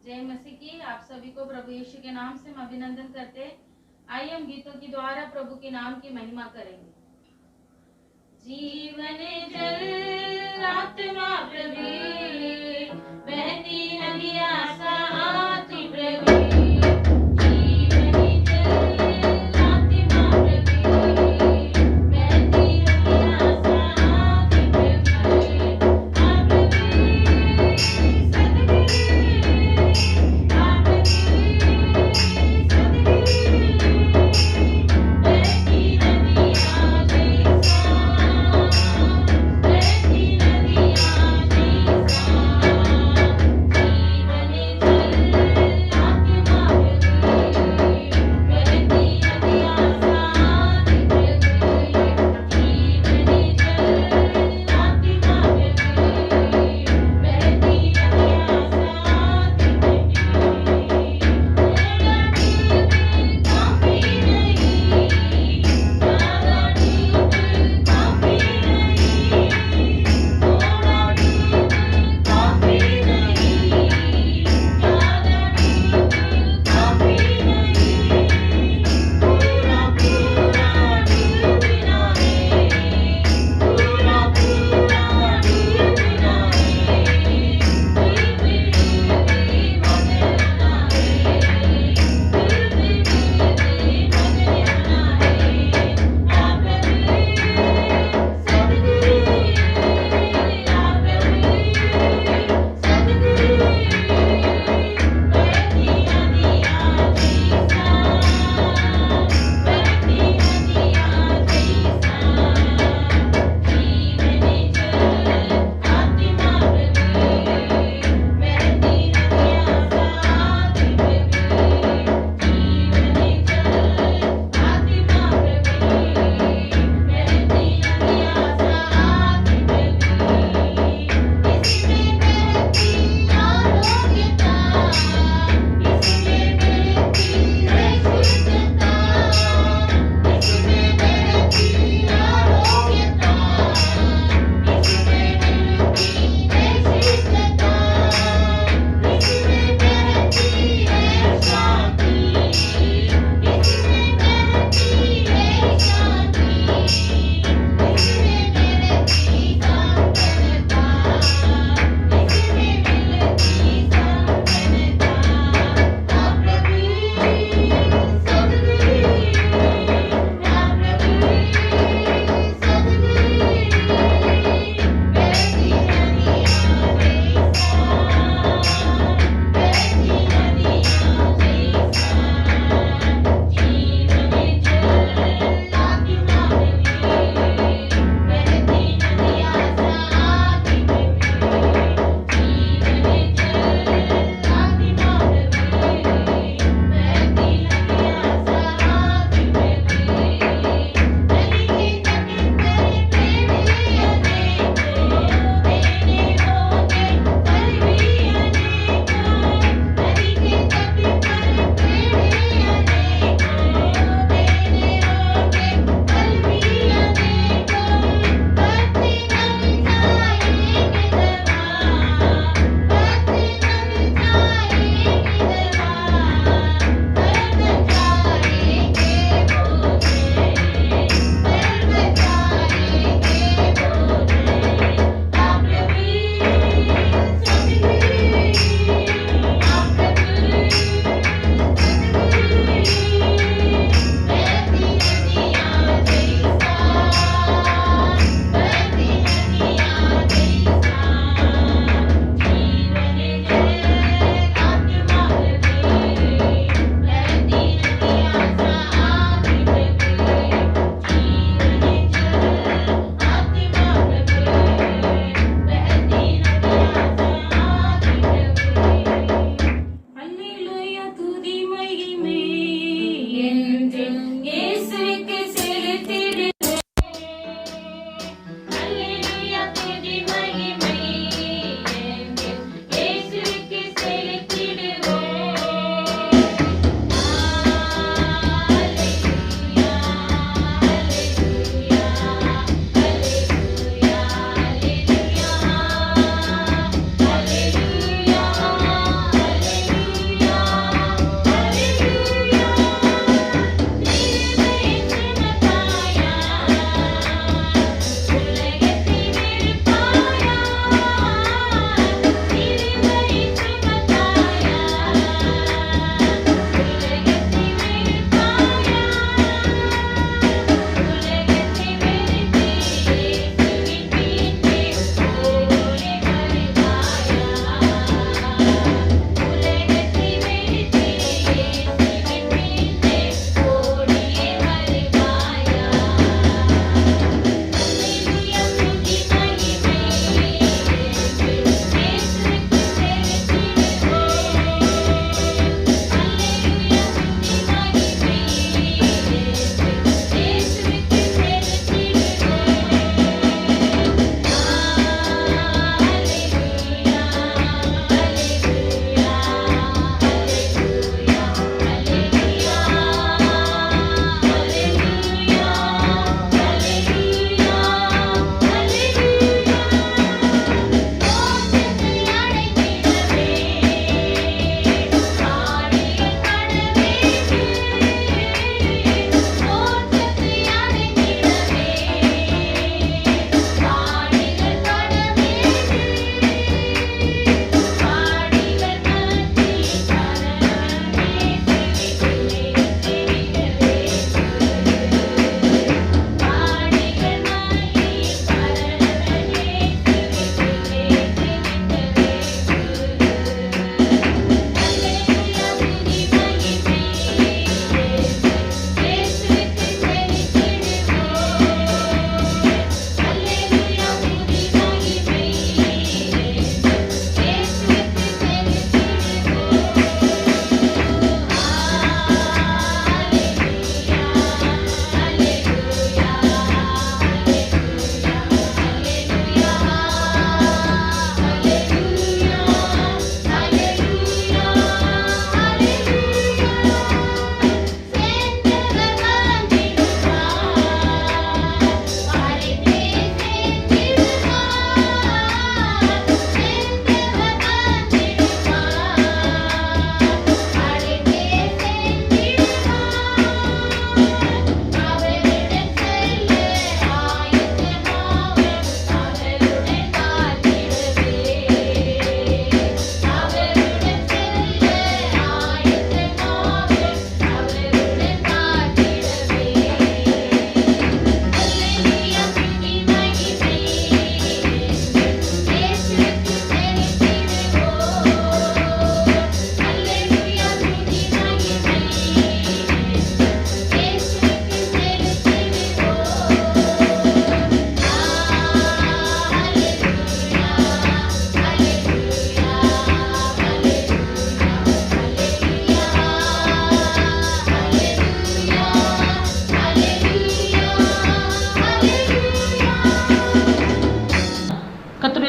जय मसीह की। आप सभी को प्रभु यीशु के नाम से हम अभिनंदन करते हैं। आइए हम गीतों के द्वारा प्रभु के नाम की महिमा करेंगे। जीवन जल आत्मा प्रवीण, बहती नदियाँ साथी प्रवीण। जीवन जल आत्मा प्रवीण, बहती नदियाँ साथी प्रवीण। आप प्रवीण सतगिरी, आप प्रवीण सतगिरी, बहती नदियाँ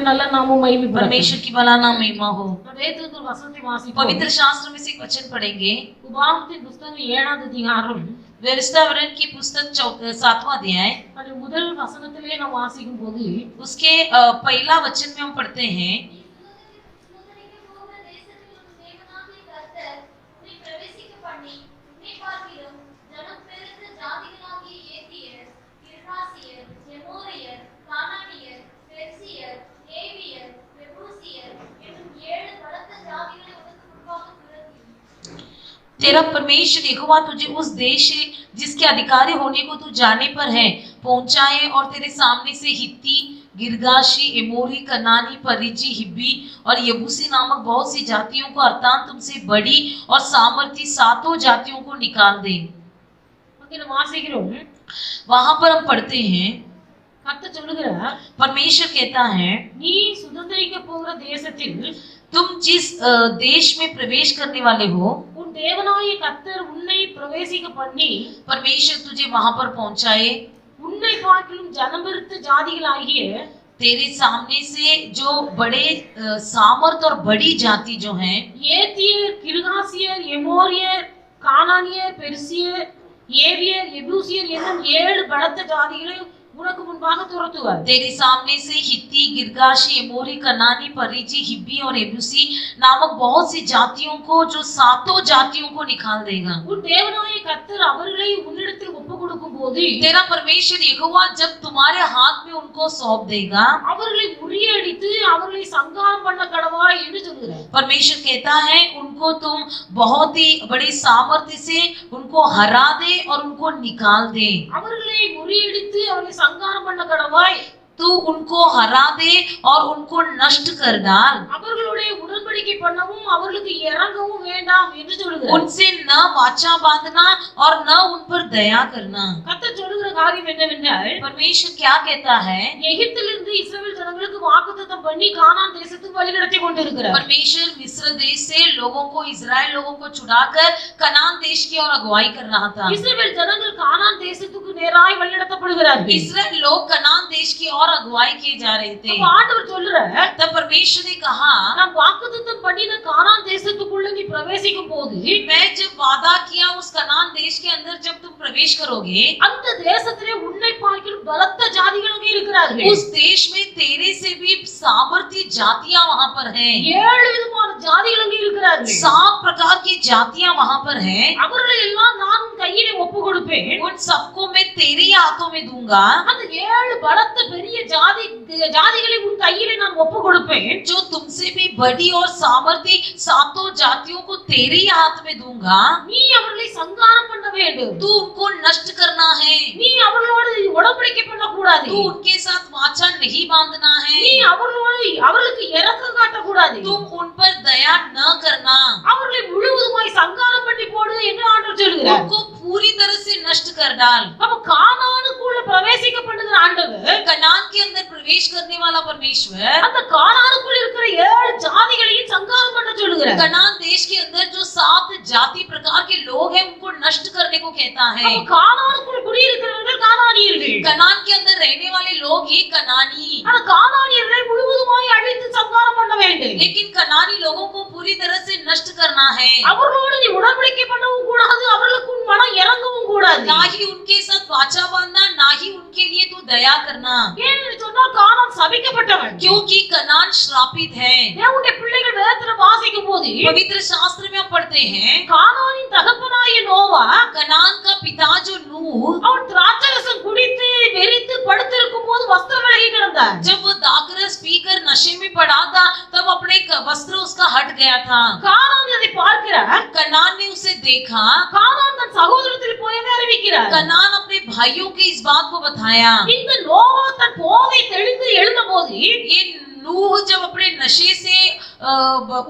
கர்த்தருடைய நல்ல நாமம் மகிமைப்படட்டும். परमेश्वर की भला नाम महिमा हो। வேதத்தில் வசனத்தை வாசிப்போம். पवित्र शास्त्र में से एक वचन पढ़ेंगे। உபாகமத்தின் புத்தகம் 7ஆம் அதிகாரம் व्यवस्थावरण की पुस्तक 7वां अध्याय அது முதல் வசனத்திலே நாம் வாசிக்கும் போது उसके पहला वचन में हम पढ़ते हैं, तेरा परमेश्वर यहोवा तुझे उस देश जिसके अधिकारी होने को तू जाने पर है पहुंचाए और तेरे सामने से हित्ती, गिरगाशी, एमोरी, कनानी, परिजी, हिब्बी और यबूसी नामक बहुत सी जातियों को अर्थात तुमसे बड़ी और सामर्थी 7 जातियों को निकाल दे। वहां पर हम पढ़ते हैं, கர்த்தர் சொல்லுகிறார், परमेश्वर कहता है, நீ சுதந்தரிக்க போகிற தேசத்தில் तुम जिस देश में प्रवेश करने वाले हो, உன் தேவனாகிய கர்த்தர் உன்னை பிரவேசிக்க பண்ணி परमेश्वर तुझे वहां पर पहुंचाए, உன்னை பார்க்கிலும் ஜனபெருத்த ஜாதிகளாகிய तेरे सामने से जो बड़े सामर्थ और बड़ी जाति जो हैं, ஏத்தியர், கிர்காசியர், எமோரியர், கானானியர், பெர்சியர், ஏவியர், எபூசியர் என்னும் 7 பலத்த ஜாதிகளை உனக்கு முன்பாக துரத்துவார். तेरे सामने से हित्ती, गिरगाशी, एमोरी, कनानी, परिजी, हिब्बी और एबूसी नामक बहुत सी जातियों को, जो 7 जातियों को निकाल देगा। உன் தேவனாகிய கர்த்தர் அவர்களை உன்னிடத்தில் ஒப்புக்கொடுக்கும் போது तेरा परमेश्वर यहोवा जब तुम्हारे हाथ में उनको सौंप देगा, அவர்களை முறியடித்து அவர்களை சங்காரம் பண்ண கடவாய் என்று சொல்கிறார். परमेश्वर कहता है उनको तुम बहुत ही बड़े सामर्थ्य से उनको हरा दे और उनको निकाल दे। அவர்களை முறியடித்து அவர்களை சங்காரம் பண்ண கடவாய், तू उनको हरा दे और उनको नष्ट कर डाल। அவர்களுடைய உடன்படிக்கை பண்ணவும் அவர்களுக்கு இறங்கவும் வேண்டாம் என்று சொல்கிறார். उनसे न वाचा बांधना और न उन पर दया करना। கர்த்தர் சொல்லுகிற காரியம் என்னவென்றால், परमेश्वर क्या कहता है, எகிப்திலிருந்து இஸ்ரவேல் ஜனங்களுக்கு வாக்குத்தத்தம் பண்ணி கானான் தேசத்துக்கு வழிநடத்தி கொண்டிருக்கிறார். परमेश्वर मिस्र देश से लोगों को, इजराइल लोगों को छुड़ाकर कनान देश की ओर अगुवाई कर रहा था। இஸ்ரவேல் ஜனங்கள் கானான் தேசத்துக்கு நேராய் வழிநடத்தப்படுகிறார்கள். इस्राएल लोग कनान देश की ओर अगुवाई किए जा रहे थे। அப்ப ஆண்டவர் சொல்றார், तब परमेश्वर ने कहा, நான் வாக்குத்தத்தம் பண்ணின கானான் தேசத்துக்குள்ள நீ பிரவேசிக்கும் போது मैं जब वादा किया उस कनान देश के अंदर जब तुम प्रवेश करोगे, அந்த தேசத்திலே உன்னை பார்க்கிலும் பலத்த ஜாதிகள் அங்கே இருக்கிறார்கள். उस देश में तेरे से भी सामर्थ्य जातियां वहां पर हैं। 7 விதமான ஜாதிகள் அங்கே இருக்கிறார்கள். 7 प्रकार की जातियां वहां पर हैं। அவர்களை எல்லாம் நான் உன் கையிலே ஒப்பு கொடுப்பேன். उन सबको मैं तेरे हाथों में दूंगा। அந்த 7 பலத்த பெரிய ஜாதிகளை உன் கையிலே நான் ஒப்பு கொடுப்பேன். जो तुमसे भी बड़ी और सामर्थ्य 7 जातियों को तेरे ही हाथ में दूंगा। நீ அவர்களை சங்காரம் பண்ண வேண்டும். तू उनको नष्ट करना है। நீ அவர்களோடு உடன்படிக்கை பண்ண கூடாது. तू उनके साथ वाचा नहीं बांधना है। நீ அவர்களுக்கு இரக்கம் காட்ட கூடாது. तुम उन पर दया न करना। அவர்களை முழுவதுமாய் சங்காரம் பண்ணி போடு என்று ஆண்டவர் சொல்கிறார். उनको पूरी तरह से नष्ट कर डाल। அப்ப கானானுக்குள்ள பிரவேசிக்க பண்ணுகிற ஆண்டவர், कनान के अंदर प्रवेश करने वाला परमेश्वर அந்த கானானுக்குள்ள இருக்கிற 7 ஜாதிகளையும் சங்காரம் பண்ண சொல்கிறார். कनान देश के अंदर जो 7 जाति प्रकार के लोग हैं उनको नष्ट करने को कहता है। அப்ப கானானுக்குள்ள குடியிருக்கிறவர்கள் கானானியர்கள். कनान के अंदर रहने वाले लोग ही कनानी। அந்த கானானியர்களை முழுவதுமாய் அழித்து சங்காரம் பண்ண வேண்டும். लेकिन कनानी लोगों को पूरी तरह से नष्ट करना है। அவர்களோடு நீ உடன்படிக்கை பண்ணவும் கூடாது, அவர்களுக்கு உன் மனம் இறங்கவும் கூடாது. ना ही उनके साथ वाचा बांधना, ना ही उनके लिए तू दया करना। ஏன்னு சொன்னா கானான் சபிக்கப்பட்டவன். क्योंकि कनान श्रापित है। தேவனுடைய பிள்ளைகள் வேதத்துல வாசிக்கும் போது पवित्र शास्त्र में हम पढ़ते हैं, கானானின் தகப்பனாகிய நோவா, कनान का पिता जो नूह, அவன் திராட்சரசம் குடித்து வெறித்து படுத்திருக்கும் போது வஸ்திரம் விலகி கிடந்தார். जब वो दाखरस पीकर नशे में पड़ा था तब अपने वस्त्र उसका हट गया था। கானான் அதை பார்க்கிறார். कनान ने उसे देखा। கானான் தன் சகோதரத்தில் போய் அறிவிக்கிறார். कनान अपने भाइयों के इस बात को बताया। இந்த நோவா தன் போதை தெளிந்து எழுந்தபோது, ये नूह जब अपने नशे से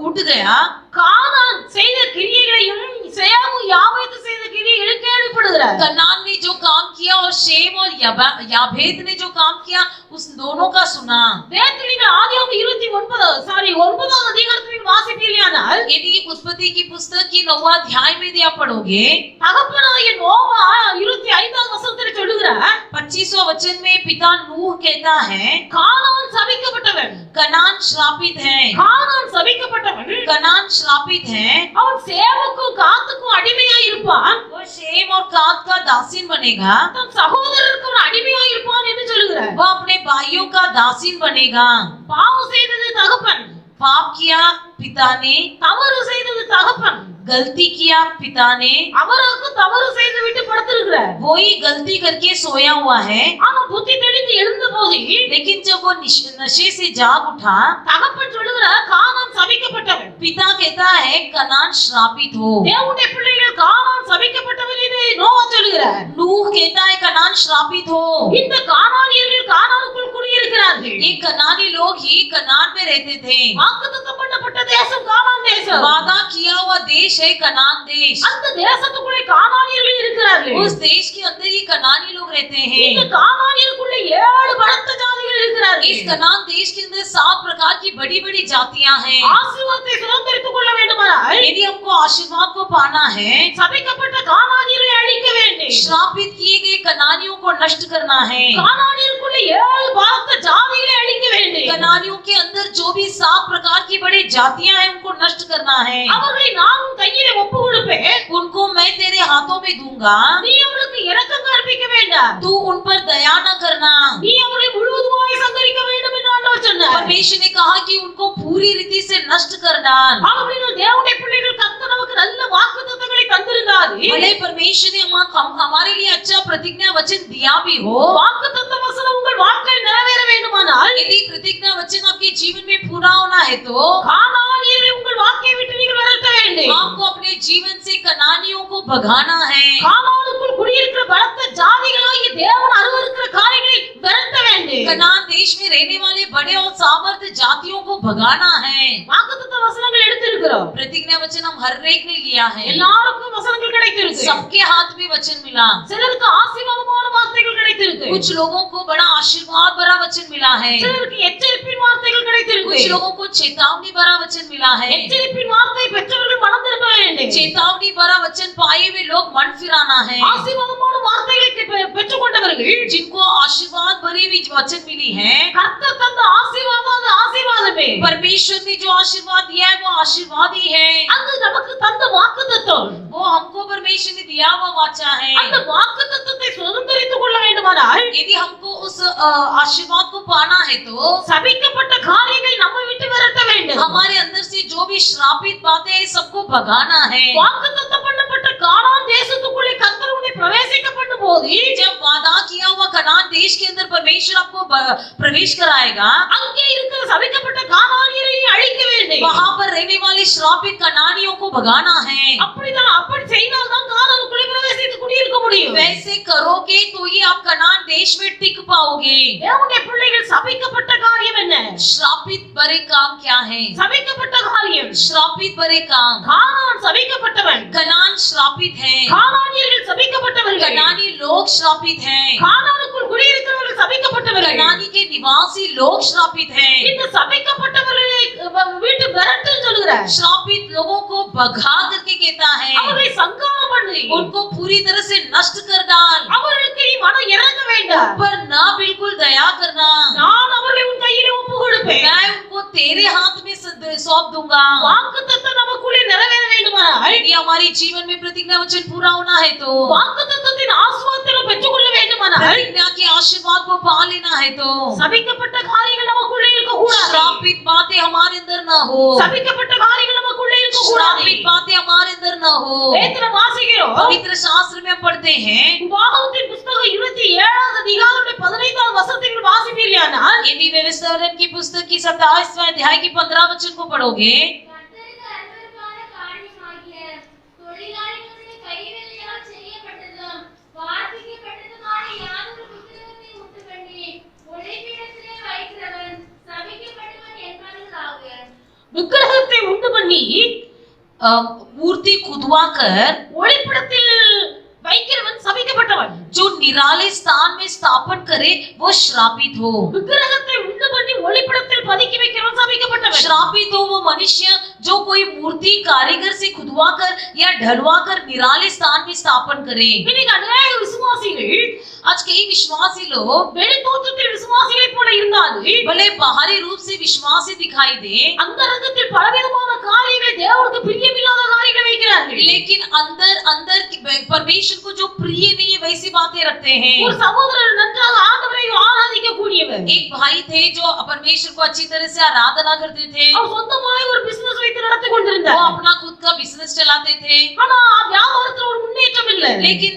उठ गया, கானான் செய்த கிரியைகளையும் சேமு யாபேத்து செய்த கிரியைகளை கேள்விப்படுகிறார். कनान ने जो काम किया और शेम और याभेद ने जो काम किया उस दोनों का सुना. வேதத்தில் நீங்கள் ஆதியாகமம் 9வது அதிகாரத்தில் வாசிப்பீர்களானால் यदि उत्पत्ति की पुस्तक की 9वां अध्याय में यदि आप पढ़ोगे, தகப்பனாகிய நோவா 25வது வசனத்தில் சொல்லுகிறார், 25वां वचन में पिता नूह कहता है, கானான் சபிக்கப்பட்டவன். कनान श्रापित है. கானான் சபிக்கப்பட்டவன். कनान श्रापित है. அவன் சேமுக்கும் காத்துக்கும் அடிமையா இருப்பான். वो शेम और कात का दासीन बनेगा. தன் சகோதரருக்கு ஒரு அடிமையா இருப்பான் என்று சொல்லுகிறார். वो अपने भाइयों का दासीन बनेगा. பாவம் செய்தது தகப்பன், पाप किया पिता ने, தவறு செய்தது தகப்பன். गलती किया पिता ने, அவருக்கு தவறு செய்து விட்டு படுத்திருக்கிறார். वो ही गलती करके सोया हुआ है. ஆனா புத்தி தெளிந்து எழுந்த போது लेकिन जब वो नशे से जाग उठा, தகப்பன் சொல்லுகிறார், கானான் சபிக்கப்பட்டவன். पिता कहता है कनान श्रापित हो. தேவனுடைய பிள்ளைகள் கானான் சபிக்கப்பட்டவன் என்று நோவா சொல்லுகிறார். नूह कहता है कनान श्रापित हो. இந்த கானானியர்கள் கானானுக்குள் குடியிருக்கிறார்கள். ये कनानी लोग ही कनान में रहते थे. வாக்குத்தத்தம் பண்ணப்பட்ட தேசம் கானான் தேசம். वादा किया हुआ देश है कनान देश. அந்த தேசத்துக்குள்ளே கானானியர்கள் இருக்கிறார்கள். उस देश के अंदर ही कनानी लोग रहते இந்த हैं. கானானியருக்குள்ளே 7 பலத்த ஜாதிகள் இருக்கிறார்கள். इस कनान देश के अंदर 7 प्रकार की बड़ी बड़ी जातियां हैं. ஆசீர்வாதத்தை சுதந்தரித்துக் கொள்ள வேண்டுமானால் यदि हमको आशीर्वाद को पाना है, சபிக்கப்பட்ட கானானியரை அழிக்க வேண்டும். श्रापित किए गए कनानियों को नष्ट करना है. கானானியருக்குள்ளே 7 பலத்த ஜாதிகளை அழிக்க வேண்டும். कनानियों के अंदर जो भी 7 प्रकार की बड़ी जातियां हैं उनको नष्ट करना है. அவர்களை நான் உன் கையிலே ஒப்பு கொடுப்பேன். उनको मैं तेरे हाथों में दूंगा. நீ அவர்களுக்கு இரக்கம் காண்பிக்க வேண்டாம். तू उन पर दया न करना. நீ அவர்களை முழுவதுமாய் சங்கரிக்க வேண்டும் என்று ஆண்டவர் சொன்னார். परमेश्वर ने कहा कि उनको पूरी रीति से नष्ट कर डाल. அவர்கள் தேவனுடைய பிள்ளைகள் கர்த்தர் நமக்கு நல்ல வாக்குத்தத்தங்களை தந்திருந்தார். भले परमेश्वर ने हमारे लिए अच्छा प्रतिज्ञा वचन दिया भी हो, வாக்குத்தத்த வசனம் உங்கள் வாழ்க்கையில் நிறைவேற வேண்டுமானால் यदि प्रतिज्ञा वचन आपके जीवन में पूरा होना है तो கானானியரை உங்கள் வாழ்க்கையை விட்டு நீங்கள் விரட்ட வேண்டும். आपको अपने जीवन से कनानियों को भगाना है. கானானுக்குள் குடியிருக்கிற பலத்த ஜாதிகளாகிய தேவன் அருவருக்கிற காரியங்களை விரட்ட வேண்டும். कनान देश में रहने वाले बड़े और सामर्थ जातियों को भगाना है. வாக்குத்தத்த வசனங்கள் எடுத்திருக்கிறோம். प्रतिज्ञा वचन हम हर एक ने लिया है. எல்லாருக்கும் வசனங்கள் கிடைத்திருக்கு. सबके हाथ में वचन मिला. சிலருக்கு ஆசீர்வாதமான வார்த்தைகள் கிடைத்திருக்கு. कुछ लोगों को बड़ा आशीर्वाद भरा वचन मिला है. சிலருக்கு எச்சரிப்பின் வார்த்தைகள் கிடைத்திருக்கு. कुछ लोगों को चेतावनी भरा वचन मिला है. எச்சரிப்பின் வார்த்தை பெற்றவர்கள் மனம் திரும்ப வேண்டும். चेतावनी भरा वचन पाए हुए लोग मन फिराना है. ஆசீர்வாதமான வார்த்தைகளை பெற்றுக்கொண்டவர்கள் जिनको आशीर्वाद भरी हुई वचन मिली है, கர்த்தர் தந்த ஆசீர்வாதம் அது ஆசீர்வாதமே. परमेश्वर ने जो आशीर्वाद दिया है वो आशीर्वाद ही है. அது நமக்கு தந்த வாக்குத்தத்தம். वो हमको परमेश्वर ने दिया हुआ वाचा है. அந்த வாக்குத்தத்தத்தை சுதந்தரித்துக் கொள்ள வேண்டுமானால் यदि हमको उस आशीर्वाद को पाना है तो சபிக்கப்பட்ட காரியங்களை நம்ம விட்டு விரட்ட வேண்டும். हमारे अंदर से जो भी श्रापित बातें हैं सबको भगाना है. வாக்குத்தத்தம் பண்ணப்பட்ட கானான் தேசத்துக்குள்ளே கர்த்தர் உன்னை பிரவேசிக்க பண்ணும்போது जब वादा किया हुआ कनान देश के अंदर परमेश्वर आपको प्रवेश कराएगा, அங்கே இருக்கிற சபிக்கப்பட்ட கானானியரை அழிக்க வேண்டும். वहां पर रहने वाले श्रापित कनानियों को भगाना है. அப்படி செய்தால் தான் கானானுக்குள்ளே பிரவேசித்து குடியிருக்க முடியும். वैसे करोगे तो ही आप कनान देश में टिक पाओगे. தேவனுடைய பிள்ளைகள் சபிக்கப்பட்ட காரியம் என்ன? श्रापित भरे काम क्या है? சபிக்கப்பட்ட காரியம் श्रापित भरे काम. கானான் சபிக்கப்பட்டவன். कनान श्रापित है. கானானியர்கள் சபிக்கப்பட்டவர்கள். कनानी लोग श्रापित हैं. கானானுக்குள் குடியிருக்கிறவர்கள் சபிக்கப்பட்டவர்கள். कनानी के निवासी लोग श्रापित हैं. இந்த சபிக்கப்பட்டவர்களை வீட்டு விரட்டு சொல்கிறார். श्रापित लोगों को भगा करके कहता है, அவர்களை சங்காரம் பண்ணு. उनको पूरी तरह से नष्ट कर डाल. அவர்களுக்கு நீ மனம் இறங்க வேண்டாம். पर ना बिल्कुल दया करना. நான் அவர்களை உன் கையிலே ஒப்பு கொடுப்பேன். मैं उनको तेरे हाथ में सौंप दूंगा. வாக்குத்தத்தம் நமக்குள்ளே நிறைவேற வேண்டுமானால் यदि हमारे जीवन में प्रतिज्ञा वचन पूरा होना है तो வாக்குத்தத்தத்தின் ஆசீர்வாதத்தை நாம் பெற்றுக்கொள்ள வேண்டுமானால் प्रतिज्ञा के आशीर्वाद को पा लेना है तो சபிக்கப்பட்ட காரியங்கள் நமக்குள்ளே இருக்க கூடாது. श्रापित बातें हमारे अंदर ना हो. சபிக்கப்பட்ட காரியங்கள் நமக்குள்ளே இருக்க கூடாது. श्रापित बातें हमारे अंदर ना हो. வேதத்தில் வாசிக்கிறோம். पवित्र शास्त्र में हम पढ़ते हैं, உபாகமத்தின் புத்தகம் 27வது அதிகாரம் 15வது வசனத்தில் வாசிப்பீர்களானால் यदि व्यवस्थापन की पुस्तक की 27वें अध्याय की 15 वचन को पढ़ोगे, கர்த்தருக்கு அருவருப்பான காரியமாகிய தொழிலாளிகளுடைய கைவேலையால் செய்யப்பட்டதும் வார்ப்பிக்கப்பட்டதுமான யாதொரு புத்தகத்தை உண்டுபண்ணி ஒளிபீடத்திலே வைக்கிறவன் சபிக்கப்படுவன் என்பவர்களாக. விக்கிரகத்தை உண்டு பண்ணி मूर्ति खुदवाकर ஒளிப்படத்தில் வைக்கிறவன் சபிக்கப்பட்டவன். जो निराले स्थान में स्थापन करे वो श्रापित हो। விக்கிரகத்தை உண்டு பண்ணி ஒளிப்படத்தில் பதுக்கி வைக்கிறவன் சபிக்கப்பட்டவன். श्रापित हो वो मनुष्य जो कोई मूर्ति कारीगर से खुदवाकर या ढलवाकर निराले स्थान में स्थापन करे। இன்னைக்கு அநேக விசுவாசிகள் आज कई विश्वासी लोग வெளி தோற்றத்தில் விசுவாசிகளை போல இருந்தாலும் भले बाहरी रूप से विश्वासी दिखाई दे, அந்தரங்கத்தில் பலவிதமான காரியங்களை தேவனுக்கு பிரியமில்லாத காரியங்களை வைக்கிறார்கள். लेकिन अंदर अंदर परमेश्वर को जो प्रिय नहीं है वैसी बातें रखते हैं। ஒரு சகோதரர் நன்றாக ஆண்டவரை ஆராதிக்க கூடியவர். एक भाई थे जो परमेश्वर को अच्छी तरह से आराधना करते थे। அவர் சொந்தமாய் ஒரு பிசினஸ் வைத்து நடத்தி वो கொண்டிருந்தார். अपना खुद का बिजनेस चलाते थे, ஆனா வியாபாரத்துல ஒரு முன்னேற்றம் இல்லை. लेकिन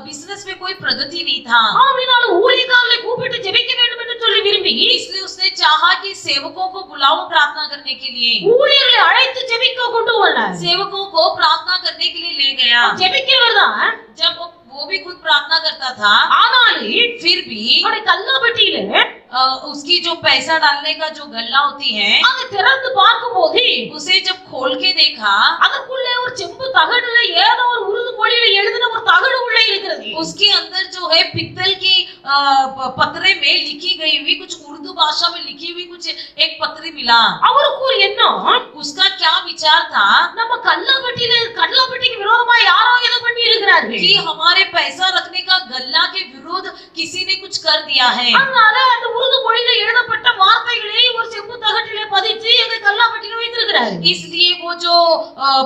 बिजनेस में कोई प्रगति नहीं था। அப்படினாலும் ஊழியக்காரர்களை கூப்பிட்டு ஜெபிக்க வேண்டும் என்று சொல்லி விரும்பி इसलिए उसने चाहा कि सेवकों को बुलाओ प्रार्थना करने के लिए। ஊழியர்களை அழைத்து ஜெபிக்க கொண்டு வந்தார். सेवकों को प्रार्थना करने के लिए ले गया। ஜெபிக்கிறவர் தான். जब वो भी खुद प्रार्थना करता था, ஆனாலும் फिर भी அவருடைய கல்லாப்பட்டியில उसकी जो पैसा डालने का जो गल्ला होती है, அதை திறந்து பார்க்கும்போது उसे जब खोल के देखा, அதற்குள்ளே ஒரு செம்பு தகடுல ஏதோ ஒரு உருது மொழியில எழுதின ஒரு தகடு உள்ளே இருக்கிறது. उसके अंदर जो है पित्तल की पत्रे में लिखी गई हुई कुछ उर्दू भाषा में लिखी हुई कुछ एक पत्री मिला। அவருக்கு ஒரு எண்ணம், उसका क्या विचार था நம்ம கல்லாப்பட்டிக்கு விரோதமா யாரோ ஏதோ பண்ணி இருக்கிறார்கள். कि हमारे पैसा रखने का गल्ला के विरोध किसी ने कुछ कर दिया है। அதனால அந்த உருது மொழியில எழுதப்பட்ட வார்த்தைகளை ஒரு செம்பு தகட்டிலே பதிச்சு எங்க கல்லாப்பட்டியில வைத்திருக்கிறார். इसलिए वो जो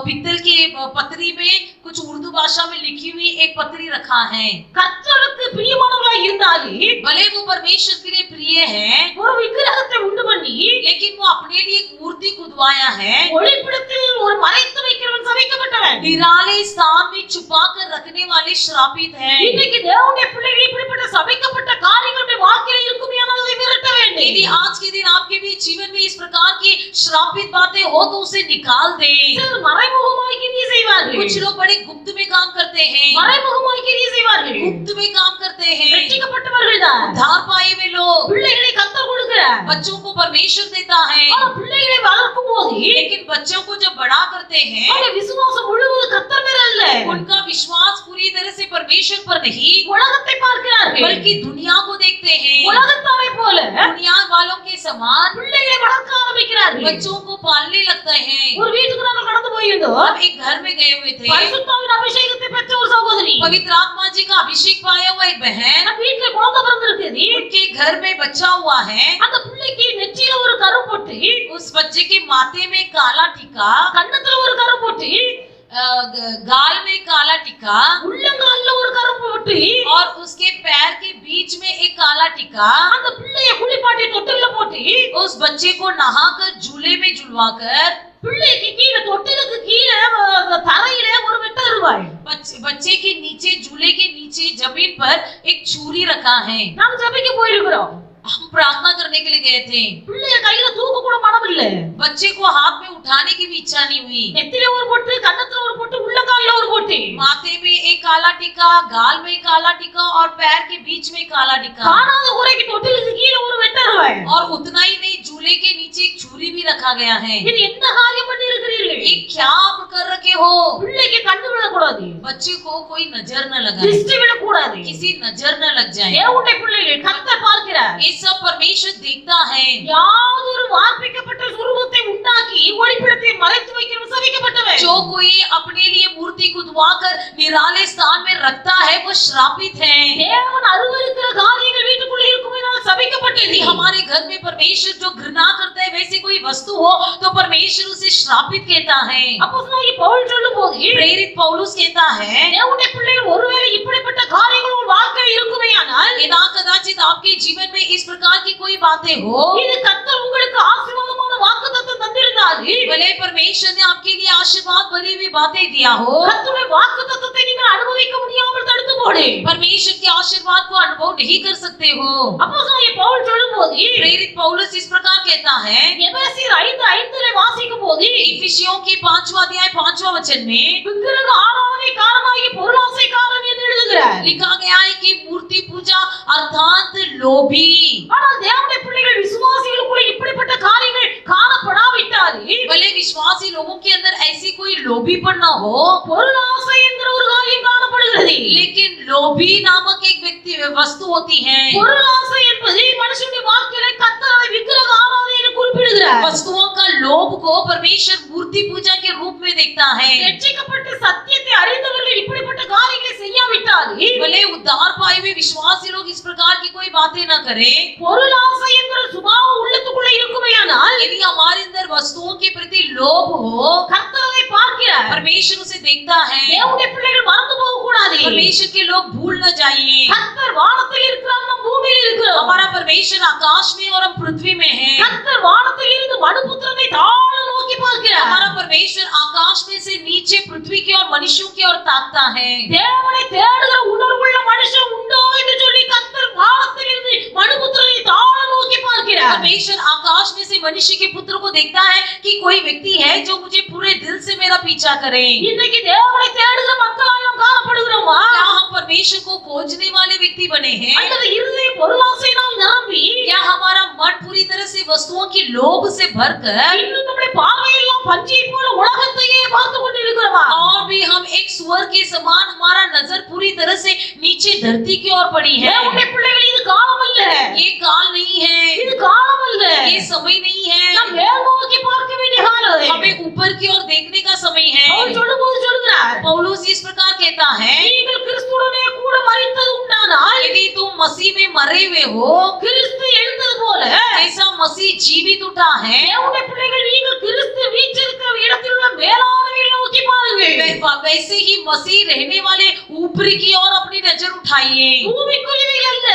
पित्तल की पत्री में कुछ उर्दू भाषा में लिखी हुई एक पत्री रखा है। கர்த்தருக்கு பிரியமானவர்களா இருந்தாலும் भले वो परमेश्वर के लिए प्रिय है, ஒரு விக்கிரகத்தை உண்டு பண்ணி लेकिन वो अपने लिए एक मूर्ति खुदवाया है। ஒளிப்பிடத்தில் ஒரு மறைத்து வைக்கிறவன் சபிக்கப்பட்டவன். निराले स्थान में छुपा कर रखने वाले श्रापित हैं। இன்னைக்கு தேவனுடைய பிள்ளைகள் இப்படிப்பட்ட சபிக்கப்பட்ட காரியங்களுடைய வாழ்க்கையில இருக்குமையானால் அதை விரட்ட வேண்டும். यदि आज के दिन आपके भी जीवन में इस प्रकार की श्रापित बातें हो तो उसे निकाल दें। சிலர் மறைமுகமாய் கிரியை செய்வார்கள். कुछ लोग बड़े गुप्त में काम करते हैं, மறைமுகமாய் கிரியை செய்வார்கள். गुप्त में काम करते हैं। ரட்சிக்கப்பட்டவர்கள் தான். उद्धार पाए हुए लोग, பிள்ளைகளை கர்த்தர் கொடுக்கிறார். बच्चों को परमेश्वर देता है, ஆனா பிள்ளைகளை வளர்க்கும் போது लेकिन बच्चों को जब बड़ा करते हैं, அவருடைய விசுவாசம் முழுவதும் கர்த்தர் மேல அல்ல. उनका विश्वास पूरी तरह से परमेश्वर पर नहीं உலகத்தை பார்க்கிறார்கள். बल्कि दुनिया को देखते हैं। உலகத்தாரை போல दुनिया वालों के समान பிள்ளைகளை வளர்க்க ஆரம்பிக்கிறார்கள். बच्चों को पालने लगता है। ஒரு வீட்டுக்கு நாங்கள் கடந்து போயிருந்தோம். हम एक घर में गए हुए थे, பரிசுத்தாவின் அபிஷேகத்தை பெற்ற ஒரு சகோதரி. पवित्र आत्मा जी का अभिषेक पाया हुआ एक बहन, நம்ம வீட்டுல குழந்தை பிறந்திருக்குது. उनके घर में बच्चा हुआ है। அந்த பிள்ளைக்கு நெற்றியில ஒரு கரு போட்டு, उस बच्चे के माथे में काला टीका, கன்னத்துல ஒரு கரு போட்டு, गाल में काला टीका உள்ளங்கால்ல ஒரு கரு போட்டு, और उसके पैर के बीच में एक काला टीका। அந்த பிள்ளைய குளிப்பாட்டி தொட்டில்ல போட்டு, उस बच्चे को नहाकर झूले में झुलवाकर பிள்ளைக்கு கீழே தொட்டிலுக்கு கீழே தரையில ஒரு வெட்ட ரூபாய். बच्चे के नीचे झूले के नीचे जमीन पर एक छुरी रखा है। நாங்க ஜெபிக்க போயிருக்கிறோம். हम प्रार्थना करने के लिए गए थे। பிள்ளைய கையில தூக்க கூட மனம் இல்ல. बच्चे को हाथ में उठाने की भी इच्छा नहीं हुई। நெத்தில ஒரு போட்டு, கன்னத்துல ஒரு போட்டு, உள்ளங்கால்ல ஒரு போட்டு, माथे में एक काला टीका, गाल में काला टीका और पैर के बीच में काला टीका। காணாத குறைக்கு தொட்டிலுக்கு கீழே ஒரு வெட்ட ரூபாய். और उतना ही नहीं, झूले के नीचे एक छुरी भी रखा गया है। இது என்ன காரியம் பண்ணி இருக்கிறீர்கள்? ये क्या आप कर रखे हो? பிள்ளைக்கு கண்ணு விழக்கூடாது, बच्चे को कोई नजर न लगाए, திருஷ்டி விழக்கூடாது. किसी नजर न लग जाए। தேவனுடைய பிள்ளைகள் கர்த்தர் பார்க்கிறார். ये सब परमेश्वर देखता है। யாதொரு வார்ப்பிக்கப்பட்ட சுரூபத்தை உண்டாக்கி ஒளிப்பிடத்தை மறைத்து வைக்கிறவன் சபிக்கப்பட்டவன். जो कोई अपने लिए मूर्ति खुदवाकर निराले स्थान में रखता है वो श्रापित है। தேவன் அருவருக்கிற காரியங்கள் வீட்டுக்குள்ள இருக்கும்போது சபிக்கப்பட்டது. यदि हमारे घर में परमेश्वर जो घृणा करता है वैसी कोई वस्तु हो तो परमेश्वर उसे श्रापित कहता है। அப்போஸ்தலனாகிய பவுல் சொல்லும்போது प्रेरित पौलुस कहता है, தேவனுடைய பிள்ளைகள் ஒருவேளை இப்படிப்பட்ட காரியங்கள் உங்கள் வாழ்க்கையில் இருக்குமேயானால் यदि कदाचित आपके जीवन में इस प्रकार की कोई बातें हो, இது கர்த்தர் உங்களுக்கு ஆசீர்வாதமான வாக்குத்தத்தம் தந்திருந்தால் भले परमेश्वर ने आपके लिए आशीर्वाद भरी हुई बातें दिया हो, கர்த்தருடைய வாக்குத்தத்தத்தை நீங்கள் அனுபவிக்க முடியாமல் தடுத்து போடு. परमेश्वर के आशीर्वाद को अनुभव नहीं कर सकते हो। அப்போஸ்தலனாகிய பவுல் சொல்லும்போது प्रेरित पौलुस इस प्रकार कहता है, எபேசியர் 5:5 வாசிக்கும்போது इफिसियों की 5वां अध्याय 5वां वचन में விக்கிரக ஆராதனைக்காரனாகிய பொருளாசைக்காரன் என்று எழுதுகிறார். लिखा गया है कि मूर्ति पूजा अर्थात लोभी। ஆனால் தேவனுடைய பிள்ளைகள் விசுவாசிகளுக்குள்ள இப்படிப்பட்ட காரியங்கள் காணப்படாவிட்டால் भले विश्वासी लोगों के अंदर ऐसी कोई लोभी लोभीपन न हो, பொருளாசை என்கிற ஒரு காரியம் காணப்படுகிறது. लेकिन लोभी नामक एक व्यक्ति वस्तु होती है। பொருளாசை என்பது மனுஷனுடைய வாழ்க்கையில கர்த்தரை விக்கிரக ஆராதனையை குறிப்பிடுகிறார். वस्तुओं का लोभ को परमेश्वर मूर्ति पूजा के रूप में देखता है। ரட்சிக்கப்பட்ட சத்தியத்தை அறிந்தவர்கள் இப்படிப்பட்ட காரியங்களை செய்யாவிட்டால் भले उद्धार पाए हुए विश्वासी लोग इस प्रकार की कोई बातें न करें, பொருளாசை என்கிற சுபாவம் உள்ளத்துக்குள்ள இருக்குமையானால் यदि हमारे अंदर वस्तुओं के प्रति लोभ हो, கர்த்தரை பார்க்கிறார். परमेश्वर उसे देखता है। தேவனுடைய பிள்ளைகள் மறந்து போக கூடாது. परमेश्वर के लोग भूल न जाइए, கர்த்தர் வானத்தில் இருக்கிறார், நாம் பூமியில் இருக்கிறோம். हमारा परमेश्वर आकाश में और हम पृथ्वी में है। கர்த்தர் வானத்தில் இருந்து மனுபுத்திரனை தாழ நோக்கி பார்க்கிறார். हमारा परमेश्वर आकाश में से नीचे पृथ्वी की और मनुष्यों की ओर ताकता है। தேவனை தேடுகிற உணர்வுள்ள மனுஷன் உண்டோ என்று சொல்லி கர்த்தர் வானத்தில் இருந்து மனுபுத்திரனை தாழ நோக்கி பார்க்கிறார். परमेश्वर आकाश में से मनुष्य के पुत्र को देखता है कि कोई व्यक्ति है जो मुझे पूरे दिल से मेरा पीछा करे। இன்னைக்கு தேவனை தேடுகிற மக்களாய் நாம் காணப்படுகிறோமா? क्या हम परमेश्वर को खोजने वाले व्यक्ति बने हैं? அல்லது இருதய பொருளாசையினால் நிரம்பி क्या हमारा मन पूरी तरह से वस्तुओं की लोभ से भरकर இன்னும் நம்முடைய பார்வையெல்லாம் பஞ்சியை போல உலகத்தையே பார்த்து கொண்டிருக்கிறோமா? और भी हम एक सुअर के समान हमारा नजर पूरी तरह से नीचे धरती की ओर पड़ी है? தேவனுடைய பிள்ளைகள் இது காலம் அல்ல, ये काल नहीं है, இது காலம் அல்ல, ये समय नहीं நாம் है, மேல் நோக்கி பார்க்க வேண்டிய காலம். हमें ऊपर की ओर देखने का समय அவர் है। சொல்லும்போது சொல்கிறார், पौलुस इस प्रकार कहता है, நீங்கள் கிறிஸ்துவுடனே கூட மரித்தது உண்டானால் यदि तुम मसीह में मरे हुए हो, கிறிஸ்து எழுந்தது போல जैसा मसीह जीवित उठा है, தேவனுடைய பிள்ளைகள் நீங்கள் கிறிஸ்து வீற்றிருக்கிற இடத்தில் உள்ள மேலானவைகளை நோக்கி பாருங்கள். वैसे ही मसीह रहने वाले ऊपरी की ओर अपनी नजर उठाइए, பூமிக்குரியவைகள் அல்ல,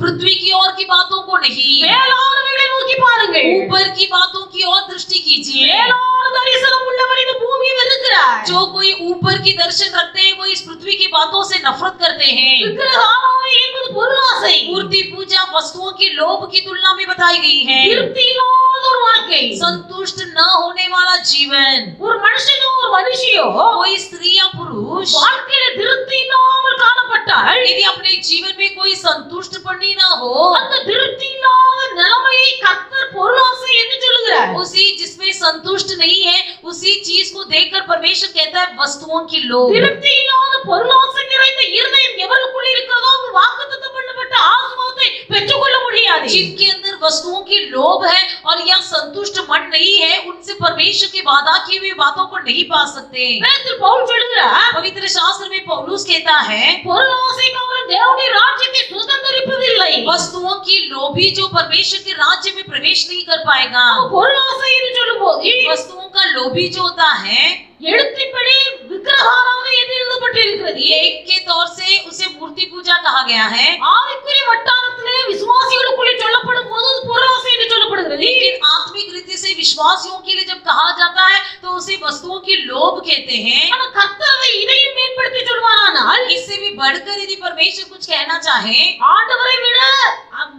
पृथ्वी की ओर की बातों को नहीं, மேலானவைகளை நோக்கி பாருங்கள். ऊपर की बातों की ओर दृष्टि कीजिए। மேலான தரிசனம் உள்ளவர் இந்த பூமியை வெறுக்கிறார். जो कोई ऊपर की दर्शन रखते हैं वो इस पृथ्वी की बातों से नफरत करते हैं। விக்கிரக ஆராதனை என்பது பொருளாசை, मूर्ति पूजा वस्तुओं की लोभ की तुलना में बताई गई है। திருப்தி இல்லாத ஒரு வாழ்க்கை. संतुष्ट न होने वाला जीवन। ஒரு மனுஷனோ ஒரு மனுஷியோ कोई स्त्री या पुरुष வாழ்க்கையில திருப்தி இல்லாமல் காணப்பட்டால் यदि अपने जीवन में कोई संतुष्ट पड़नी न हो, அந்த திருப்தி இல்லாத நிலைமையை கர்த்தர் பொருளாசை என்று சொல்லுகிறார். उसी जिसमें संतुष्ट नहीं है उसी चीज को देखकर परमेश्वर कहता है वस्तुओं की लोभ। திருப்தி இல்லாத பொருளாசை நிறைந்த இருதயம் எவருக்குள் இருக்கிறதோ அவர் வாக்குத்தத்தம் பண்ணப்பட்ட ஆசீர்வாதத்தை பெற்றுக்கொள்ள முடியாது. जिनके अंदर वस्तुओं की लोभ है और या संतुष्ट मन नहीं है, उनसे परमेश्वर के वादा की हुई बातों को नहीं पा सकते। வேதத்தில் பவுல் சொல்கிறார், पवित्र शास्त्र में पौलुस कहता है, பொருளாசைக்காரன் தேவனுடைய ராஜ்யத்தை சுதந்தரிப்பதில்லை. वस्तुओं की लोभी जो परमेश्वर के राज्य में प्रवेश नहीं कर पाएगा। பொருளாசை என்று சொல்லும்போது वस्तुओं का लोभी जो होता है, எழுத்தின்படி விக்கிரக ஆராதனை என்று எழுதப்பட்டிருக்கிறது. एक के तौर से उसे मूर्ति पूजा कहा गया है, ஆவிக்குரிய வட்டாரத்திலே விசுவாசிகளுக்குள்ளே சொல்லப்படும் போது அது பொருளாசை என்று சொல்லப்படுகிறது. लेकिन आत्मिक रीति से विश्वासियों के लिए जब कहा जाता है तो उसे वस्तुओं की लोभ कहते हैं। ஆனா கர்த்தர் அதை இதையும் மேம்படுத்தி சொல்வாரானால் इससे भी बढ़कर यदि परमेश्वर कुछ कहना चाहे, ஆண்டவரை விட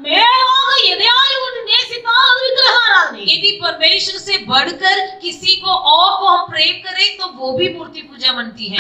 மேலாக எதையாவது ஒன்று நேசித்தால் அது விக்கிரக ஆராதனை. यदि परमेश्वर से बढ़कर किसी को और को हम प्रेम करें तो वो भी मूर्ति पूजा बनती है।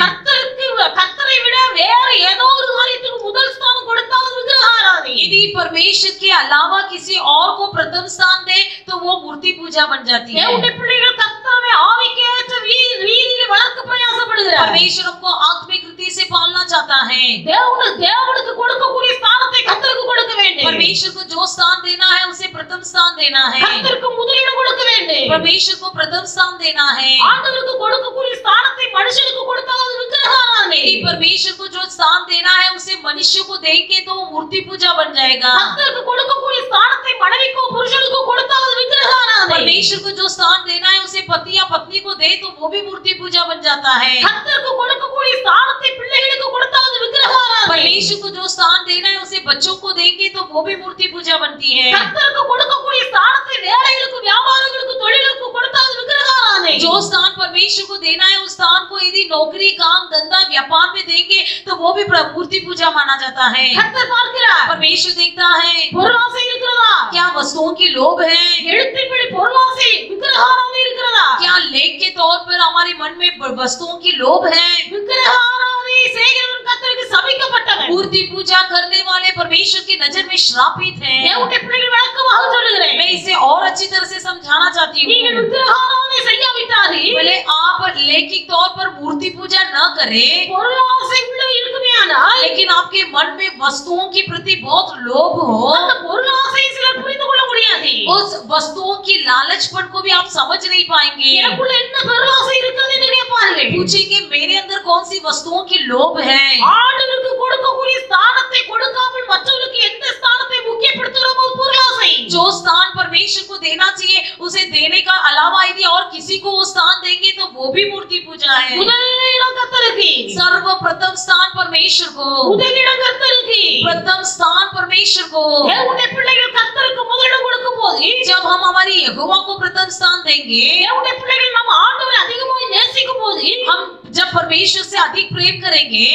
கர்த்தரை விட வேற ஏதோ ஒரு காரியத்துக்கு முதல் ஸ்தானம் கொடுத்தால் அது விக்கிரக ஆராதனை. यदि परमेश्वर के अलावा किसी और को प्रथम स्थान दे तो वो मूर्ति पूजा बन जाती है। தேவனுடைய பிள்ளைகள் கர்த்தரை ஆவிக்கேற்ற ரீதியில் வளர்க்க பிரயாசப்படுகிறார். परमेश्वर हमको आत्मिक रीति से पालना चाहता है। தேவனுக்கு கொடுக்கக்கூடிய ஸ்தானத்தை கர்த்தருக்கு கொடுக்க வேண்டும். परमेश्वर को जो स्थान देना है उसे प्रथम स्थान देना है। கர்த்தருக்கு முதலிடம் கொடுக்க வேண்டும். परमेश्वर को प्रथम स्थान देना है। ஆண்டவருக்கு கொடுக்கக்கூடிய ஸ்தானத்தை மனுஷனுக்கு கொடுத்தால் அது விக்கிரக ஆராதனை. यदि परमेश्वर को जो स्थान देना है उसे मनुष्य को देंगे तो वो मूर्ति पूजा बन जाएगा। கர்த்தருக்கு கொடுக்கக்கூடிய ஸ்தானத்தை மனைவிக்கோ புருஷனுக்கு கொடுத்தால் அது விக்கிரக ஆராதனை. परमेश्वर को जो स्थान देना है उसे पति या पत्नी को दे तो वो भी मूर्ति पूजा बन जाता है। கர்த்தருக்கு கொடுக்கக்கூடிய ஸ்தானத்தை பிள்ளைகளுக்கு கொடுத்தால் அது விக்கிரக ஆராதனை. परमेश्वर को जो स्थान देना है उसे बच्चों को देंगे तो वो भी मूर्ति पूजा बनती है। கர்த்தருக்கு கொடுக்கக்கூடிய ஸ்தானத்தை வேலைகளுக்கு வியாபாரங்களுக்கு தொழிலுக்கு கொடுத்தால் அது விக்கிரக ஆராதனை. जो स्थान परमेश्वर को देना है उस स्थान को यदि नौकरी काम धंधा व्यापार में देंगे तो वो भी मूर्ति पूजा माना जाता है। கர்த்தர் பார்க்கிறார். परमेश्वर देखता है பொருளாசை இருக்கிறதா? क्या वस्तुओं की लोभ है, எழுத்தின்படி பொருளாசை விக்கிரக ஆராதனை இருக்கிறதா? क्या लेख के तौर पर हमारे मन में वस्तुओं की लोभ है। விக்கிரக ஆராதனை செய்கிறவன் கர்த்தருக்கு சபிக்கப்பட்டவன். मूर्ति पूजा करने वाले परमेश्वर की नजर में श्रापित हैं। தேவனுடைய பிள்ளைகள் விளக்கமாக சொல்லுகிறேன். मैं इसे और अच्छी तरह से समझाना चाहती நீங்கள் हूँ। விக்கிரக ஆராதனை செய்யாவிட்டால் மாதிரி भले आप लैंगिक तौर पर मूर्ति पूजा न करें, பொருளாசை உள்ள இருக்குமே ஆனால் लेकिन आपके मन में वस्तुओं के प्रति बहुत लोभ हो, அந்த பொருளாசை சிலர் புரிந்து கொள்ள முடியாது. उस वस्तुओं की लालचपन को भी आप समझ नहीं पाएंगे। எனக்குள்ள என்ன பொருளாசை இருக்குது என்று கேட்பார்கள். पूछेंगे मेरे अंदर कौन सी वस्तुओं की लोभ है। ஆண்டவருக்கு கொடுக்கக்கூடிய ஸ்தானத்தை கொடுக்காமல் மற்றவர்களுக்கு எந்த ஸ்தானத்தை முக்கியப்படுத்துகிறோமோ பொருளாசை. जो स्थान परमेश्वर को देना चाहिए उसे देने का अलावा यदि और किसी को वो स्थान देंगे तो वो भी मूर्ति पूजा है। முதலிடம் கர்த்தருக்கு, सर्वप्रथम स्थान परमेश्वर को, முதலிடம் கர்த்தருக்கு. प्रथम स्थान परमेश्वर को। தேவனுடைய பிள்ளைகள் கர்த்தருக்கு முதலிடம் கொடுக்கும்போது जब हम हमारी यहोवा को प्रथम स्थान देंगे, தேவனுடைய பிள்ளைகள் நம்ம ஆண்டவரை அதிகமாக நேசிக்கும் போது हम जब परमेश्वर से अधिक प्रेम करेंगे,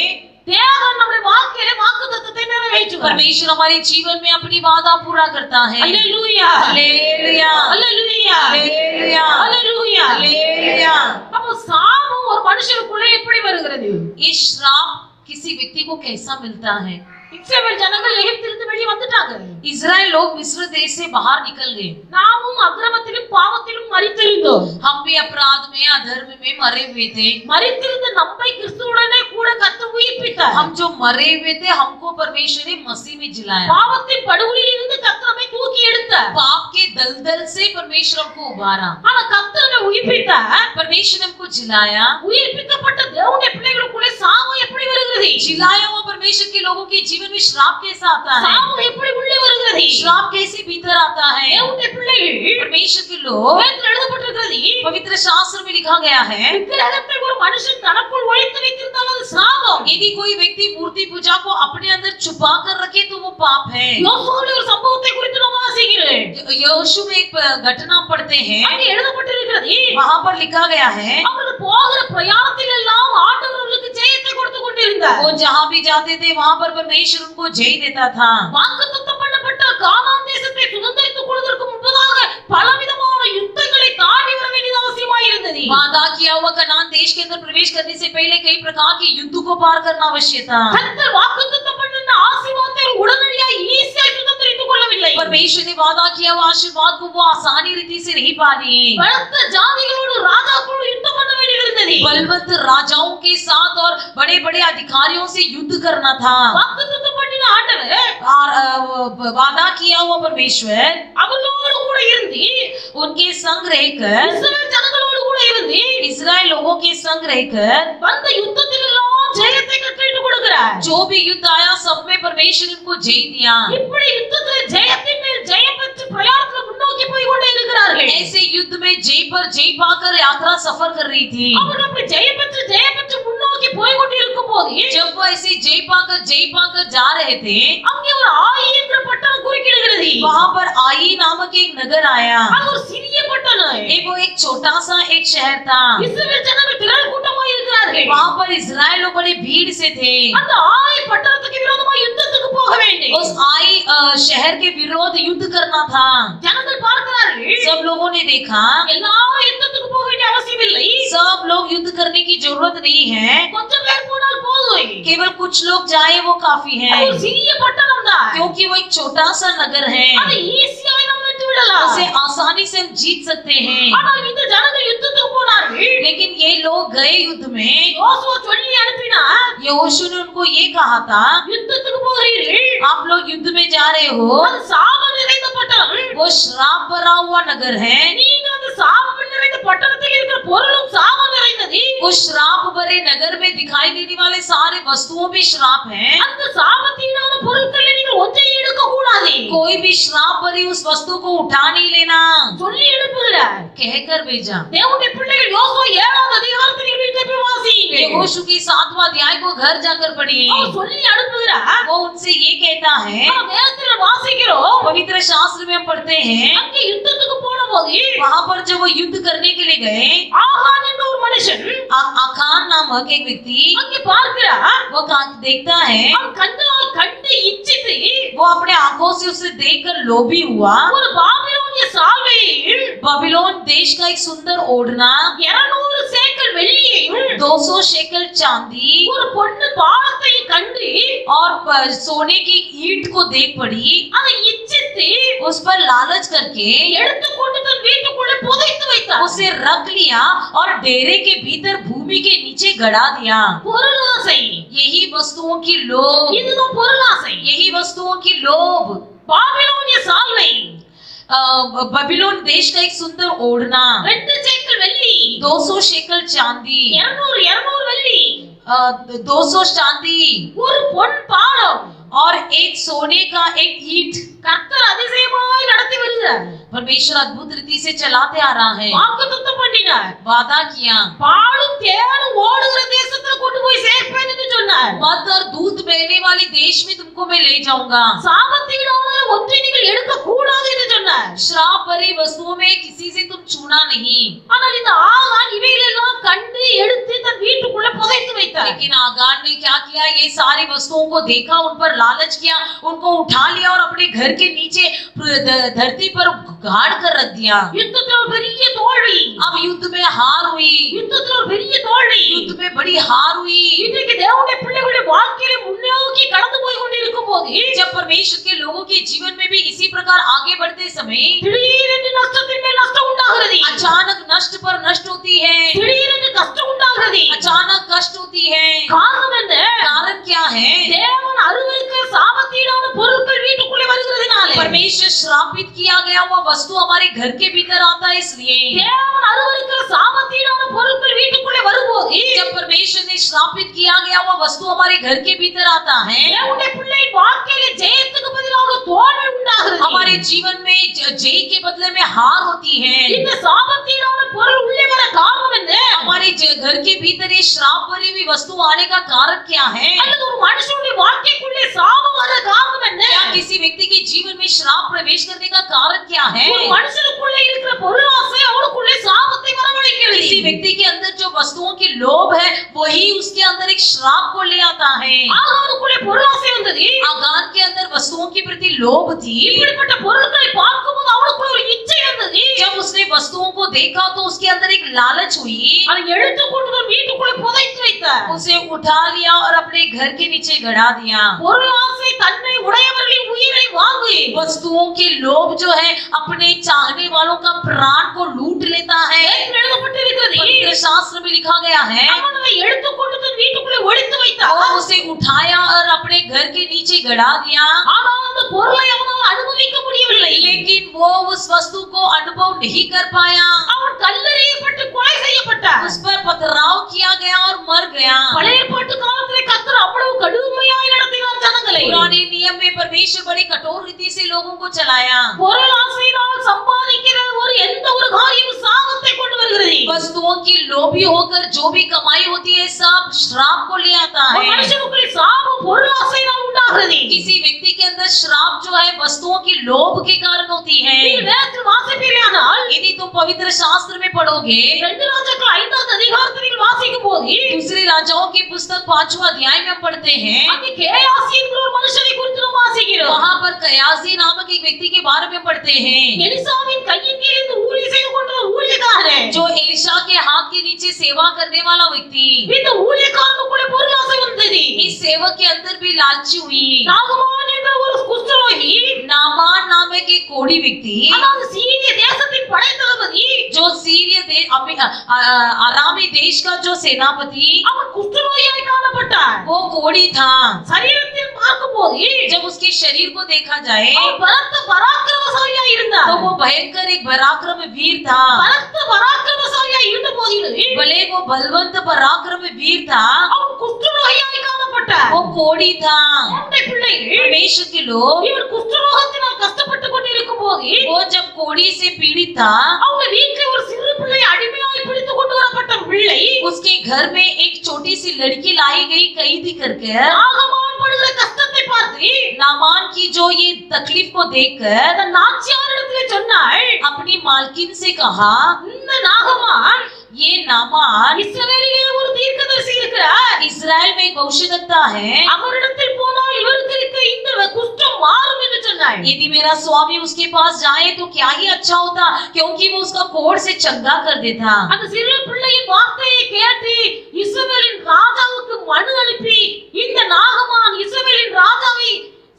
தேவன் நம்முடைய வாழ்க்கையில வாக்குத்தத்தத்தை நிறைவேற்றுவார். परमेश्वर हमारे जीवन में अपनी वादा पूरा करता है। அல்லேலூயா, हालेलुया, அல்லேலூயா, हालेलुया, அல்லேலூயா. हालेलुया। அப்போ சாபம் ஒரு மனுஷனுக்குள்ள எப்படி வருகிறது? ये श्राप किसी व्यक्ति को कैसा मिलता है? இஸ்ரவேல் ஜனங்கள் எகிப்திலிருந்து வெளியே வந்துட்டாங்க. इजराइल लोग मिस्र देश से बाहर निकल गए। நாமும் அக்கிரமத்திலும் பாவத்திலும் மரித்திருந்தோம். हम भी अपराध में अधर्म में मरे हुए थे। மரித்திருந்த நம்மை கிறிஸ்துவுடனே கூட கர்த்தர் உயிர்ப்பித்தார். हम जो मरे हुए थे हमको परमेश्वर ने मसीह में जिलाया। பாவத்தின் படுகொலியில் இருந்து கர்த்தர் நம்மை தூக்கி எடுத்தார். पाप के दलदल से परमेश्वर हमको उबारा। ஆனா கர்த்தர் நம்மை உயிர்ப்பித்தார். परमेश्वर ने हमको जिलाया। உயிர்ப்பிக்கப்பட்ட தேவனுடைய பிள்ளைகளுக்குள்ளே சாபம் எப்படி வருகிறது? जिलाया हुआ परमेश्वर के लोगों के जीवन में श्राप कैसा आता है? சாபம் எப்படி உள்ளே வருகிறது? श्राप कैसे भीतर आता है? தேவனுடைய பிள்ளைகள் परमेश्वर के लोग, வேதத்தில் எழுதப்பட்டிருக்கிறது, पवित्र शास्त्र में लिखा गया है, விக்கிரகத்தை ஒரு மனுஷன் தனக்குள் ஒளித்து வைத்திருந்தால் அது சாபம். यदि कोई व्यक्ति मूर्ति पूजा को अपने अंदर छुपा कर रखे तो वो पाप है। யோசுவாவின் ஒரு சம்பவத்தை குறித்து நாம் வாசிக்கிறோம். यहोशू में एक घटना पढ़ते हैं, அங்கே எழுதப்பட்டிருக்கிறது, वहां पर लिखा गया है, அவர்கள் போகிற பிரயாணத்தில் எல்லாம் ஆண்டவர் அவர்களுக்கு ஜெயத்தை கொடுத்து கொண்டிருந்தார். वो जहां भी जाते थे वहां पर परमेश्वर उनको जय देता था। வாக்குத்தத்தம் பண்ணப்பட்ட கானான் தேசத்தை சுதந்தரித்துக் கொள்வதற்கு முன்பதாக பலவிதமான யுத்தங்களை தாண்டி வர வேண்டியது அவசியமாய் இருந்தது. वादा किया हुआ कनान देश के अंदर प्रवेश करने से पहले कई प्रकार के युद्ध को पार करना आवश्यक था। கர்த்தர் வாக்குத்தத்தம் பண்ணின ஆசீர்வாதத்தை உடனடியாக ஈஸியாக சுதந்தரித்துக் கொள்ளவில்லை. परमेश्वर ने वादा किया हुआ आशीर्वाद को वो आसानी रीति से नहीं पा लिए। பலத்த ஜாதிகளோடு ராஜாக்களோடு யுத்தம் பண்ண வேண்டியிருந்தது. बलवंत राजाओं के साथ और बड़े बड़े अधिकारियों से युद्ध करना था। வாக்குத்தத்தம் பண்ணின ஆண்டவர் और वादा किया हुआ परमेश्वर அவர்களோடு கூட இருந்து, उनके संग रहकर, இஸ்ரவேல் ஜனங்களோடு கூட இருந்து इस्राएल लोगों के संग रहकर வந்த யுத்தத்தில் எல்லாம் ஜெயத்தை கட்டளையிட்டு கொடுக்கிறார். जो भी युद्ध आया सब में परमेश्वर ने उनको जय दिया। இப்படி யுத்தத்தில் ஜெயத்தின் மேல் ஜெயம் பெற்று பிரயாணத்தில் முன்னோக்கி போய் கொண்டே இருக்கிறார்கள். ऐसे युद्ध में जय पर जय पाकर यात्रा सफर कर रही थी। அவர் அப்படி ஜெயம் பெற்று முன்னோக்கி போய் கொண்டு இருக்கும் போது जब वो ऐसे जय पाकर जा रहे थे, அங்கே ஒரு ஆயி என்ற பட்டணம் குறுக்கிடுகிறது. वहां पर आई नामक एक नगर आया। அது ஒரு சிறிய பட்டணம். वो एक छोटा सा एक शहर था। இஸ்ரவேல் ஜனங்கள் திரள் கூட்டமாய் இருக்கிறார்கள். वहां पर इस्राएल लोग बड़े भीड़ से थे। அந்த ஆயி பட்டணத்துக்கு விரோதமாய் யுத்தத்துக்கு போக வேண்டும். उस आई शहर के विरोध युद्ध करना था। ஜனங்கள் பார்க்கிறார்கள், सब लोगों ने देखा எல்லாரும் யுத்தத்துக்கு போக வேண்டிய அவசியம் இல்லை. सब लोग युद्ध करने की जरूरत नहीं है, கொஞ்சம் பேர் போனால் போதும். केवल कुछ लोग जाए वो काफी है, அது ஒரு சிறிய பட்டணம் தான். क्योंकि वो एक छोटा सा नगर है। அது ஈஸியாக நம்ம வென்று விடலாம். उसे आसानी से हम जीत सकते हैं। ஆனால் இந்த ஜனங்கள் யுத்தத்துக்கு போனார்கள். लेकिन ये लोग गए युद्ध में। யோசுவா சொல்லி அனுப்பினார், यहोशू ने उनको ये कहा था, யுத்தத்துக்கு போகிறீர்கள், आप लोग युद्ध में जा रहे हो, அது சாபம் நிறைந்த பட்டணம். वो श्राप भरा हुआ नगर है। நீங்க அந்த சாபம் நிறைந்த பட்டணத்தில் இருக்கிற பொருளும் சாபம் நிறைந்தது. उस श्राप भरे नगर में दिखाई देने वाले सारे वस्तुओं भी श्राप हैं। அந்த சாபத்தீடான பொருட்களை நீங்கள் ஒன்றை எடுக்க கூடாது. कोई भी श्राप भरी उस वस्तु को उठा नहीं लेना, சொல்லி அனுப்புகிறார். कहकर भेजा। தேவனுடைய பிள்ளைகள் யோசுவா 7ஆம் அதிகாரத்தில் வீட்டை போய் வாசியுங்கள். यहोशू की 7वां अध्याय को घर जाकर पढ़िए। அவர் சொல்லி அனுப்புகிறார். वो उनसे ये कहता है, நாம் வேதத்தில் வாசிக்கிறோம், पवित्र शास्त्र में हम पढ़ते हैं, அங்கே யுத்தத்துக்கு போனபோது वहां पर जब वो युद्ध करने के लिए गए, ஆகான் என்ற ஒரு மனுஷன் आखान नामक एक व्यक्ति அங்கே பார்க்கிறார். वो देखता है, அவன் கண்டு இச்சித்து वो अपने आंखों से उसे देखकर लोभी हुआ। ஒரு பாபிலோனிய சால்வையையும் बाबिलोन देश का एक सुंदर ओढ़ना, 200 சேக்கல் வெள்ளியையும் 200 शेकल चांदी ஒரு பொண்ணு பாலத்தையும் கண்டு और सोने की ईंट को देख पड़ी, அதை இச்சித்து उस पर लालच करके எடுத்துக்கொண்டு தன் வீட்டுக்குள்ளே புதைத்து வைத்தார். வைத்தார். उसे रख लिया और डेरे के भीतर भूमि के नीचे गड़ा दिया। பொருளாசை, यही वस्तुओं की लोभ, இதுதான் பொருளாசை. यही वस्तुओं की लोभ। பாபிலோனிய சால்வை, बबीलोन देश का एक सुंदर ओढ़ना, 2 சேக்கல் வெள்ளி, 200 शेकल चांदी, 200 வெள்ளி, 200 चांदी ஒரு பொன் பாலம், और एक सोने का एक ईंट। கர்த்தர் அதிசயமாய் நடத்தி வருகிறார். परमेश्वर अद्भुत रीति से चलाते आ रहा है। வாக்குத்தத்தம் பண்ணினார். वादा किया, பாலும் தேனும் ஓடுகிற தேசத்துல கொண்டு போய் சேர்ப்பேன் என்று சொன்னார். मद और दूध बहने वाले देश में तुमको मैं ले जाऊंगा। சாபத்தீடான ஒன்றை நீங்கள் எடுக்க கூடாது என்று சொன்னார். श्राप भरी वस्तुओं में किसी से तुम छूना नहीं। ஆனால் இந்த ஆகான் இவைகளெல்லாம் கண்டு எடுத்து தன் வீட்டுக்குள்ள புதைத்து வைத்தார். लेकिन आगान ने क्या किया, ये सारी वस्तुओं को देखा, उन पर लालच किया, उनको उठा लिया और अपने घर के नीचे धरती पर गाड़ कर रख दिया। யுத்தத்துல ஒரு பெரிய தோல்வி, अब युद्ध में हार हुई, யுத்தத்துல ஒரு பெரிய தோல்வி. युद्ध में बड़ी हार हुई। இன்றைக்கு தேவனுடைய பிள்ளைகளுடைய வாழ்க்கையில முன்னோக்கி கடந்து போய் கொண்டிருக்கும் போது जब परमेश्वर के लोगों के जीवन में भी इसी प्रकार आगे बढ़ते समय திடீரென்று நஷ்டத்தின் மேல் நஷ்டம் உண்டாகிறது. अचानक नष्ट पर नष्ट होती है, திடீரென்று கஷ்டம் உண்டாகிறது. अचानक कष्ट होती है। காரணம் என்ன? कारण क्या है? தேவன் அருவருக்கிற சாபத்தீடான பொருட்கள் வீட்டுக்குள்ளே வருகிறதுனால, परमेश्वर श्रापित किया गया हुआ वस्तु हमारे घर के भीतर आता है, इसलिए தேவன் அருவருக்கிற சாபத்தீடான பொருட்கள் வீட்டுக்குள்ளே வரும்போது जब परमेश्वर ने श्रापित किया गया हुआ वस्तु हमारे घर के भीतर आता है, தேவனுடைய பிள்ளையின் வாழ்க்கையில ஜெயத்துக்கு பதிலாக தோல்வி உண்டாகிறது. हमारे जीवन में जय के बदले में हार होती है। இந்த சாபத்தீடான பொருள் உள்ளே வர காரணம் என்ன? हमारे घर के भीतर ये श्राप भरी हुई वस्तु आने का कारण क्या है? அல்லது ஒரு மனுஷனுடைய வாழ்க்கைக்குள்ளே சாபம் வர காரணம் என்ன? क्या किसी व्यक्ति के जीवन में श्राप प्रवेश करने का कारण क्या है? ஒரு மனுஷனுக்குள்ளே இருக்கிற பொருளாசை அவனுக்குள்ளே சாபத்தை வரவழைக்கிறது. किसी व्यक्ति के अंदर जो वस्तुओं की लोभ है, वही उसके अंदर एक श्राप को ले आता है। ஆகானுக்குள்ளே பொருளாசை வந்தது. आगान के अंदर वस्तुओं के प्रति लोभ थी। இப்படிப்பட்ட பொருட்களை பார்க்கும்போது அவனுக்குள்ள ஒரு இச்சை வந்தது. जब उसने वस्तुओं को देखा तो उसके अंदर एक लालच हुई, அதை எடுத்து கொண்டு வந்து வீட்டுக்குள்ளே புதைத்து வைத்தார். उसे उठा लिया और अपने घर के नीचे गड़ा दिया। பொருளாசை தன்னை உடையவர்களின் உயிரை வாங்கு. वस्तुओं के लोभ जो है अपने चाहने वालों का प्राण को लूट लेता है। எழுதப்பட்டிருக்கிறது. पवित्र शास्त्र में लिखा गया है, அவன் அதை எடுத்து கொண்டு தன் வீட்டுக்குள்ளே ஒளித்து வைத்தார். और उसे उठाया और अपने घर के नीचे गड़ा दिया। ஆனால் அந்த பொருளை அவனால் அனுபவிக்க முடியவில்லை. लेकिन वो उस वस्तु को अनुभव नहीं कर पाया। அவன் கல்லெறியப்பட்டு கொலை செய்யப்பட்டார். उस पर पथराव किया गया और मर गया। பழைய ஏற்பாட்டு காலத்திலே கர்த்தர் அவ்வளவு கடுமையாய் நடத்தினார் ஜனங்களை. पुराने नियम में परमेश्वर बड़ी कठोर रीति से लोगों को चलाया। பொருளாசையினால் சம்பாதிக்கிற ஒரு எந்த ஒரு காரியமும் சாபத்தை கொண்டு வருகிறது. वस्तुओं की लोभी होकर जो भी कमाई होती है सब श्राप को ले आता ஒரு है। மனுஷனுக்குள்ளே சாபம் பொருளாசையினால் உண்டாகிறது. किसी व्यक्ति के अंदर श्राप जो है वस्तुओं की लोभ के कारण होती है। நீங்கள் வேதத்தில் வாசிப்பீர்களானால் यदि तुम पवित्र शास्त्र में पढ़ोगे, 2 ராஜாக்கள் 5வது அதிகாரத்தில் நீங்கள் வாசிக்கும் போது दूसरे राजाओं की पुस्तक 5वां अध्याय में हम पढ़ते हैं, அங்கே கேயாசி என்கிற ஒரு மனுஷனை குறித்து நாம் வாசிக்கிறோம். वहां पर कयासी नामक एक व्यक्ति के बारे में पढ़ते हैं, எலிசாவின் கையின் கீழ் இருந்து ஊழியம் செய்து கொண்டிருந்த ஊழியக்காரன். जो एलिशा के हाथ के नीचे सेवा करने वाला व्यक्ति। இந்த ஊழியக்காரனுக்குள்ளே பொருளாசை வந்தது. इस सेवक के अंदर भी लालची हुई। நாகமான் என்ற ஒரு குஷ்டரோகி, नामान नामक एक कोढ़ी व्यक्ति, அதாவது சீரிய தேசத்தின் படைத்தளபதி, जो सीरिया अरामी देश का जो सेनापति, அவன் குஷ்டரோகியாய் காணப்பட்டான். वो कोढ़ी था। சரீரத்தில் பார்க்கும்போது जब उसके शरीर को देखा जाए அவன் பலத்த பராக்கிரமசாலியாய் இருந்தான். तो वो भयंकर एक पराक्रम वीर था। பலத்த பராக்கிரமசாலியாய் இருந்த போதிலும் भले वो बलवंत पराक्रम वीर था, அவன் குஷ்டரோகியாய் காணப்பட்டான். वो कोढ़ी था। அவனுடைய பிள்ளைகள் परमेश्वर के लोग, இவன் குஷ்டரோகத்தினால் கஷ்டப்பட்டு கொண்டிருக்கும் போது वो जब कोढ़ी से पीड़ित था, அவங்க வீட்டில் ஒரு சிறு பிள்ளை அடிமையாய் பிடித்து கொண்டு வரப்பட்ட பிள்ளை उसके घर में एक छोटी सी लड़की लाई गई कैद करके। நாகமான் படுகிற கஷ்டத்தை பார்த்து नामान की जो ये तकलीफ को देखकर அந்த நாச்சியாரிடத்திலே சொன்னாள், अपनी मालकिन से कहा, இந்த நாகமான் ये नामान இஸ்ரவேலிலே ஒரு தீர்க்கதரிசி இருக்கிறார். इस्राएल में एक भविष्यद्वक्ता है, அவரிடத்தில் போனால் இவருக்கு இருக்க இந்த குஷ்டம் மாறும் என்று சொன்னாள். यदि मेरा स्वामी उसके पास जाए तो क्या ही अच्छा होता, क्योंकि वो उसका कोढ़ से चंगा कर देता। அந்த சிறு பிள்ளையின் வார்த்தையை கேட்டு இஸ்ரவேலின் ராஜாவுக்கு மனு அனுப்பி இந்த நாகமான் இஸ்ரவேலின் ராஜாவை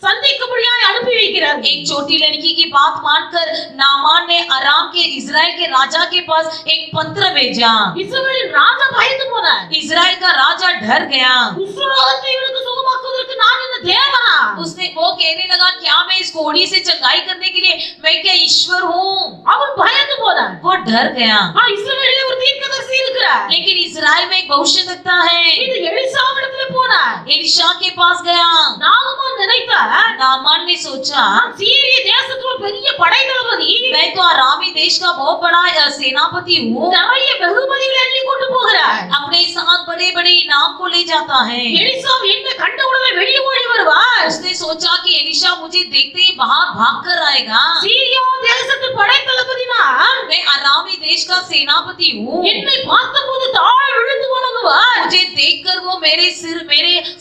சந்திக்கும்படியாய் அனுப்பி வைக்கிறார். एक छोटी लड़की की बात मानकर नामान ने अराम के इजराइल के राजा के पास एक पत्र भेजा। இஸ்ரவேலின் ராஜா பயந்து போனார். इजराइल का राजा डर गया। குஷ்டரோகத்தை இவனுக்கு சுகமாக்குவதற்கு நான் என்ன தேவனா? उसने वो कहने लगा क्या मैं इस कोढ़ी से चंगाई करने के लिए मैं क्या ईश्वर हूँ? அவன் பயந்து போனான். वो डर गया। ஆனா இஸ்ரவேலிலே ஒரு தீர்க்கதரிசி இருக்கிறார். लेकिन इजराइल में एक भविष्यद्वक्ता है। இது எலிசாவிடத்திலே போனார். एलिशा के पास गया। நாகமான் நினைத்தார், नामान ने सोचा சீரிய தேசத்துல பெரிய படை தளபதி मैं तो अरामी देश का बहुत बड़ा सेनापति हूँ, நிறைய வெகுமதிகளை அள்ளி கொண்டு போகிறார். अपने साथ बड़े बड़े इनाम को ले जाता है। எலிசா என்ன கண்ட உடனே வெளியே ஓடி வருவார். उसने सोचा कि एलिशा मुझे देखते ही बाहर भाग कर आएगा। சீரியா தேசத்து படை தளபதி நான், मैं अरामी देश का सेनापति हूँ, என்னை பார்த்தபோது தாழ் விழுந்து வணங்குவார். मुझे देखकर वो मेरे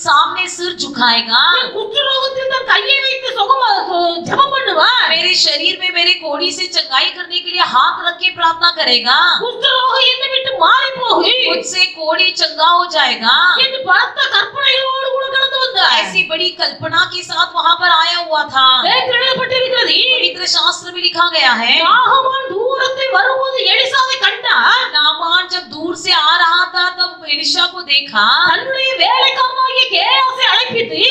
सामने सिर झुकाएगा, குஷ்டரோகத்தில் தன் கையை வைத்து ஜெபம் பண்ணுவார். मेरे शरीर में मेरे कोढ़ी से चंगाई करने के लिए हाथ रख के प्रार्थना करेगा, குஷ்டரோகம் என்னை விட்டு மாறி போகி मुझसे कोढ़ी चंगा हो जाएगा। என்று பலத்த கற்பனைகளோடு கூட கடந்து வந்தார். ऐसी बड़ी कल्पना के साथ वहाँ पर आया हुआ था। வேதத்தில் எழுதப்பட்டிருக்கிறது, पवित्र शास्त्र में लिखा गया है, நாகமான் தூரத்தில் வரும்போது எலிசாவை கண்டார். नामान जब दूर से आ रहा था तब एलिशा को देखा। தன்னுடைய வேலைக்காரனாகிய கேயாசை அழைப்பித்து,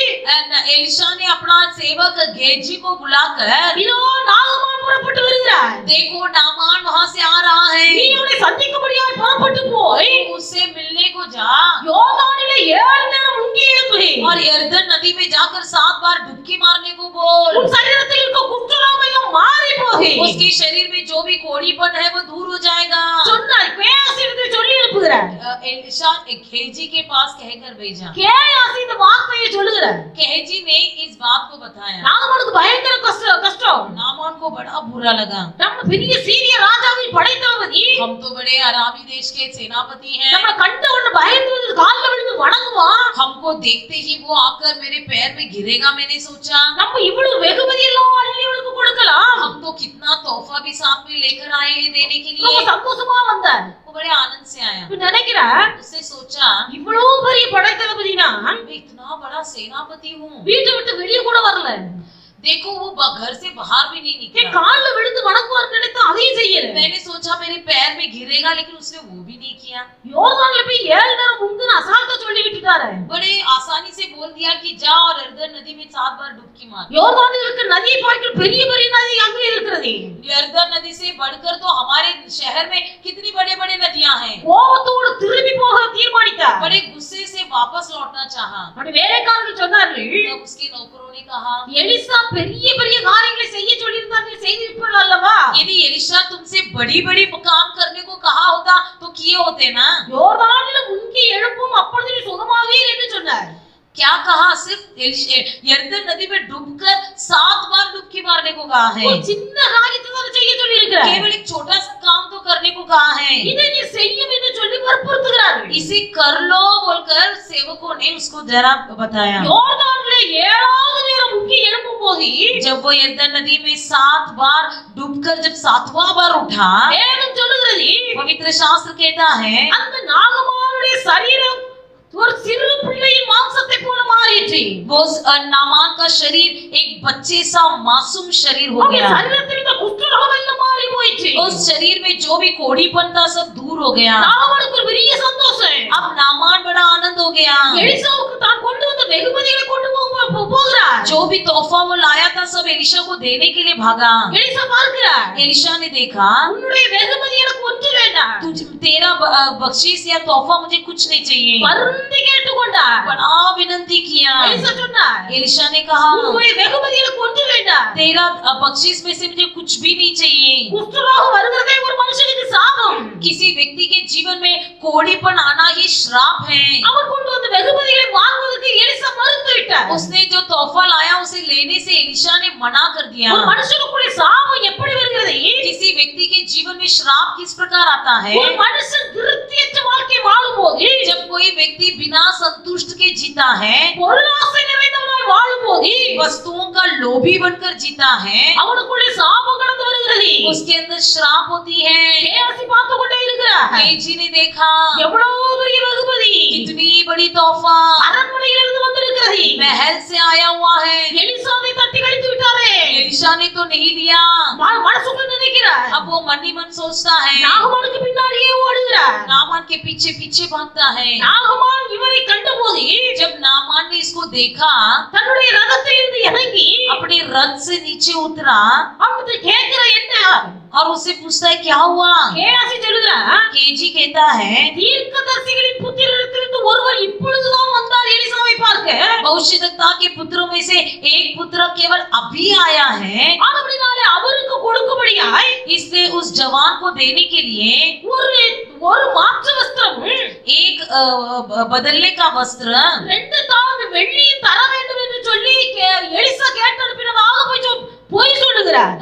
एलिशा ने अपना सेवक गेजी को बुलाकर, இதோ நாகமான் புறப்பட்டு வருகிறார், देखो नामान वहाँ से आ रहा நீ है, அவனை சந்திக்கும்படியாக புறப்பட்டு போய் उससे मिलने को जा யோர்தானிலே 7 நேரம் முங்கி எழும்பு. और यरदन नदी में जाकर 7 बार डुबकी मारने को बोल। உன் சரீரத்தில் இருக்க குஷ்டரோகம் எல்லாம் மாறி போகி उसके शरीर में जो भी कोढ़ीपन है वो दूर हो जाएगा। சொன்னார். கேயாசிடத்தில் சொல்லி எழுப்புகிறார். एलिशा गेजी के पास कहकर भेजा। கேயாசி இந்த வார்த்தையை சொல்லுகிறார். गेजी ने इस बात को बताया। நாகமானுக்கு பயங்கர கஷ்டம். नामान को बड़ा बुरा लगा, நம்ம பெரிய சீரிய ராஜாவின் படை தளபதி हम तो बड़े अरामी देश के सेनापति हैं, நம்ம கண்ட உடனே பயந்து வந்து கால்ல விழுந்து வணங்குவான். हमको देखते ही वो आकर मेरे पैर में गिरेगा। मैंने सोचा நம்ம இவ்வளவு வெகுமதி எல்லாம் அள்ளி அவனுக்கு கொடுக்கலாம். हम तो कितना तोहफा भी साथ में लेकर आए हैं देने के ரொம்ப लिए। சந்தோஷமா வந்தார். वो बड़े आनंद से आया। இப்ப நினைக்கிறா, उसने सोचा இவ்வளவு பெரிய படை தளபதி நான் मैं इतना बड़ा सेनापति हूँ, வீட்டை விட்டு வெளியே கூட வரல, देखो वो घर से बाहर भी नहीं என் निकला। கால்ல விழுந்து வணங்குவார் நினைத்து அதையும் செய்யல. मैंने सोचा मेरे पैर में गिरेगा, लेकिन उसने वो भी नहीं किया। யோர்தான்ல போய் 7 நேரம் முங்குன்னு அசால்ட்டா சொல்லி விட்டுட்டாரு. बड़े आसानी से बोल दिया कि जा और यरदन नदी में 7 बार डुबकी मार। யோர்தானில் இருக்க நதியை பார்க்கிற பெரிய பெரிய நதி அங்கே இருக்கிறது. यरदन नदी से बढ़कर तो हमारे शहर में कितनी बड़े बड़े नदियां हैं। கோபத்தோடு திரும்பி போக தீர்மானித்தார். बड़े गुस्से से वापस लौटना चाहा। அப்படி வேலைக்காரர்கள் சொன்னார்கள், तब उसके नौकरों ने कहा, எலிசா பெரிய பெரிய காரியங்களை செய்ய சொல்லியிருந்தார்கள், செய்திருப்பார்கள் அல்லவா? यदि एलिशा तुमसे बड़ी बड़ी काम करने को कहा होता तो किए होते ना। யோர்தானில் முங்கி எழுப்பும், அப்பொழுது நீ சுகமாவீர் என்று சொன்னார். क्या कहा? सिर्फ यरदन नदी में डूबकर 7 बार डुबकी मारने को कहा है। ஒரு சின்ன காரியத்தை தான் செய்ய சொல்லியிருக்கிறார். केवल एक छोटा सा काम तो करने को कहा है। இதை நீ செய்யும் என்று சொல்லி வற்புறுத்துகிறார்கள். इसे कर लो बोलकर सेवकों ने उसको जरा बताया। யோர்தானிலே 7வது நேரம் முங்கி எழுப்பும் போது जब वो यरदन नदी में 7 बार डूबकर जब 7वां बार उठा, வேதம் சொல்லுகிறது, पवित्र शास्त्र कहता है அந்த நாகமானுடைய சரீரம் ஒரு சிறு பிள்ளையின் மாம்சத்தை போல மாறிற்று. वो नामान का शरीर एक बच्चे सा मासूम शरीर हो அவன் गया। சரீரத்தில் இந்த குஷ்டரோகம் எல்லாம் மாறி போயிற்று. उस शरीर में जो भी कोढ़ीपन था सब दूर हो गया। நாகமானுக்கு ஒரு பெரிய சந்தோஷம். अब नामान बड़ा आनंद हो गया। எலிசாவுக்கு தான் கொண்டு வந்த வெகுமதிகளை கொண்டு போகிறார். जो भी तोहफा वो लाया था सब एलिशा को देने के लिए भागा। எலிசா பார்க்கிறார், एलिशा ने देखा உன்னுடைய வெகுமதி எனக்கு ஒன்று வேண்டாம், तेरा बख्शीश या तोहफा मुझे कुछ नहीं चाहिए। வருந்தி கேட்டுக்கொண்டார். बड़ा विनती किया। எலிசா சொன்னார், एलिशा ने कहा உன்னுடைய வெகுமதி எனக்கு ஒன்று வேண்டாம். तेरा बख्शीश में से मुझे कुछ भी नहीं चाहिए। குஷ்டரோகம் வருகிறதே ஒரு மனுஷனுக்கு சாபம். किसी व्यक्ति के जीवन में कोढ़ीपन आना ही श्राप है। அவர் கொண்டு வந்த வெகுமதிகளை வாங்குவதற்கு எலிசா மறுத்து விட்டார். उसने जो तोहफा लाया उसे लेने से एलिशा ने मना कर दिया। ஒரு மனுஷனுக்குள்ளே சாபம் எப்படி வருகிறது? किसी व्यक्ति के जीवन में श्राप किस प्रकार आता है? ஒரு மனுஷன் திருப்தியற்ற வாழ்க்கை வாழும்போது, जब कोई व्यक्ति बिना संतुष्ट के जीता है, பொருளாசை நிறைந்தவனாய் வாழும்போது, वस्तुओं का लोभी बनकर जीता है, அவனுக்குள்ளே சாபம் கடந்து வருகிறது. उसके अंदर श्राप होती है। கேயாசி பார்த்து கொண்டே இருக்கிறார். பார்க்கிறார். केजी ने देखा எவ்வளவு பெரிய வெகுமதி कितनी बड़ी तोहफा அரண்மனையிலிருந்து வந்திருக்கிறது. महल से आया हुआ है। எலிசாவை தட்டி கழித்து விட்டாரே. एलिशा ने तो नहीं लिया। மனசுக்குள்ள நினைக்கிறார். अब वो मन ही मन सोचता है, நாகமானுக்கு பின்னாடியே ஓடுகிறார். नामान के पीछे पीछे भागता है। நாகமான் இவரை கண்டபோது जब नामान ने इसको देखा, தன்னுடைய ரதத்திலிருந்து இறங்கி अपने रथ से नीचे उतरा அவனுக்கு கேட்கிற என்ன और उससे पूछता है क्या हुआ। கேயாசி சொல்லுகிறார். केजी कहता है தீர்க்கதரிசிகளின் புத்திரரிடத்திலிருந்து ஒருவர் இப்பொழுதுதான் வந்தார் எலிசாவை பார்க்க. भविष्यद्वक्ता के पुत्रों में से एक पुत्र केवल अभी आया है, ஆனபடினாலே அவருக்கு கொடுக்கும்படியாய் इसलिए उस जवान को देने के लिए ஒரு மாற்று வஸ்திரம் एक बदलने का वस्त्र 2 தாளந்து வெள்ளியும் தர வேண்டும் என்று சொல்லி எலிசா கேட்டு அனுப்பினதாக போய் சொல்லுகிறார்.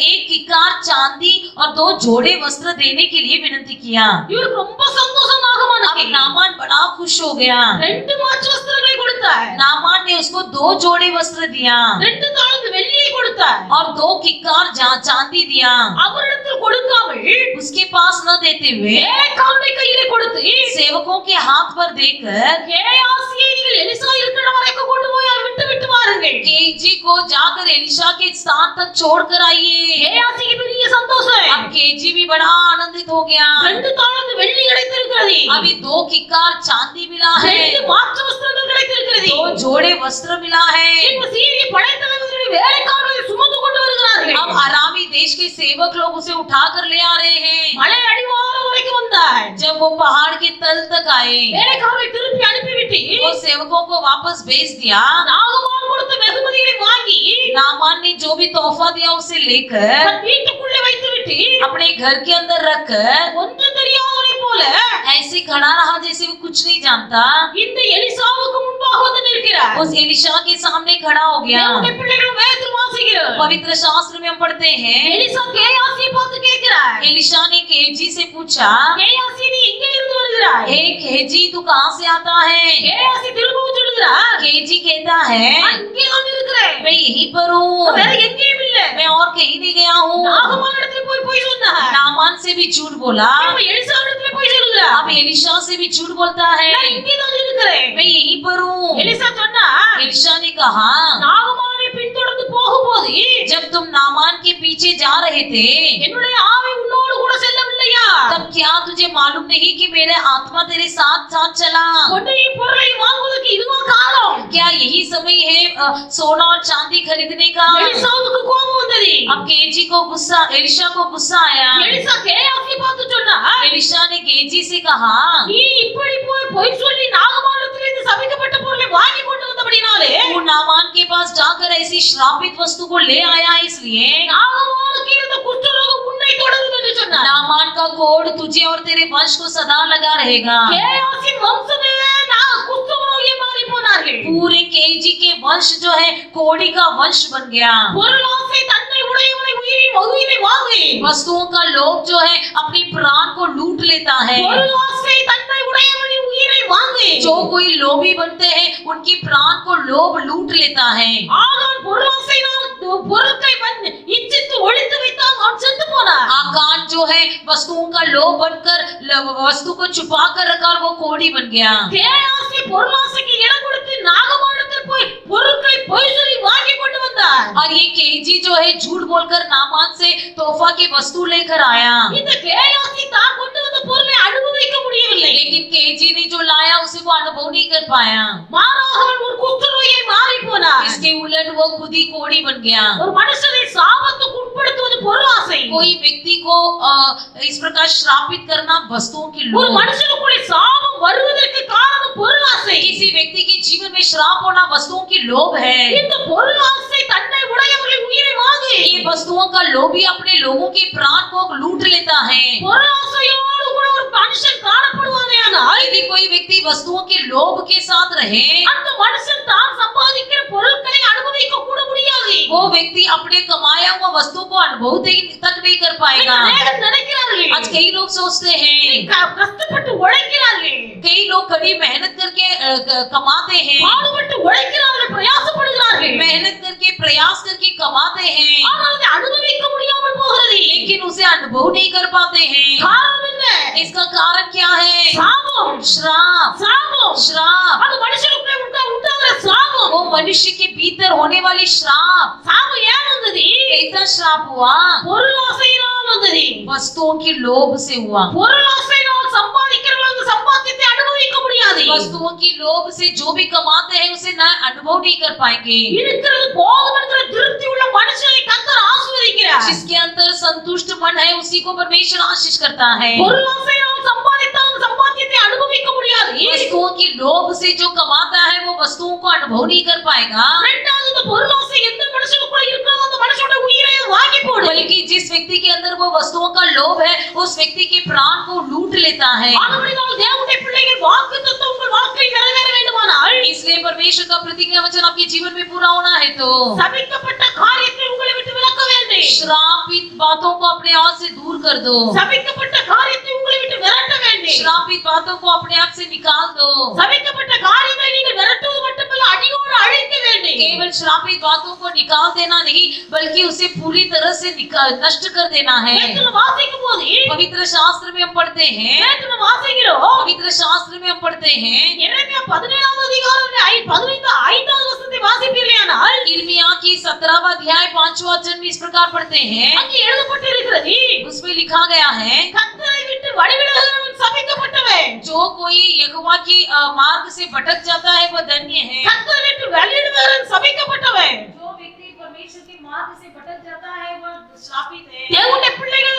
एक किकार चांदी और 2 जोड़े वस्त्र देने के लिए विनती किया। இவருக்கு ரொம்ப சந்தோஷம் நாகமானுக்கு. अब नामान बड़ा खुश हो गया। 2 மாற்று வஸ்திரங்களை கொடுத்தார். नामान ने उसको 2 जोड़े वस्त्र दिया 2 தாளந்து வெள்ளியை கொடுத்தார். और 2 किकार चांदी दिया। அவரிடத்தில் கொடுக்காமல் उसके पास न देते हुए ஏகாம்பை கையிலே கொடுத்து सेवकों के हाथ पर देकर கேயாசியை நீங்கள் எலிசா இருக்கிற வரைக்கும் கொண்டு போய் விட்டு வாருங்கள். केजी को जाकर एलिशा के स्थान तक छोड़ कर आइए। கேயாசிக்கு பெரிய சந்தோஷம். अब केजी भी बड़ा आनंदित हो गया। 2 தாளந்து வெள்ளி கிடைத்திருக்கிறது. अभी 2 किकार चांदी मिला है, 2 மாற்று வஸ்திரங்கள் கிடைத்திருக்கிறது. 2 जोड़े वस्त्र मिला है। இந்த சீரிய படைத்தலைவர்களுடைய வேலைக்காரர்களை சுமந்து கொண்டு வருகிறார்கள். अब अरामी देश के सेवक लोग उसे उठा कर ले आ रहे हैं। மலை அடிவாரம் வரைக்கும் வந்தார். जब वो पहाड़ के तल तक आए, வேலைக்காரரை திருப்பி அனுப்பிவிட்டு वो सेवकों को वापस भेज दिया। நாகமான் கொடுத்த வெகுமதிகளை வாங்கி नामान ने जो भी तोहफा दिया उसे लेकर தன் வீட்டுக்குள்ளே வைத்துவிட்டு अपने घर के अंदर रखकर ஒன்று தெரியாதவனை போல ऐसे खड़ा रहा जैसे वो कुछ नहीं जानता। இந்த எலிசாவுக்கு முன்பாக வந்து நிற்கிறார். उस एलिशा के सामने खड़ा हो गया। தேவனுடைய பிள்ளைகள் வேதத்தில் வாசிக்கிறோம். पवित्र शास्त्र में हम पढ़ते हैं, எலிசா கேயாசியை பார்த்து கேட்கிறார். एलिशा ने केजी से पूछा, கேயாசி நீ எங்கே இருந்து வருகிறாய்? हे केजी तू कहाँ से आता है। கேயாசி திரும்பவும் சொல்லுகிறார். केजी कहता है நான் இங்கே தான் இருக்கிறேன். मैं यहीं पर हूँ, வேற எங்கேயும் இல்ல. मैं और कहीं नहीं गया हूँ। நாகமானிடத்தில் போய் சொன்னார். नामान से भी झूठ बोला, இப்ப எலிசாவிடத்தில் போய் சொல்லுகிறார். अब एलिशा से भी झूठ बोलता है, நான் இங்கே தான் இருக்கிறேன். मैं यहीं पर हूँ। எலிசா சொன்னா एलिशा ने कहा நாகமானை பின்தொடர்ந்து போகும்போது जब तुम नामान के पीछे जा रहे थे என்னுடைய ஆவி உன்னோடு கூட செல்லவில்லையா? तब क्या तुझे मालूम नहीं कि मेरे आत्मा तेरे साथ साथ चला। பொன்னையும் பொருளையும் வாங்குவதற்கு இதுவா காலம்? क्या यही समय है सोना और चांदी खरीदने का। எலிசாவுக்கு கோபம் வந்தது. अब केजी को गुस्सा, एलिशा को गुस्सा आया। எலிசா கேயாசியை பார்த்து சொன்னா एलिशा ने केजी से कहा நீ இப்படி பொய் சொல்லி நாகமானிடத்திலிருந்து சபிக்கப்பட்ட பொருளை வாங்கி கொண்டு வந்தபடினாலே तू नामान के पास जाकर ऐसी श्रापित वस्तु को ले आया, इसलिए நாகமானுக்கு இருந்த குஷ்டரோகம் உன்னை தொடரும் என்று சொன்னார். नामान का कोढ़ तुझे और तेरे वंश को सदा लगा रहेगा। கேயாசின் வம்சமே குஷ்டரோகியை மாறி போனார்கள். पूरे केजी के वंश जो है कोढ़ी का वंश बन गया। பொருளாசை தன்னை உடையவனை உயிரை வாங்கி वस्तुओं का लोभ जो है अपनी प्राण को लूट लेता है। பொருளாசை தன்னை உடையவனை உயிரை வாங்கி जो कोई लोभी बनते हैं उनकी प्राण को लोभ लूट लेता है। ஆகான் பொருளாசையினால் பொருட்களை இச்சித்து ஒளித்து வைத்தான். அவன் செத்து போனான். आकान जो है वस्तुओं का लोभ बनकर वस्तु को छुपा कर रखा और वो कोढ़ी बन गया। கேயாசி பொருளாசைக்கு இடம் கொடுத்து நாகமானிடத்தில் போய் பொருட்களை பொய் சொல்லி வாங்கி கொண்டு வந்தார். और ये केजी जो है झूठ बोलकर नामान से तोहफा की वस्तु लेकर आया। இந்த கேயாசி தான் கொண்டு வந்த பொருளை அனுபவிக்க முடியவில்லை. लेकिन केजी ने जो लाया उसे वो अनुभव नहीं कर पाया। மாறாக அவன் ஒரு குஷ்டரோகியை மாறி போனான். इसके उलट वो खुद ही कोढ़ी बन गया। ஒரு மனுஷனை சாபத்துக்கு உட்படுத்துவது பொருளாசை. कोई व्यक्ति को इस प्रकार श्रापित करना वस्तुओं की ஒரு लोभ। மனுஷனுக்குள்ளே சாபம் வருவதற்கு காரணம் பொருளாசை. किसी व्यक्ति के जीवन में श्राप होना वस्तुओं की लोभ है। இந்த பொருளாசை தன்னை உடையவர்களின் உயிரை வாங்கி ये वस्तुओं का लोभी अपने लोगों के प्राण को लूट लेता है। பொருளாசையோடு கூட ஒரு மனுஷன் காணப்படுவானேயானால் यदि कोई व्यक्ति वस्तुओं के लोभ के साथ रहे, அந்த மனுஷன் தான் சம்பாதிக்கிற பொருட்களை அனுபவிக்க கூட முடியாது. वो व्यक्ति अपने कमाया हुआ वस्तु को अनुभव तक नहीं कर पाएगा। அநேகர் நினைக்கிறார்கள் आज कई लोग सोचते हैं, கஷ்டப்பட்டு உழைக்கிறார்கள், कई लोग कड़ी मेहनत करके कमाते हैं, பாடுபட்டு உழைக்கிறார்கள், பிரயாசப்படுகிறார்கள், मेहनत करके प्रयास करके कमाते हैं, ஆனால் அதை அனுபவிக்க முடியாமல் போகிறது. लेकिन उसे अनुभव नहीं कर पाते हैं। காரணம் என்ன? इसका कारण क्या है? சாபம் श्राप। சாபம் श्राप அது மனுஷனுக்குள்ளே உண்டாகிற சாபம் वो मनुष्य के भीतर होने वाली श्राप। சாபம் ஏன் வந்தது? कैसा श्राप हुआ? பொருளாசையினால் வந்தது। वस्तुओं की लोभ से हुआ। பொருளாசையினால் சம்பாதிக்கிறவங்க சம்பாத்தியத்தை அனுபவிக்க முடியாது। वस्तुओं की लोभ से जो भी कमाते हैं उसे न अनुभव नहीं कर पाएंगे। இருக்கிறது போதும் என்கிற திருப்தி உள்ள மனுஷனை கர்த்தர் ஆசீர்வதிக்கிறார்। जिसके अंदर संतुष्ट मन है उसी को परमेश्वर आशीष करता है। பொருளாசையினால் சம்பாதித்தாலும் சம்பாத்தியத்தை அனுபவிக்க முடியாது। वस्तुओं की लोभ से जो कमाता है वो वस्तुओं को अनुभव नहीं कर पाएगा। இரண்டாவது இந்த பொருளாசை எந்த மனுஷனுக்குள்ள இருக்கிறதோ அந்த மனுஷனோட உயிரை வாங்கி போடும்। बल्कि जिस व्यक्ति के अंदर वो वस्तुओं का लोभ है उस व्यक्ति के प्राण को लूट लेता है। ஆனபடியால் தேவனுடைய பிள்ளைகள் வாக்குத்தத்தம் உங்கள் வாழ்க்கையில் நிறைவேற வேண்டுமானால் इसलिए परमेश्वर का प्रतिज्ञा वचन आपके जीवन में पूरा होना है तो சபிக்கப்பட்ட காரியத்தை உங்களை விட்டு விலக்க வேண்டும்। श्रापित बातों को अपने आप से दूर कर दो। சபிக்கப்பட்ட காரியத்தை உங்களை விட்டு விரட்ட வேண்டும்। श्रापित बातों को अपने आप से निकाल दो। சபிக்கப்பட்ட காரியத்தை நீங்கள் விரட்டுவது மட்டுமல்ல அடியோடு அழிக்க வேண்டும்। केवल श्रापित बातों को निकाल देना नहीं बल्कि उसे पूरी तरह से नष्ट कर देना है। நேற்று வாசிக்கும் போது पवित्र शास्त्र में हम पढ़ते हैं, நேற்று வாசிக்கிறோம் पवित्र शास्त्र में हम पढ़ते हैं எரேமியா 17வது அதிகாரம் 5வது வசனத்தை வாசிப்பீர்களானால் इर्मिया की 17वां अध्याय 5वां वचन में इस प्रकार पढ़ते हैं। அங்கே எழுதப்பட்டிருக்கிறது उसमें लिखा गया है, கர்த்தரை விட்டு வழிவிடுகிறவன் சபிக்கப்பட்டவன்। जो कोई यहोवा की मार्ग से भटक जाता है वह धन्य है। கர்த்தரை விட்டு வழிவிடுகிறவன் சபிக்கப்பட்டவன்। जो व्यक्ति परमेश्वर के मार्ग से भटक जाता है वह श्रापित है। தேவனுடைய பிள்ளைகள்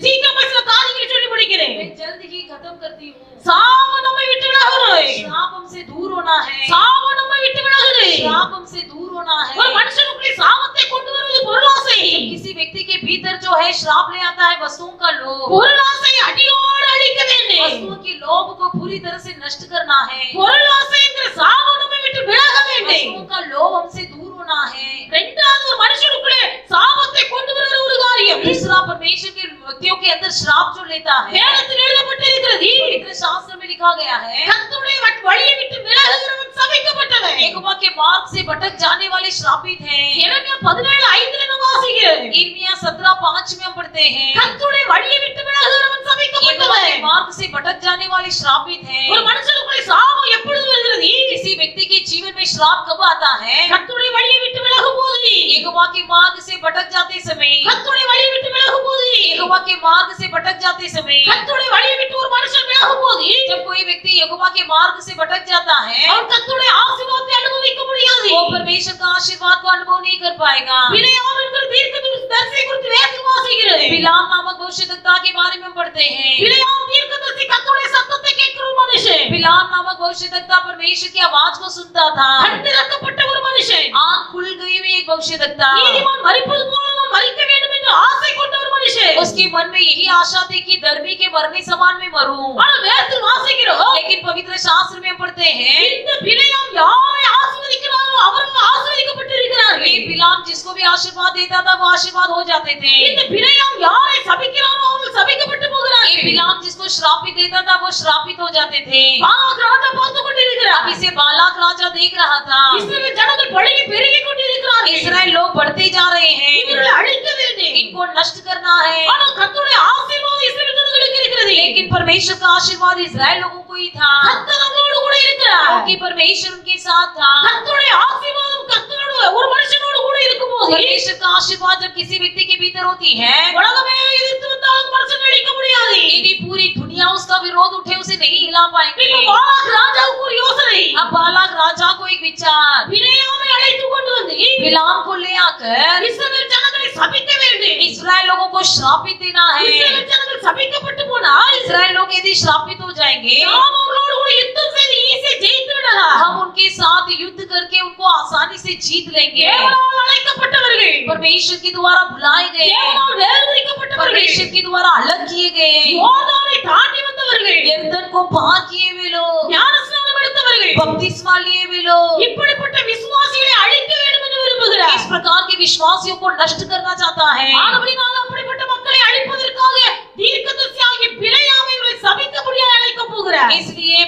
சீக்கிரமா சில காரியங்களை சொல்லி முடிக்கிறேன்। मैं जल्द ही खत्म करती हूँ। சாபம் நம்மை விட்டு விலகுகிறது। श्राप हमसे दूर होना है। சாபம் நம்மை விட்டு விலகுகிறது। श्राप हमसे दूर होना है। ஒரு மனுஷனுக்குள்ளே சாபத்தை கொண்டு வருவது பொருளாசை। किसी व्यक्ति के भीतर जो है श्राप ले आता है वस्तुओं का लोभ। பொருளாசை அடியோடு அழிக்க வேண்டும்। वस्तुओं की लोभ को पूरी तरह से नष्ट करना है। பொருளாசை என்கிற சாபம் நம்மை விட்டு விலக வேண்டும்। वस्तुओं का लोभ हमसे दूर होना है। இரண்டாவது ஒரு மனுஷனுக்குள்ளே சாபத்தை கொண்டு வருகிற ஒரு காரியம் तीसरा परमेश्वर के व्यक्तियों के अंदर श्राप जो लेता है, வேதத்தில் எழுதப்பட்டிருக்கிறது पवित्र शास्त्र में लिखा गया है, கர்த்தருடைய வழியை விட்டு விலகுகிறவன் சபிக்கப்பட்டவன்। यहोवा के मार्ग से भटक जाने वाले श्रापित हैं। எரேமியா 17:5 நாம் வாசிக்கிறோம்। इर्मिया 17:5 में हम पढ़ते हैं, கர்த்தருடைய வழியை விட்டு விலகுகிறவன் यहोवा के சபிக்கப்பட்டவன்। मार्ग से भटक जाने वाले श्रापित हैं। ஒரு மனுஷனுக்குள்ளே சாபம் எப்பொழுது வருகிறது? किसी व्यक्ति के जीवन में श्राप कब आता है? கர்த்தருடைய வழியை விட்டு விலகும் போது, यहोवा के मार्ग से भटक जाते समय, கர்த்தருடைய வழியை விட்டு விலகும் போது, यहोवा के मार्ग से भटक जाते समय, கர்த்தருடைய வழியை விட்டு ஒரு மனுஷன் விலகும் போது जब कोई व्यक्ति यहोवा के मार्ग से भटक जाता है அவன் கர்த்தருடைய ஆசீர்வாதத்தை அனுபவிக்க முடியாது। वो परमेश्वर का आशीर्वाद को अनुभव नहीं कर पाएगा। பிலேயாம் என்கிற தீர்க்கதரிசியை குறித்து வேதத்தில் வாசிக்கிறோம்। बिलाम नामक भविष्यद्वक्ता के बारे में हम पढ़ते हैं। பிலேயாம் தீர்க்கதரிசி கர்த்தருடைய சத்தத்தை கேட்கிற ஒரு மனுஷன், बिलाम नामक भविष्यद्वक्ता परमेश्वर की आवाज को सुनता था। கண் திறக்கப்பட்ட ஒரு மனுஷன், आंख खुल गई हुई एक भविष्यद्वक्ता, நீதிமான் மரிப்பது போல நான் மரிக்க வேண்டும் என்று ஆசை கொண்ட ஒரு மனுஷன்। उसके मन में यही आशा थी कि धर्मी के मरने समान में मरूं। ஆனா வேதத்தில் வாசிக்கிறோம், लेकिन पवित्र शास्त्र में हम पढ़ते हैं, இந்த பிலேயாம் யாரை ஆசீர்வதிக்கிறாரோ அவர்கள் ஆசீர்வதிக்கப்பட்டிருக்கிறார்கள்। ये बिलाम जिसको भी आशीर्वाद देता था वो आशीर्वाद हो जाते थे। இந்த பிலேயாம் யாரை சபிக்கிறாரோ அவர்கள் சபிக்கப்பட்டு ये போகிறார்கள்। बिलाम जिसको श्रापित देता था वो श्रापित हो जाते थे। பாலாக் ராஜா பார்த்து கொண்டிருக்கிறார்। अब इसे बालाक राजा देख रहा था। இஸ்ரவேல் ஜனங்கள் பழுகி பெருகி கொண்டிருக்கிறார்கள்। इस्राएल लोग बढ़ते जा रहे हैं, இவர்களை அழிக்க வேண்டும்। इनको नष्ट करना है। ஆனா கர்த்தருடைய ஆசீர்வாதம் இஸ்ரவேல் ஜனங்களுக்கு இருக்கிறது। लेकिन परमेश्वर का आशीर्वाद इस्राएल लोगों को ही था, கர்த்தர் அவர்களோடு கூட இருக்கிறார்। क्योंकि परमेश्वर उनके साथ था। கர்த்தருடைய ஆசீர்வாதம் கர்த்தரோடு ஒரு மனுஷனோடு கூட இருக்கும்போது परमेश्वर का आशीर्वाद जब किसी व्यक्ति के भीतर होती है, உலகமே எதிர்த்து வந்தாலும் மனுஷன் அழிக்க முடியாது। यदि पूरी दुनिया उसका विरोध उठे उसे नहीं हिला पाएंगे। இப்ப பாலாக் ராஜாவுக்கு ஒரு யோசனை, अब बालाक राजा को एक विचार, பிலேயாமை அழைத்து கொண்டு வந்து बिलाम को ले आकर இஸ்ரவேல் ஜனங்களை சபிக்க வேண்டும்। इस्राएल लोगों को श्रापित देना है। இஸ்ரவேல் ஜனங்கள் சபிக்கப்பட்டு போனால் इस्राएल लोग यदि श्रापित हो जाएंगे, நாம் அவர்களோடு கூட யுத்தம் செய்து ஈஸியா ஜெயித்து விடலாம்। हम उनके साथ युद्ध करके उनको आसानी से जीत लेंगे। தேவனால் அழைக்கப்பட்டவர்கள், परमेश्वर के द्वारा बुलाए गए, தேவனால் வேறுபடுத்தப்பட்டவர்கள், परमेश्वर के द्वारा अलग किए गए, யோர்தானை தாண்டி வந்தவர்கள், यरदन को पार किए हुए लोग, ஞானஸ்நானம் எடுத்தவர்கள், बपतिस्मा लिए हुए लोग, இப்படிப்பட்ட விசுவாசிகளை அழிக்க வேண்டும் என்று விரும்புகிறார்। इस प्रकार के विश्वासियों को नष्ट करना चाहता है। ஆனபடியால் அப்படிப்பட்ட மக்களை அழிப்பதற்காக தீர்க்கதரிசியாகிய பிலேயாமை இவர்களை சபிக்கும்படியாக அழைக்கப் போகிறார்। इसलिए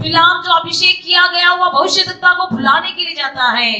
बिलाम जो अभिषेक किया गया हुआ भविष्यद्वक्ता को भुलाने के लिए जाता है,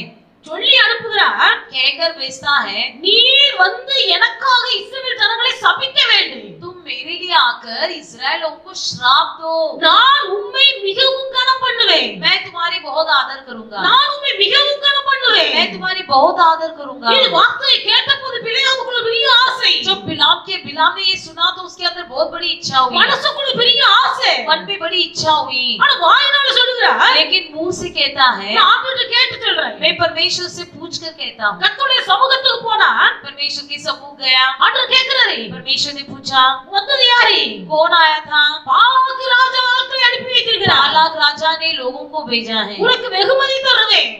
சொல்லி அனுப்புகிறார், कहकर भेजता है, நீர் வந்து எனக்காக இஸ்ரவேல் ஜனங்களை சபிக்க வேண்டும்। तुम मेरे लिए जाकर इस्राएलियों को श्राप दो, நான் உம்மை மிகவும் கனம் பண்ணுவேன், मैं तुम्हारी बहुत आदर करूंगा, நான் உம்மை மிகவும் கனம் பண்ணுவேன். मैं तुम्हारी बहुत आदर करूंगा। இந்த வார்த்தையை கேட்டபோது பிலேயாமுக்குள்ள பெரிய ஆசை, जो बिलाम ने ये सुना तो उसके अंदर बहुत बड़ी इच्छा हुई, மனசுக்குள்ள பெரிய ஆசை, मन में बड़ी इच्छा हुई, ஆனா வாயினால சொல்லுகிறார், लेकिन मुंह से कहता है, நான் ஆண்டவர்ட்ட கேட்டு சொல்றேன். मैं परमेश्वर से पूछ कर कहता हूँ। கர்த்தருடைய சமூகத்துக்கு போனா परमेश्वर के सम्मुख गया, ஆண்டவர் கேக்குறாரு, परमेश्वर ने पूछा வந்தது யாரு? कौन आया था? பாலாக்கு ராஜா ஆட்களை அனுப்பி வைத்திருக்கிறார், बालाक राजा ने लोगों को भेजा है, உனக்கு வெகுமதி தருவேன்,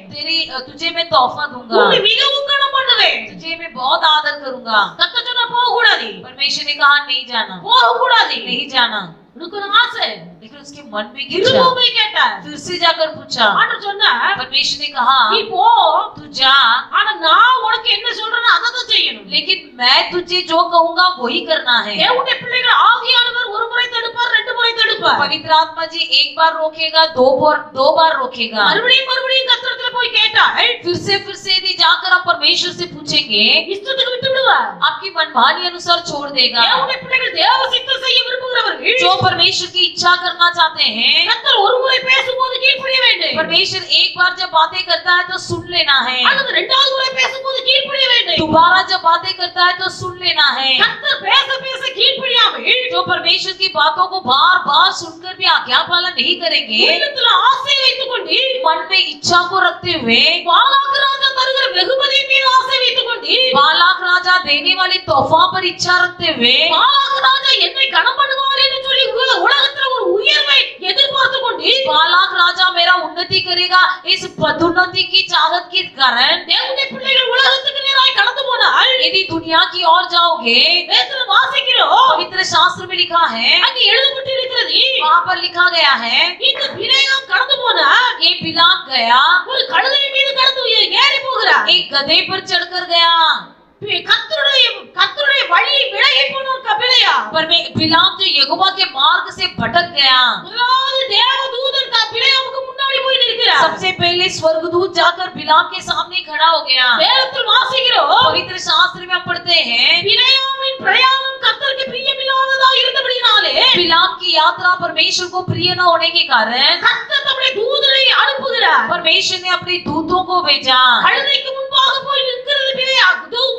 तुझे मैं तोहफा दूंगा, உன்னை மிகவும் கனம் பண்ணுவேன். तुझे मैं बहुत आदर करूंगा। கர்த்தர் சொன்னா போக கூடாது, परमेश्वर ने कहा नहीं जाना, போக கூடாது, नहीं जाना, உனக்கு ஒரு ஆசை, लेकिन उसके मन में திரும்ப गिरा, போய் கேட்டார். फिर से जाकर पूछा, ஆண்டவர் சொன்னார், परमेश्वर ने कहा நீ போ, तू जा, ஆனா நான் உனக்கு என்ன சொல்றேனோ அதை தான் செய்யணும். लेकिन मैं तुझे जो कहूंगा वही करना है। தேவனுடைய பிள்ளைகள் ஆவியானவர் ஒரு முறை தடுப்பார், ரெண்டு முறை தடுப்பார், पवित्र आत्मा जी एक बार रोकेगा, दो बार रोकेगा। மறுபடியும் மறுபடியும் கர்த்தரிடத்துல போய் கேட்டால் फिर से यदि जाकर आप परमेश्वर से पूछेंगे, இஷ்டத்துக்கு விட்டு விடுவார். आपकी मनमानी अनुसार छोड़ देगा। தேவனுடைய பிள்ளைகள் தேவ சித்தம் செய்ய விரும்புகிறவர்கள் जो परमेश्वर की इच्छा करना चाहते हैं, கர்த்தர் ஒரு முறை பேசும்போது கீழ்ப்படிய வேண்டும், परमेश्वर एक बार जब बातें करता है तो सुन लेना है, அல்லது இரண்டாவது முறை பேசும்போது கீழ்ப்படிய வேண்டும். दोबारा जब बातें करता है तो सुन लेना है। கர்த்தர் பேச பேச கீழ்ப்படியாமல் जो परमेश्वर की बातों को बार बार सुनकर भी आज्ञा पालन नहीं करेंगे, உள்ளத்துல ஆசை வைத்துக் கொண்டு मन में इच्छा को रखते हुए, பாலாக்கு ராஜா தருகிற வெகுமதியின் மீது ஆசை வைத்துக் கொண்டு बालाक राजा देने वाले तोहफा पर इच्छा रखते हुए, பாலாக்கு ராஜா என்னை கனம் பண்ணுவார் என்று சொல்லி உலகத்துல ஒரு உயர்வை எதிர்பார்த்து கொண்டு बालाक राजा मेरा उन्नति करेगा इस पदोन्नति की चाहत के कारण, தேவனுடைய பிள்ளைகள் உலகத்துக்கு நேராய் கடந்து போனால் यदि दुनिया की ओर जाओगे, வேதத்துல வாசிக்கிறோம், पवित्र शास्त्र में लिखा है, அங்கே எழுதப்பட்டு இருக்கிறது, वहां पर लिखा गया है, இந்த பிலேயாம் கடந்து போனா ये बिलाम गया, ஒரு கழுதை மீது கடந்து ஏறி போகிறார். एक गधे पर चढ़कर गया, கர்த்தருடைய வழியை விலகி போன கபிலையா, पर बिलाम जो यहोवा के मार्ग से भटक गया। முதலாவது தேவதூதன் பிலேயாமுக்கு முன்னாடி போய் நிற்கிறார். सबसे पहले स्वर्गदूत जाकर बिलाम के सामने खड़ा हो गया। வேதத்தில் வாசிக்கிறோம், पवित्र शास्त्र में हम पढ़ते हैं, பிலேயாமின் பிரயாணம் கர்த்தருக்கு பிரியமில்லாததா இருந்தபடியினாலே बिलाम की यात्रा परमेश्वर को प्रिय न होने के कारण கர்த்தர் தம்முடைய தூதனை அனுப்புகிறார். परमेश्वर ने अपने दूतों को भेजा। கழுதைக்கு முன்பாக போய் நிற்கிறது பிலேயா தூதன்.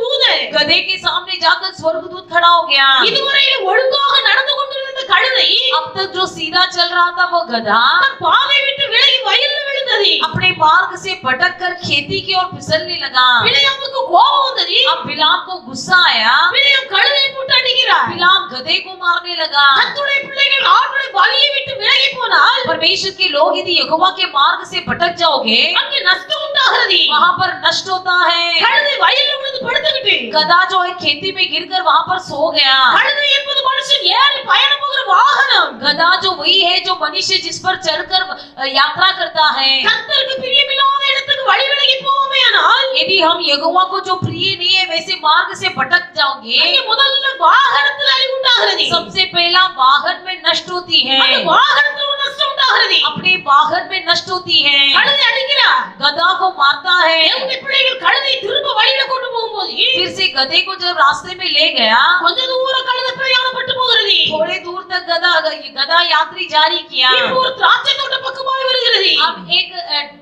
गधे के सामने जाकर स्वर्गदूत खड़ा हो गया। இதுவரையில் ஒழுங்காக நடந்து கொண்டிருந்த கழுதை अब तक जो सीधा चल रहा था वो गधा தன் பாதை விட்டு விலகி வயல்ல விழுந்தது. अपने मार्ग से भटक कर खेती की ओर फिसलने लगा। பிலேயாமுக்கு கோபம் வந்தது. अब बिलाम को गुस्सा आया, பிலேயாம் கழுதையை போட்டு அடிக்கிறார். बिलाम गधे को मारने लगा। கர்த்தருடைய பிள்ளைகள் ஆண்டவருடைய வழியை விட்டு விலகி போனால் परमेश्वर के लोग यदि यहोवा के मार्ग से भटक जाओगे, அங்கே நஷ்டம் உண்டாகிறது. वहां पर नष्ट होता है। கழுதை வயல்ல விழுந்து படுத்துக்கிட்டு, गधा जो है खेती में गिरकर वहां पर सो गया। கழுதை என்பது மனுஷன் ஏறி பயணம் போகிற வாகனம். गधा जो वही है जो मनुष्य जिस पर चढ़कर यात्रा करता है। கர்த்தருக்கு பிரியமில்லாத இடத்துக்கு வழி விலகி போவோமேயானால் यदि हम यहोवा को जो प्रिय नहीं है वैसे मार्ग से भटक जाओगे, அங்கே முதல்ல வாகனத்தில் அழிவு உண்டாகிறது. सबसे पहला वाहन में नष्ट होती है, அந்த வாகனத்தில் ஒரு நஷ்டம் உண்டாகிறது. अपने वाहन में नष्ट होती है। கழுதை அடிக்கிறார். गधा को मारता है। தேவனுடைய பிள்ளைகள் கழுதை திரும்ப வழியில கொண்டு போகும்போது फिर से गधे को जब रास्ते में ले गया, கொஞ்ச தூரம் கழுதை பிரயாணப்பட்டு போகிறது. थोड़े दूर तक गधा यात्री जारी किया। இப்போ ஒரு திராட்சை தோட்ட பக்கமாய் வருகிறது. अब एक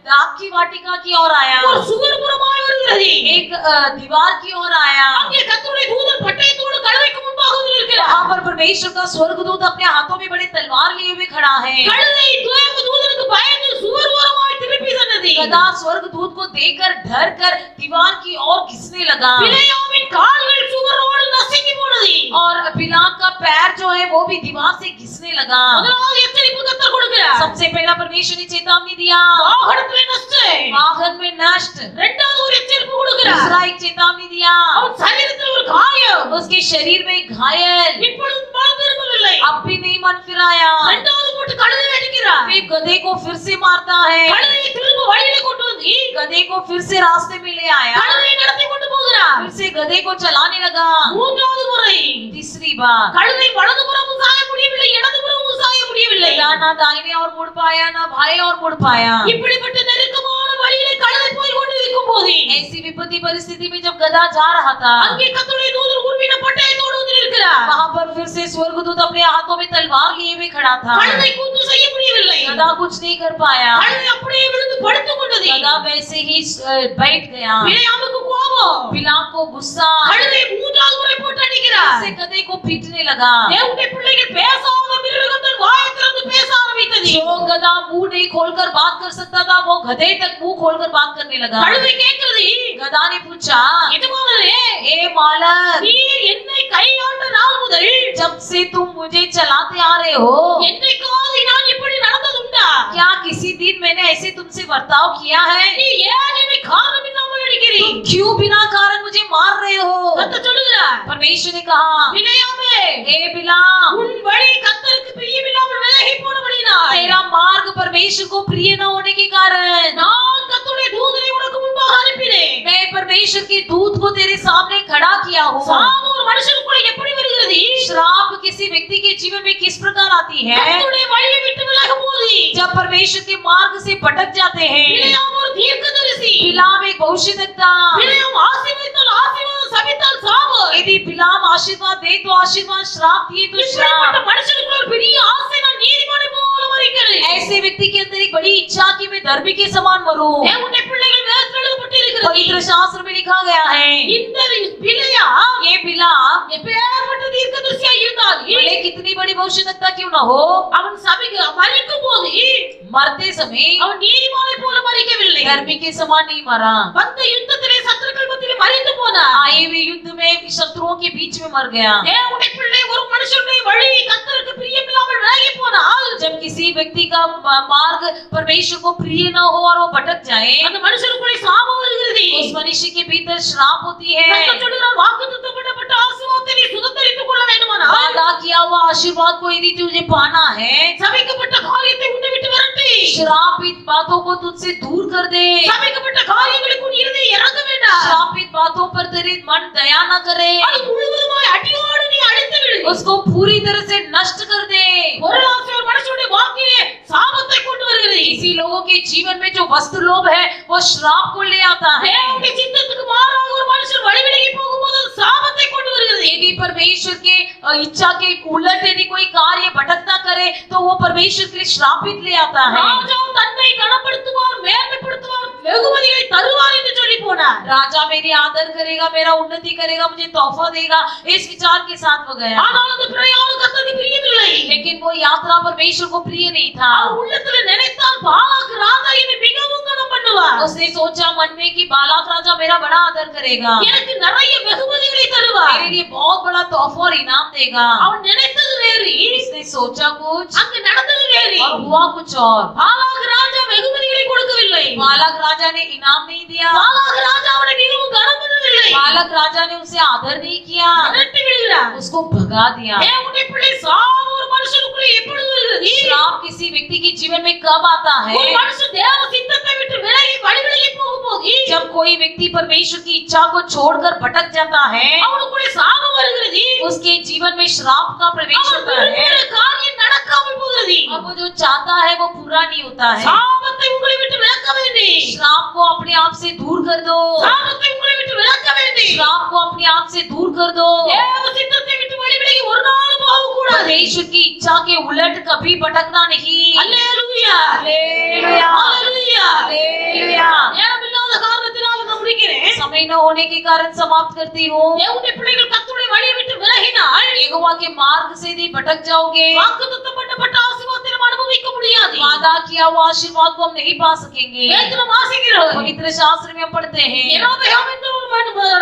दाख की वाटिका की ओर आया, ஒரு சுவர்புறமாய் வருகிறது. एक दीवार की ओर आया। அங்கே கர்த்தருடைய தூதன் பட்டயத்தோடு கழுதைக்கு முன்பாக வந்து நிற்கிறார். वहां पर परमेश्वर का स्वर्गदूत अपने हाथों में बड़े तलवार लिए हुए खड़ा है। கழுதை தேவதூதனுக்கு பயந்து சுவர்புறமாய் திரும்பி சென்றது. गधा स्वर्गदूत को देखकर डर कर दीवार की ओर घिसने लगा பிலேயாமின் கால்கள் சுவரோடு நசுங்கி போனது. और बिलाम का पैर जो है वो भी दीवार से घिसने लगा। முதலாவது எச்சரிப்பு கர்த்தர் கொடுக்கிறார். सबसे पहला परमेश्वर ने चेतावनी दिया, வாகனத்திலே நஷ்டம். वाहन में नष्ट। இரண்டாவது ஒரு எச்சரிப்பு கொடுக்கிறார். दूसरा एक चेतावनी दिया, அவன் சரீரத்தில் ஒரு காயம். उसके शरीर में एक घायल। இப்பொழுது மனம் திரும்பவில்லை. अब भी नहीं मन फिराया। இரண்டாவது போட்டு கழுதை அடிக்கிறார். फिर गधे को फिर से मारता है, கழுதையை திரும்ப வழியில கொண்டு வந்து गधे को फिर से रास्ते में ले आया, கழுதையை நடத்தி கொண்டு போகிறார். फिर से गधे को चलाने लगा। மூன்றாவது முறை तीसरी बार கழுதை வலதுபுறமும் சாய முடியவில்லை, இடதுபுறமும் சாய முடியவில்லை. गधा ना दाहिने और मुड़ पाया ना बाएं और मुड़ पाया। இப்படிப்பட்ட நெருக்கமான வழியிலே கழுதை போய் கொண்டிருக்கும் போது ऐसी विपत्ति परिस्थिति में जब गधा जा रहा था, அங்கே கர்த்தருடைய தூதன் உருவின பட்டயத்தோடு வந்து நிற்கிறார். वहां पर फिर से स्वर्गदूत अपने हाथों में तलवार लिए हुए खड़ा था। கழுதை கூத்து செய்ய முடியவில்லை. गधा कुछ नहीं कर पाया। கழுதை அப்படியே விழுந்து படுத்துக் கொண்டது. गधा वैसे ही बैठ गया। பிலேயாமுக்கு கோபம். बिलाम को गुस्सा। கழுதை மூன்றாவது முறை போட்டு அடிக்கிறார். से गधे को पीटने लगा। தேவனுடைய பிள்ளைகள் பேசாத மிருகம் தன் வாயை திறந்து பேச ஆரம்பித்தது. जो गधा मुंह नहीं खोलकर बात कर सकता था वो गधे तक मुंह खोलकर बात करने लगा। கழுதை கேட்கிறது, गधा ने पूछा, எஜமானரே, ए मालक, நீர் என்னை கையாண்ட நாள் முதல் जब से तुम मुझे चलाते आ रहे हो, என்றைக்காவது நான் இப்படி நடந்ததுண்டா? क्या किसी दिन मैंने ऐसे तुमसे बर्ताव किया है? நீ ஏன் என்னை காரணமில்லாமல் அடிக்கிறீர்? तुम क्यों बिना कारण मुझे मार रहे हो? கர்த்தர் சொல்லுகிறார், परमेश्वर ने कहा, பிலேயாமே, हे बिलाम, உன் வழி கர்த்தருக்கு பிரியமில்லாமல் விலகி போனபடியினால் तेरा मार्ग परमेश्वर को प्रिय न होने के कारण நான் கர்த்தருடைய தூதனை உனக்கு முன்பாக அனுப்பினேன். मैं परमेश्वर के दूत को तेरे सामने खड़ा किया हूँ। சாபம் ஒரு மனுஷனுக்குள்ள எப்படி வருகிறது? श्राप किसी व्यक्ति के जीवन में किस प्रकार आती है? கர்த்தருடைய வழியை விட்டு விலகும் போது जब परमेश्वर के मार्ग से भटक जाते हैं। பிலேயாம் ஒரு தீர்க்கதரிசி. बिलाम एक भविष्यद्वक्ता। பிலேயாம் ஆசீர்வதித்தால் ஆசீர்வாதம், சபித்தால் சாபம். यदि बिलाम आशीर्वाद दे तो आशीर्वाद, श्राप दिए तो இப்படிப்பட்ட श्राप। மனுஷனுக்குள்ள ஒரு பெரிய ஆசை, நான் நீதிமானை போல மரிக்கிறேன். ऐसे व्यक्ति के अंदर एक बड़ी इच्छा कि मैं धर्मी के समान मरूं। தேவனுடைய பிள்ளைகள் வேதத்தில் எழுதப்பட்டிருக்கிறது. पवित्र शास्त्र में लिखा गया है, இந்த பிலேயாம் ये बिलाम எப்பேற்பட்ட தீர்க்கதரிசியா இருந்தாலும் भले कितनी बड़ी भविष्यद्वक्ता क्यों न हो, அவன் சபைக்கு மரிக்கும் போது मरते समय அவன் நீதிமானை போல மரிக்கவில்லை. धर्मी के समान नहीं मरा। வந்த யுத்தத்திலே சத்துருக்கள் மத்தியிலே மரித்து போனார். आए हुए युद्ध में शत्रुओं के बीच में मर गया। தேவனுடைய பிள்ளை ஒரு மனுஷனுடைய வழி கர்த்தருக்கு பிரியமில்லாமல் விலகி போனால் जब किसी व्यक्ति का मार्ग परमेश्वर को प्रिय न हो और वो भटक जाए, அந்த मनुष्यனுக்குள்ளே சாபம் வருகிறது. उस मनुष्य के भीतर श्राप होती है। கர்த்தர் சொல்கிறார், வாக்குத்தத்தம் பண்ணப்பட்ட ஆசீர்வாதத்தை நீ சுதந்தரித்துக் கொள்ள வேண்டுமானால் वादा किया हुआ आशीर्वाद को यदि तुझे पाना है, சபிக்கப்பட்ட காரியத்தை உன்னை விட்டு விரட்டி, श्रापित बातों को तुझसे दूर कर दे। சபிக்கப்பட்ட காரியங்களுக்கு உன் இருதயம் இறங்க வேண்டாம். श्रापित बातों पर तेरे मन दया न करे, அது முழுவதுமாய் அடியோடு நீ அழித்து விடு. उसको पूरी तरह से नष्ट कर दे। பொருளாசை ஒரு மனுஷனுடைய வாழ்க்கையிலே சாபத்தை கொண்டு வருகிறது. इसी लोगों के जीवन में जो वस्तु लोभ है वो श्राप को ले आता है। தேவனுடைய சித்தத்துக்கு மாறாக ஒரு மனுஷன் வழி விலகி போகும்போது சாபத்தை கொண்டு வருகிறது. यदि परमेश्वर के इच्छा के उलट यदि कोई कार्य भटकता करे तो वो परमेश्वर के लिए श्रापित ले आता है। ராஜா தன்னை கனப்படுத்துவார், மேன்மைப்படுத்துவார், வெகுமதிகளை தருவார் என்று சொல்லி போனார். राजा मेरी आदर करेगा, मेरा उन्नति करेगा, मुझे तोहफा देगा, इस विचार के साथ वो गया। ஆனால் அந்த பிரயாணம் கர்த்தருக்கு பிரியமில்லை. लेकिन वो यात्रा परमेश्वर को प्रिय नहीं था। அவர் உள்ளத்துல நினைத்தால் பாலாக் ராஜா என்னை மிகவும் கனம் பண்ணுவார். उसने सोचा मन में कि बालाक राजा मेरा बड़ा आदर करेगा, எனக்கு நிறைய வெகுமதிகளை தருவார். मेरे लिए बहुत बड़ा तोहफा और इनाम देगा। அவன் நினைத்தது வேறு, इसने सोचा कुछ அங்கு நடந்தது வேறு. और हुआ कुछ और। பாலாக் ராஜா வெகுமதிகளை கொடுக்கவில்லை. बालक राजा ने इनाम नहीं दिया, பாலாக் ராஜா அவனை மிகவும் கனம் பண்ணவில்லை. बालक राजा ने उसे आदर नहीं किया, விரட்டி விடுகிறார். उसको भगा दिया। தேவனுடைய பிள்ளை சாபம் ஒரு மனுஷனுக்குள்ளே எப்பொழுது வருகிறது? श्राप किसी व्यक्ति के जीवन में कब आता ஒரு है? மனுஷன் தேவ சித்தத்தை விட்டு விலகி வழி விலகி போகும்போது जब कोई व्यक्ति परमेश्वर की इच्छा को छोड़कर भटक जाता है, அவனுக்குள்ளே சாபம் வருகிறது. उसके जीवन में श्राप का प्रवेश அவன் होता है। விரும்புகிற காரியம் நடக்காமல் போகிறது. अब वो जो चाहता है वो पूरा नहीं होता है। சாபத்தை உங்களை விட்டு விலக்க வேண்டும். श्राप को अपने आप से दूर कर दो, சாபத்தை உங்களை விட்டு விலக்க வேண்டும். श्राप को अपने आप से दूर कर दो। தேவ சித்தத்தை விட்டு வழி விலகி ஒரு நாள் போக கூடாது. परमेश्वर की इच्छा के उलट कभी भटकना नहीं। அல்லேலூயா, हालेलुया, அல்லேலூயா. हालेलुया। நேரமில்லாத காரணத்தினால் நான் முடிக்கிறேன். समय न होने के कारण समाप्त करती हूँ। தேவனுடைய பிள்ளைகள் கர்த்தருடைய வழியை விட்டு விலகினால் यहोवा के मार्ग से यदि भटक जाओगे, வாக்குத்தத்தம் பண்ணப்பட்ட ஆசீர்வாதத்தை நாம் அனுபவிக்க முடியாது. वादा किया हुआ आशीर्वाद को हम नहीं पा सकेंगे। வேதத்துல வாசிக்கிறோம், पवित्र शास्त्र में हम पढ़ते हैं, யெரொபெயாம் என்ற ஒரு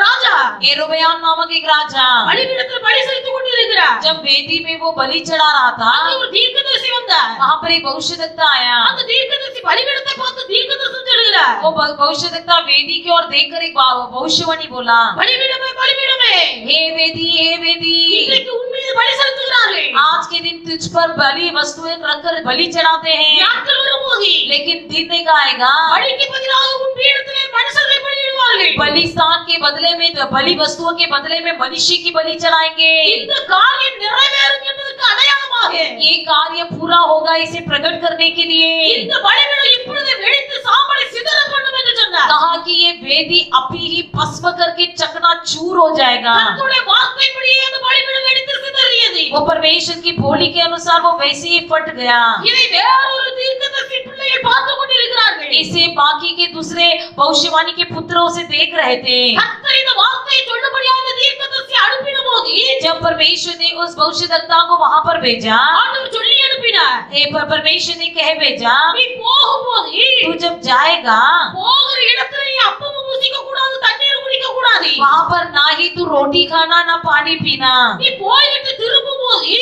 ராஜா यरोबयाम नामक एक राजा பலிபீடத்தில் பலி செலுத்திக் கொண்டிருக்கிறார். जब वेदी में वो बलि चढ़ा रहा था, அங்கே ஒரு தீர்க்கதரிசி வந்தார். वहां पर एक भविष्यद्वक्ता आया। அந்த தீர்க்கதரிசி பலிபீடத்தை பார்த்து தீர்க்கதரிசனம் சொல்கிறார். वो भविष्यद्वक्ता वेदी की ओर देखकर एक भविष्यवाणी बोला, பலிபீடமே, பலிபீடமே, हे वेदी, हे वेदी, இன்றைக்கு உன் மீது பலி செலுத்துகிறார்கள். आज के दिन तुझ पर बलि वस्तुएं रखकर बलि चढ़ाते हैं, நாட்கள் வரும்போது लेकिन दिन एक आएगा பலிக்கு பதிலாக உன் பீடத்திலே மனுஷர்களை பலியிடுவார்கள். बलिस्तान के बदले में, बलि वस्तुओं के बदले में मनुष्य की बलि चढ़ाएंगे। இந்த காரியம் நிறைவேறும் என்பதற்கு அடையாளமாக ये कार्य पूरा होगा इसे प्रकट करने के लिए இந்த பலிபீடம் இப்பொழுது வெடித்து சாம்பலை சிதற பண்ணும் என்று சொன்னார். कहा कि ये वेदी अभी ही भस्म करके चकनाचूर हो जाएगा। கர்த்தருடைய வார்த்தைப்படியே அந்த பலிபீடம் வெடித்து சிதறியது. वो परमेश्वर की बोली के अनुसार वो वैसे ही फट गया। இதை வேறொரு தீர்க்கதரிசி பிள்ளையை பார்த்து கொண்டிருக்கிறார்கள். इसे बाकी के दूसरे भविष्यवाणी के पुत्रों से देख रहे थे। கர்த்தர் இந்த வார்த்தையை சொல்லும்படியாக இந்த தீர்க்கதரிசி அனுப்பினபோது जब परमेश्वर ने उस भविष्यद्वक्ता को वहां पर भेजा, ஆண்டவர் சொல்லி அனுப்பினார். परमेश्वर ने कह भेजा, நீ போகும்போது तू जब जाएगा போகிற இடத்துல நீ அப்பமும் புசிக்க கூடாது, தண்ணீர் குடிக்க கூடாது. वहां पर ना ही तू रोटी खाना ना पानी पीना। நீ போயிட்டு திரும்பும்போது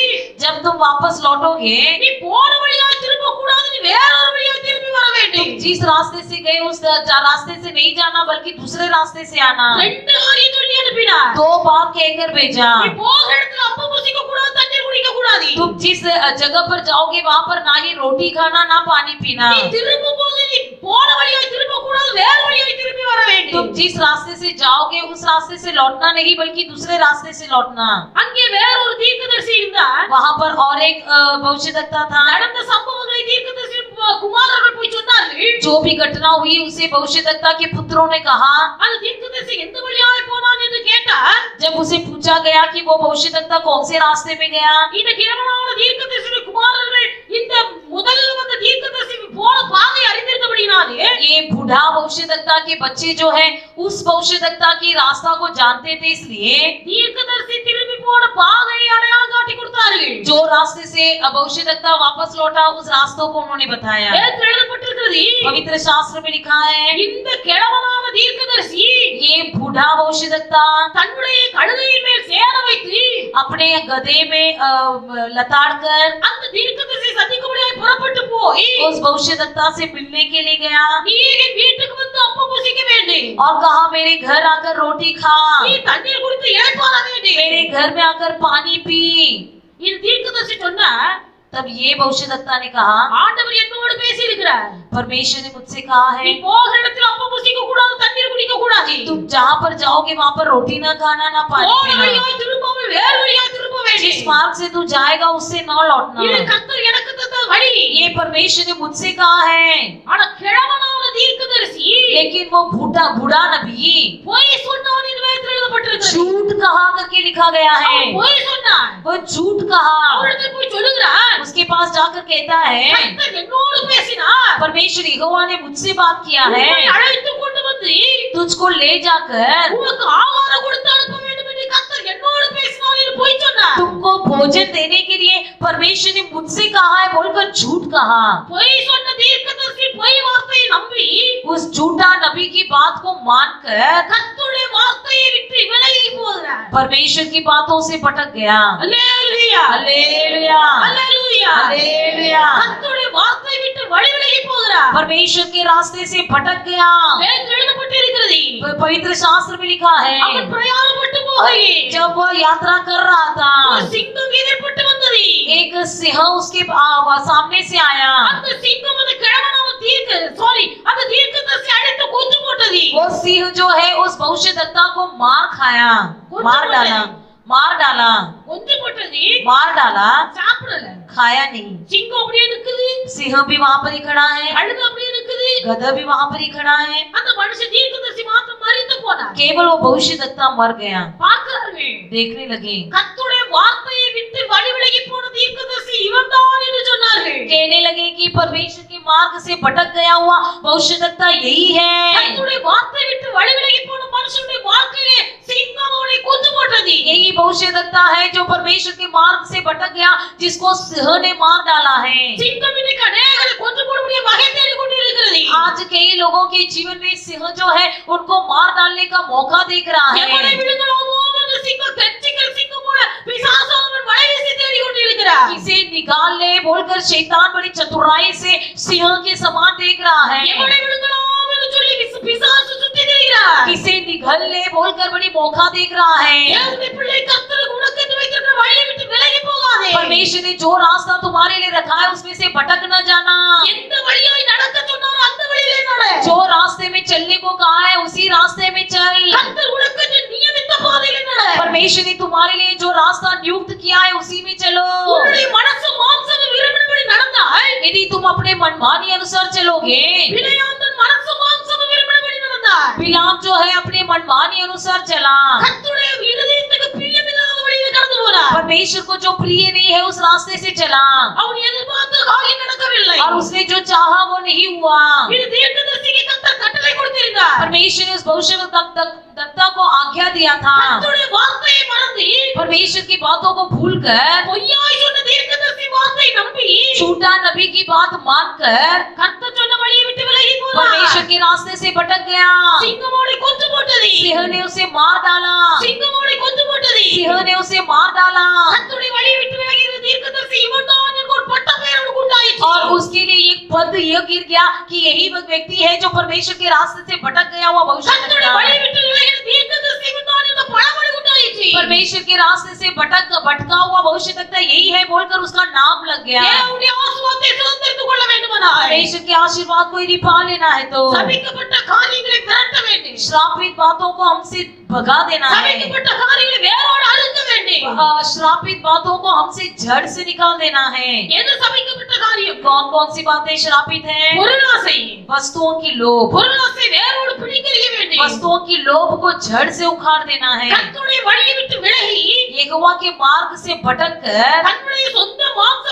जब तुम वापस लौटोगे, நீ போன வழியா திரும்ப கூடாது, நீ வேற ஒரு வழியா திரும்பி வர வேண்டும். जिस रास्ते से गए उस रास्ते से नहीं जाना बल्कि दूसरे रास्ते से आना। ரெண்டு காரியம் சொல்லி அனுப்பினார். दो बात कहकर भेजा। நீ போகிற இடத்துல அப்பம் புசிக்க கூடாது, தண்ணீர் குடிக்க கூடாது. तुम जिस जगह पर जाओगे वहां पर ना ही रोटी खाना ना पानी पीना। நீ திரும்பும்போது நீ போன வழியா திரும்ப கூடாது, வேற வழியா திரும்பி வர வேண்டும். तुम जिस रास्ते से जाओगे उस रास्ते से लौटना नहीं बल्कि दूसरे रास्ते से लौटना। அங்கே வேற ஒரு தீர்க்கதரிசி இருந்தார். वहां पर और एक भविष्यद्वक्ता था। நடந்த சம்பவங்களை தீர்க்கதரிசி குமாரர்கள் போய் சொன்னார்கள். जो भी घटना हुई उसे भविष्यद्वक्ता के पुत्रों ने कहा। அந்த தீர்க்கதரிசி எந்த வழியாக போனான் என்று கேட்டார். जब उसे पूछा गया कि वो भविष्यद्वक्ता कौन से रास्ते में गया, இந்த கிழவனான தீர்க்கதரிசி குமாரர்கள் இந்த முதல் வந்த தீர்க்கதரிசி போன பாதை அறிந்திருந்தபடினாலே ये बूढ़ा भविष्यद्वक्ता के बच्चे जो है उस भविष्यद्वक्ता की रास्ता को जानते थे, इसलिए தீர்க்கதரிசி திரும்பி போன பாதையை அடையாளம் காட்டி கொடுத்தார்கள். जो रास्ते से भविष्यद्वक्ता वापस लौटा उस रास्तों को उन्होंने बताया। வேதத்தில் எழுதப்பட்டிருக்கிறது, पवित्र शास्त्र में लिखा है, இந்த கிழவனான தீர்க்கதரிசி ये बूढ़ा भविष्यद्वक्ता தன்னுடைய கழுதையின் மேல் சேர வைத்து अपने गधे में लताड़ कर அந்த தீர்க்கதரிசி சந்திக்கும்படியாக புறப்பட்டு போய் उस भविष्यद्वक्ता से मिलने के लिए गया நீர் என் வீட்டுக்கு வந்து அப்பம் புசிக்க வேண்டும், और कहा मेरे घर आकर रोटी खा, நீ தண்ணீர் குடித்து இளைப்பாற வேண்டும். मेरे घर में आकर पानी पी। இந்த தீர்க்கதரிசி சொன்னார், तब ये भविष्यद्वक्ता ने कहा, ஆண்டவர் என்னோடு பேசி இருக்கிறார். परमेश्वर ने मुझसे कहा நீ है போகிற இடத்துல அப்பம் புசிக்க கூடாது, தண்ணீர் குடிக்க கூடாது. तुम जहाँ पर जाओगे वहाँ पर रोटी ना खाना ना पानी போன पीना। வழியாய் திரும்பாமல் வேறு வழியாய் திரும்ப जिस வேண்டும். मार्ग से तू जाएगा उससे न இது लौटना। கர்த்தர் எனக்கு தந்த வழி. ये परमेश्वर ने मुझसे कहा है। ஆனா கிழவனான தீர்க்கதரிசி लेकिन वो बूढ़ा नबी பொய் சொன்னவன் என்று வேதத்தில் எழுதப்பட்டிருக்கிறது. झूठ कहा करके लिखा गया है। அவன் பொய் சொன்னான். वो झूठ कहा, அவரிடத்தில் போய் சொல்லுகிறான், उसके पास जाकर कहता है, கர்த்தர் என்னோடு பேசினார். परमेश्वर यहोवा ने मुझसे बात किया உம்மை है, அழைத்து கொண்டு வந்து तुझको ले जाकर உனக்கு ஆகாரம் கொடுத்து அனுப்ப வேண்டும் என்று கர்த்தர் என்னோடு பேசினார் என்று பொய் சொன்னார். तुमको भोजन देने के लिए परमेश्वर ने मुझसे कहा है बोलकर झूठ कहा। பொய் சொன்ன தீர்க்கதரிசி பொய் வார்த்தையை நம்பி उस झूठा नबी की बात को मानकर கர்த்தருடைய வார்த்தையை விட்டு விலகி போகிறார். परमेश्वर की बातों से भटक गया। அல்லேலூயா, हालेलुया, அல்லேலூயா. हालेलुया। கர்த்தருடைய வார்த்தையை விட்டு வழி விலகி போகிறார். परमेश्वर के रास्ते से भटक गया। வேதத்தில் எழுதப்பட்டிருக்கிறது, पवित्र शास्त्र में लिखा है, அவன் பிரயாணப்பட்டு போகையில் जब वह यात्रा कर रहा था ஒரு சிங்கம் எதிர்பட்டு வந்தது. एक सिंह उसके सामने से आया। அந்த சிங்கம் அந்த கிழவனான அந்த தீர்க்கதரிசி அழைத்து கொன்று போட்டது. वो सिंह जो है उस भविष्यद्वक्ता को मार खाया, मार डाला, கொன்று போட்டது. मार डाला, சாப்பிடல. खाया नहीं। சிங்கம் அப்படியே இருக்குது, सिंह भी वहां पर ही खड़ा है, கழுதை அப்படியே இருக்குது. गधा भी वहां पर ही खड़ा है, அந்த மனுஷன் தீர்க்கதரிசி மாத்திரம் மரித்து போனார். केवल वो भविष्यद्वक्ता मर गया। பார்க்கிறார்கள், देखने लगे, கர்த்தருடைய வார்த்தையை விட்டு வழி விலகி போன தீர்க்கதரிசி இவன்தான் என்று சொன்னார்கள். कहने लगे कि परमेश्वर के मार्ग से भटक गया हुआ भविष्यद्वक्ता यही है। கர்த்தருடைய வார்த்தையை விட்டு வழி விலகி போன மனுஷனுடைய வாழ்க்கையிலே சிங்கம் அவனை கொன்று போட்டது. यही भविष्यद्वक्ता है जो परमेश्वर के मार्ग से भटक गया, जिसको सिंह ने मार डाला है। சிங்கம் இன்னைக்கு அநேகரை கொன்று போடக்கூடிய வகை தேடிக் கொண்டிருக்கிறது. आज कई लोगों के जीवन में सिंह जो है उनको मार डालने का मौका देख रहा எவனை है। விழுங்கலாமோ என்று சிங்கம் கெச்சிக்கல் சிங்கம் போல பிசாசு அவன் வலை வீசி தேடிக் கொண்டிருக்கிறார். किसे निकाल ले बोलकर शैतान बड़ी चतुराई से सिंह के समान देख रहा है। எவனை விழுங்கலாம் என்று சொல்லி பிசாசு சுற்றி திரிகிறார். किसे निगल ले बोलकर बड़ी मौका देख रहा है। தேவனுடைய பிள்ளை கர்த்தர் உனக்கு என்று வைத்திருக்கிற வழியை விட்டு விலகி போகாதே. परमेश्वर ने जो रास्ता तुम्हारे लिए रखा है उसमें से भटक न जाना। எந்த வழியாய் நடக்க சொன்னாரோ அந்த வழியிலே நட. जो रास्ते में चलने को कहा है उसी रास्ते में चल। கர்த்தர் உனக்கு என்று நியமித்த பாதையிலே நட. परमेश्वर ने तुम्हारे लिए जो रास्ता नियुक्त किया है उसी में चलो। உன்னுடைய மனசு மாம்சம் விரும்பினபடி நடந்தால் यदि तुम अपने मनमानी अनुसार चलोगे, பிழையான் தன் மனசு மாம்சம் விரும்பினபடி நடந்தால் बिलाम जो है अपने मनमानी अनुसार चला, கர்த்தருடைய இருதயத்துக்கு பிரியமில்லாத வழியிலே கடந்து போனார். परमेश्वर को जो प्रिय नहीं है उस रास्ते से चला அவன் எதிர்பார்த்த காரியம் நடக்கவில்லை. और उसने जो चाहा वो नहीं हुआ। இது தீர்க்கதரிசிக்கு கர்த்தர் கட்டளை கொடுத்திருந்தார். परमेश्वर ने उस भविष्यवक्ता को आज्ञा दिया था। கர்த்தருடைய வார்த்தையை மறந்து परमेश्वर की बातों को भूलकर பொய்யாய் சொன்ன தீர்க்கதரிசி வார்த்தையை நம்பி झूठा नबी की बात मानकर கர்த்தர் சொன்ன வழியை விட்டு விலகி போனார். परमेश्वर के रास्ते से भटक गया। சிங்கமோடை கொன்று போட்டது. सिंह ने उसे मार डाला। சிங்கமோடை கொன்று போட்டது. सिंह ने उसे मार डाला கர்த்தருடைய வழியை விட்டு விலகி இருந்த தீர்க்கதரிசி இவன்தான் எனக்கு ஒரு பட்ட பெயர் அவனுக்கு உண்டாயிற்று. और उसके लिए एक पद ये गिर गया कि यही वो व्यक्ति है जो परमेश्वर के रास्ते से भटक गया हुआ கர்த்தருடைய வழியை भविष्य। விட்டு விலகி இருந்த தீர்க்கதரிசி இவன்தான் எனக்கு பழமொழி உண்டாயிற்று. परमेश्वर के रास्ते से भटका हुआ भविष्य तक यही है बोलकर उसका नाम लग गया। தேவனுடைய ஆசீர்வாதத்தை சுதந்தரித்துக் கொள்ள வேண்டுமானால் परमेश्वर के आशीर्वाद को यदि पा लेना है तो சபிக்கப்பட்ட காரியங்களை விரட்ட வேண்டும். श्रापित बातों को हमसे भगा देना है। சபிக்கப்பட்ட காரியங்களை வேரோடு அறுக்க வேண்டும். श्रापित बातों को हमसे जड़ से निकाल देना है। எது சபிக்கப்பட்ட காரியம்? कौन कौन सी बातें श्रापित हैं? பொருளாசை. वस्तुओं की लोभ। பொருளாசை வேரோடு பிடிக்கறிய வேண்டும். वस्तुओं की लोभ को जड़ से उखाड़ देना है। கர்த்தருடைய வழியை விட்டு விலகி यहोवा के मार्ग से भटक कर தன்னுடைய சொந்த மாம்ச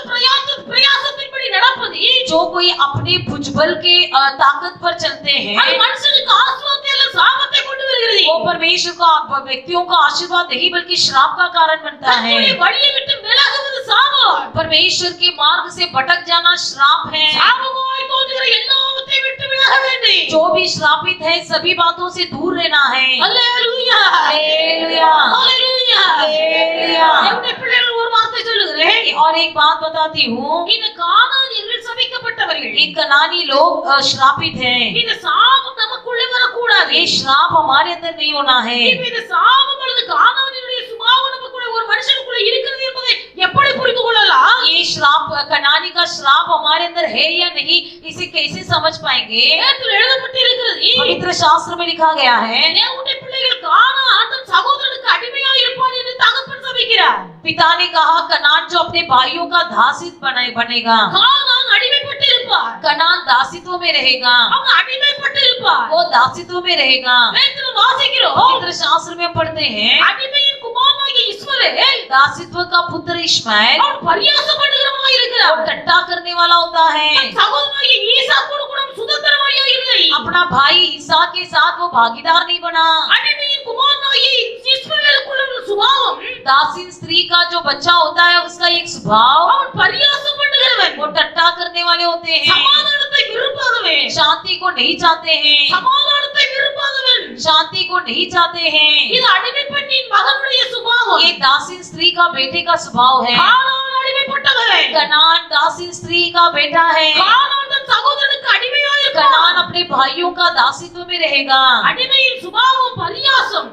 பிரயாசத்தின்படி நடப்பது जो कोई अपने भुजबल के ताकत पर चलते அது हैं மனுஷனுக்கு ஆசீர்வாதத்தை அல்ல சாபத்தை கொண்டு வருகிறது. वो परमेश्वर का व्यक्तियों का आशीर्वाद नहीं बल्कि श्राप का कारण बनता கர்த்தருடைய है। வழியை விட்டு விலகுவது சாபம். परमेश्वर के मार्ग से भटक जाना श्राप है। சாபமாய் தோன்றுகிற எல்லாவற்றையும் விட்டு விலக வேண்டும். जो भी श्रापित है सभी बातों से दूर रहना है। அல்லேலூயா. हालेलुया, அல்லேலூயா. हालेलुया। என்னுடைய பிள்ளைகள் ஒரு வார்த்தை சொல்லுகிறேன். और एक बात बताती हूँ, இந்த கானானியர்கள் சபிக்கப்பட்டவர்கள். ये कनानी लोग श्रापित हैं। இந்த சாபம் நமக்குள்ளே வரக்கூடாது. ये श्राप हमारे अंदर नहीं होना है। இப்ப இந்த சாபம் அல்லது கானானியருடைய சுபாவம் நமக்குள்ளே ஒரு மனுஷனுக்குள்ளே இருக்கிறது என்பதை எப்படி புரிந்து கொள்ளலாம்? ये श्राप कनानी का श्राप हमारे अंदर है या नहीं इसे कैसे समझ पाएंगे? வேதத்தில் எழுதப்பட்டிருக்கிறது. पवित्र शास्त्र में लिखा गया है, தேவனுடைய பிள்ளைகள் கானான் தன் சகோதரனுக்கு அடிமையாக இருப்பான் என்று தகப்பன் சபிக்கிறார். पिता ने कहा कनान जो अपने भाइयों का दासित बनेगा। கானான் அடிமைப்பட்டு இருப்பார். कनान दासित्व में रहेगा, அவன் அடிமைப்பட்டு இருப்பார். वो दासित्व में रहेगा। வேதத்தில் வாசிக்கிறோம். पवित्र शास्त्र में पढ़ते हैं, அடிமையின் குமாரனாகிய இஸ்மவேல் दासित्व का पुत्र इश्माएल அவன் பரியாசம் பண்ணுகிறவனாய் वो இருக்கிறான். टट्टा करने वाला होता है। தன் சகோதரனாகிய ஈசாக்கோடு கூட சுதந்திரமாய் இல்லை. अपना भाई ईसा के साथ वो भागीदार नहीं बना। அடிமையின் குமாரனாகிய இஸ்மவேலுக்குள்ள உள்ள சுபாவம் दासीन स्त्री का जो बच्चा होता है उसका एक स्वभाव, அவன் பரியாசம் பண்ணுகிறவன். वो टट्टा करने वाले होते हैं, சமாதானத்தை விரும்பாதவன். शांति को नहीं चाहते हैं, சமாதானத்தை விரும்பாதவன். शांति को नहीं चाहते हैं। இது அடிமை பெண்ணின் மகனுடைய சுபாவம். ये दासीन स्त्री का बेटे का स्वभाव है। கானான் அடிமைப்பட்டவன். कनान दासीन स्त्री का बेटा है। கானான் தன் சகோதரனுக்கு அடிமையாக இருப்பான். कनान अपने भाइयों का दासित्व में रहेगा। அடிமையின் சுபாவம் பரியாசம்.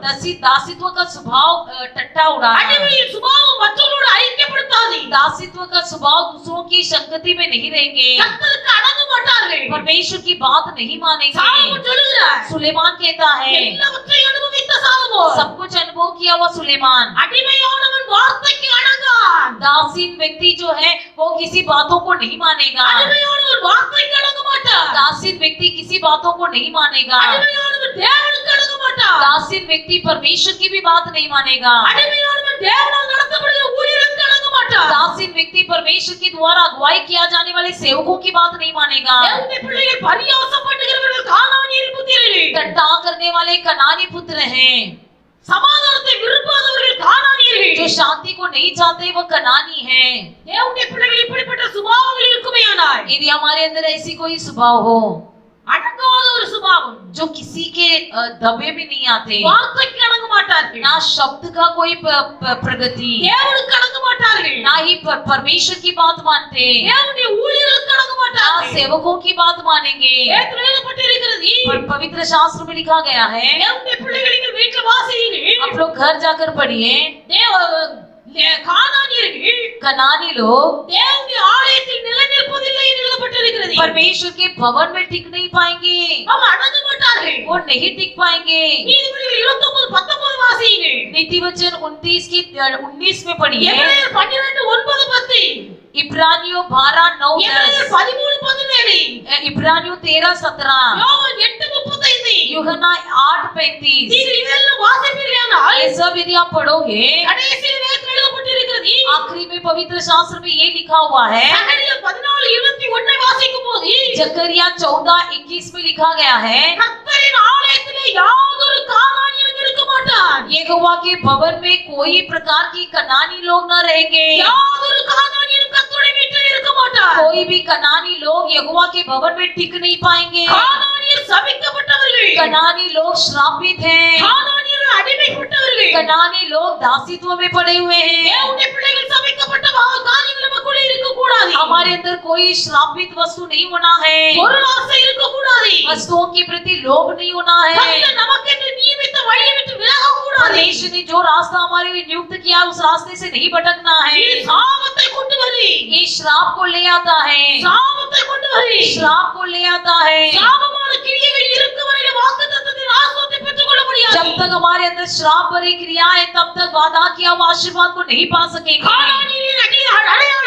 दासित्व का स्वभाव टट्टा उड़ाना। அடிமையின் சுபாவம் மற்றவர்களோடு ஐக்கியப்படுத்தாது. दासित्व का स्वभाव दूसरों की संगति में नहीं रहेंगे, கர்த்தருக்கு அடங்க மாட்டார்கள். परमेश्वर की बात नहीं मानेंगे। சாலமோன் சொல்லுகிறார், सुलेमान कहता है, எல்லாவற்றையும் அனுபவித்த சாலமோன் सब कुछ अनुभव किया हुआ सुलेमान। அடிமையானவன் வார்த்தைக்கு அடங்கான். दासीन व्यक्ति जो है वो किसी बातों को नहीं मानेगा। அடிமையானவன் வார்த்தைக்கு அடங்க மாட்டான். दासीन व्यक्ति किसी बातों को नहीं मानेगा। அடிமையானவன் தேவனுக்கு அடங்க மாட்டான். दासीन व्यक्ति परमेश्वर की भी बात नहीं मानेगा। அடிமையானவன் தேவனால் நடத்தப்படுகிற ஊழியருக்கு அடங்க மாட்டான். दासीन व्यक्ति परमेश्वर के द्वारा अगुवाई किया जाने वाले सेवकों की बात नहीं मानेगा। தேவனுடைய பிள்ளைகள் பரியாசம் பண்ணுகிறவர்கள் கானானியரின் புத்திரர்கள். टट्टा करने वाले कनानी पुत्र हैं। சமாதானத்தை விரும்பாதவர்கள் கானானியர்கள். जो शांति को नहीं चाहते वो कनानी हैं। தேவனுடைய பிள்ளைகள் இப்படிப்பட்ட சுபாவங்கள் இருக்குமேயானால் यदि हमारे अंदर ऐसी कोई स्वभाव हो அடங்காத ஒரு சுபாவம், जो किसी के दबे में नहीं आते, வார்த்தைக்கு அடங்க மாட்டார்கள். ना शब्द का कोई प्रगति, தேவனுக்கு அடங்க மாட்டார்கள். ना ही परमेश्वर की बात मानते, தேவனுடைய ஊழியர்களுக்கு அடங்க ना மாட்டார்கள். सेवकों की बात मानेंगे। வேதத்தில் எழுதப்பட்டிருக்கிறது, पवित्र शास्त्र में लिखा गया है, தேவனுடைய பிள்ளைகள் நீங்கள் வீட்டில் வாசியுங்கள். आप लोग घर जाकर पढ़िए, கானானியர்கள் कनानी लोग தேவனுடைய ஆலயத்தில் நிலைநிற்பதில்லை என்று எழுதப்பட்டிருக்கிறது. परमेश्वर के भवन में टिक नहीं पाएंगे, அவங்க அடங்க மாட்டார்கள். वो नहीं टिक पाएंगे। நீதிமொழிகள் 29:19 வாசியுங்கள். नीति वचन 29 में पढ़िए, எபிரேயர் 12:9-10, इब्रानियों 12:9-10, எபிரேயர் 13:17, इब्रानियों 13:17, யோவான் 8:35. यूहन्ना 8:35। நீங்கள் இதெல்லாம் வாசிப்பீர்களானால் ये सब यदि आप पढ़ोगे கடைசியில் வேதத்தில் எழுதப்பட்டிருக்கிறது, पवित्र शास्त्र में ये लिखा हुआ है, சகரியா 14:21 வாசிக்கும் போது जकरिया 14:21 में लिखा गया है, கர்த்தரின் ஆலயத்திலே யாதொரு கானானியனும் இருக்க மாட்டான். यहोवा के भवन में कोई प्रकार की कनानी लोग न रहेंगे। யாதொரு கானானியனும் கர்த்தருடைய வீட்டில் இருக்க மாட்டான். कोई भी कनानी लोग यहोवा के भवन में टिक नहीं पाएंगे। கானானியர் சபிக்கப்பட்டவர்கள், कनानी लोग श्रापित हैं, கானானியர் அடிமைப்பட்டவர்கள், कनानी लोग दासित्व में पड़े हुए हैं। தேவனுடைய பிள்ளைகள் சபிக்கப்பட்ட காரியங்கள் நமக்குள்ளே இருக்க கூடாது. हमारे अंदर कोई श्रापित वस्तु नहीं होना है, பொருளாசை இருக்க கூடாது. वस्तुओं के प्रति लोभ नहीं होना है। கர்த்தர் நமக்கென்று நியமித்த வழியை விட்டு விலக கூடாது. परमेश्वर ने जो रास्ता हमारे लिए नियुक्त किया उस रास्ते से नहीं भटकना है। இது சாபத்தை கொண்டு வரும். ये श्राप को ले आता है, சாபத்தை கொண்டு வரும். श्राप को ले आता है। சாபமான கிரியைகள் இருக்கும் வரை வாக்குத்தத்தத்தின் ஆசீர்வாதத்தை பெற்றுக்கொள்ள முடியாது. जब तक हमारे अंदर श्राप भरी क्रिया है तब तक वादा किया हुआ आशीर्वाद को नहीं पा सकेंगे। கானானியரின் அடையாளம்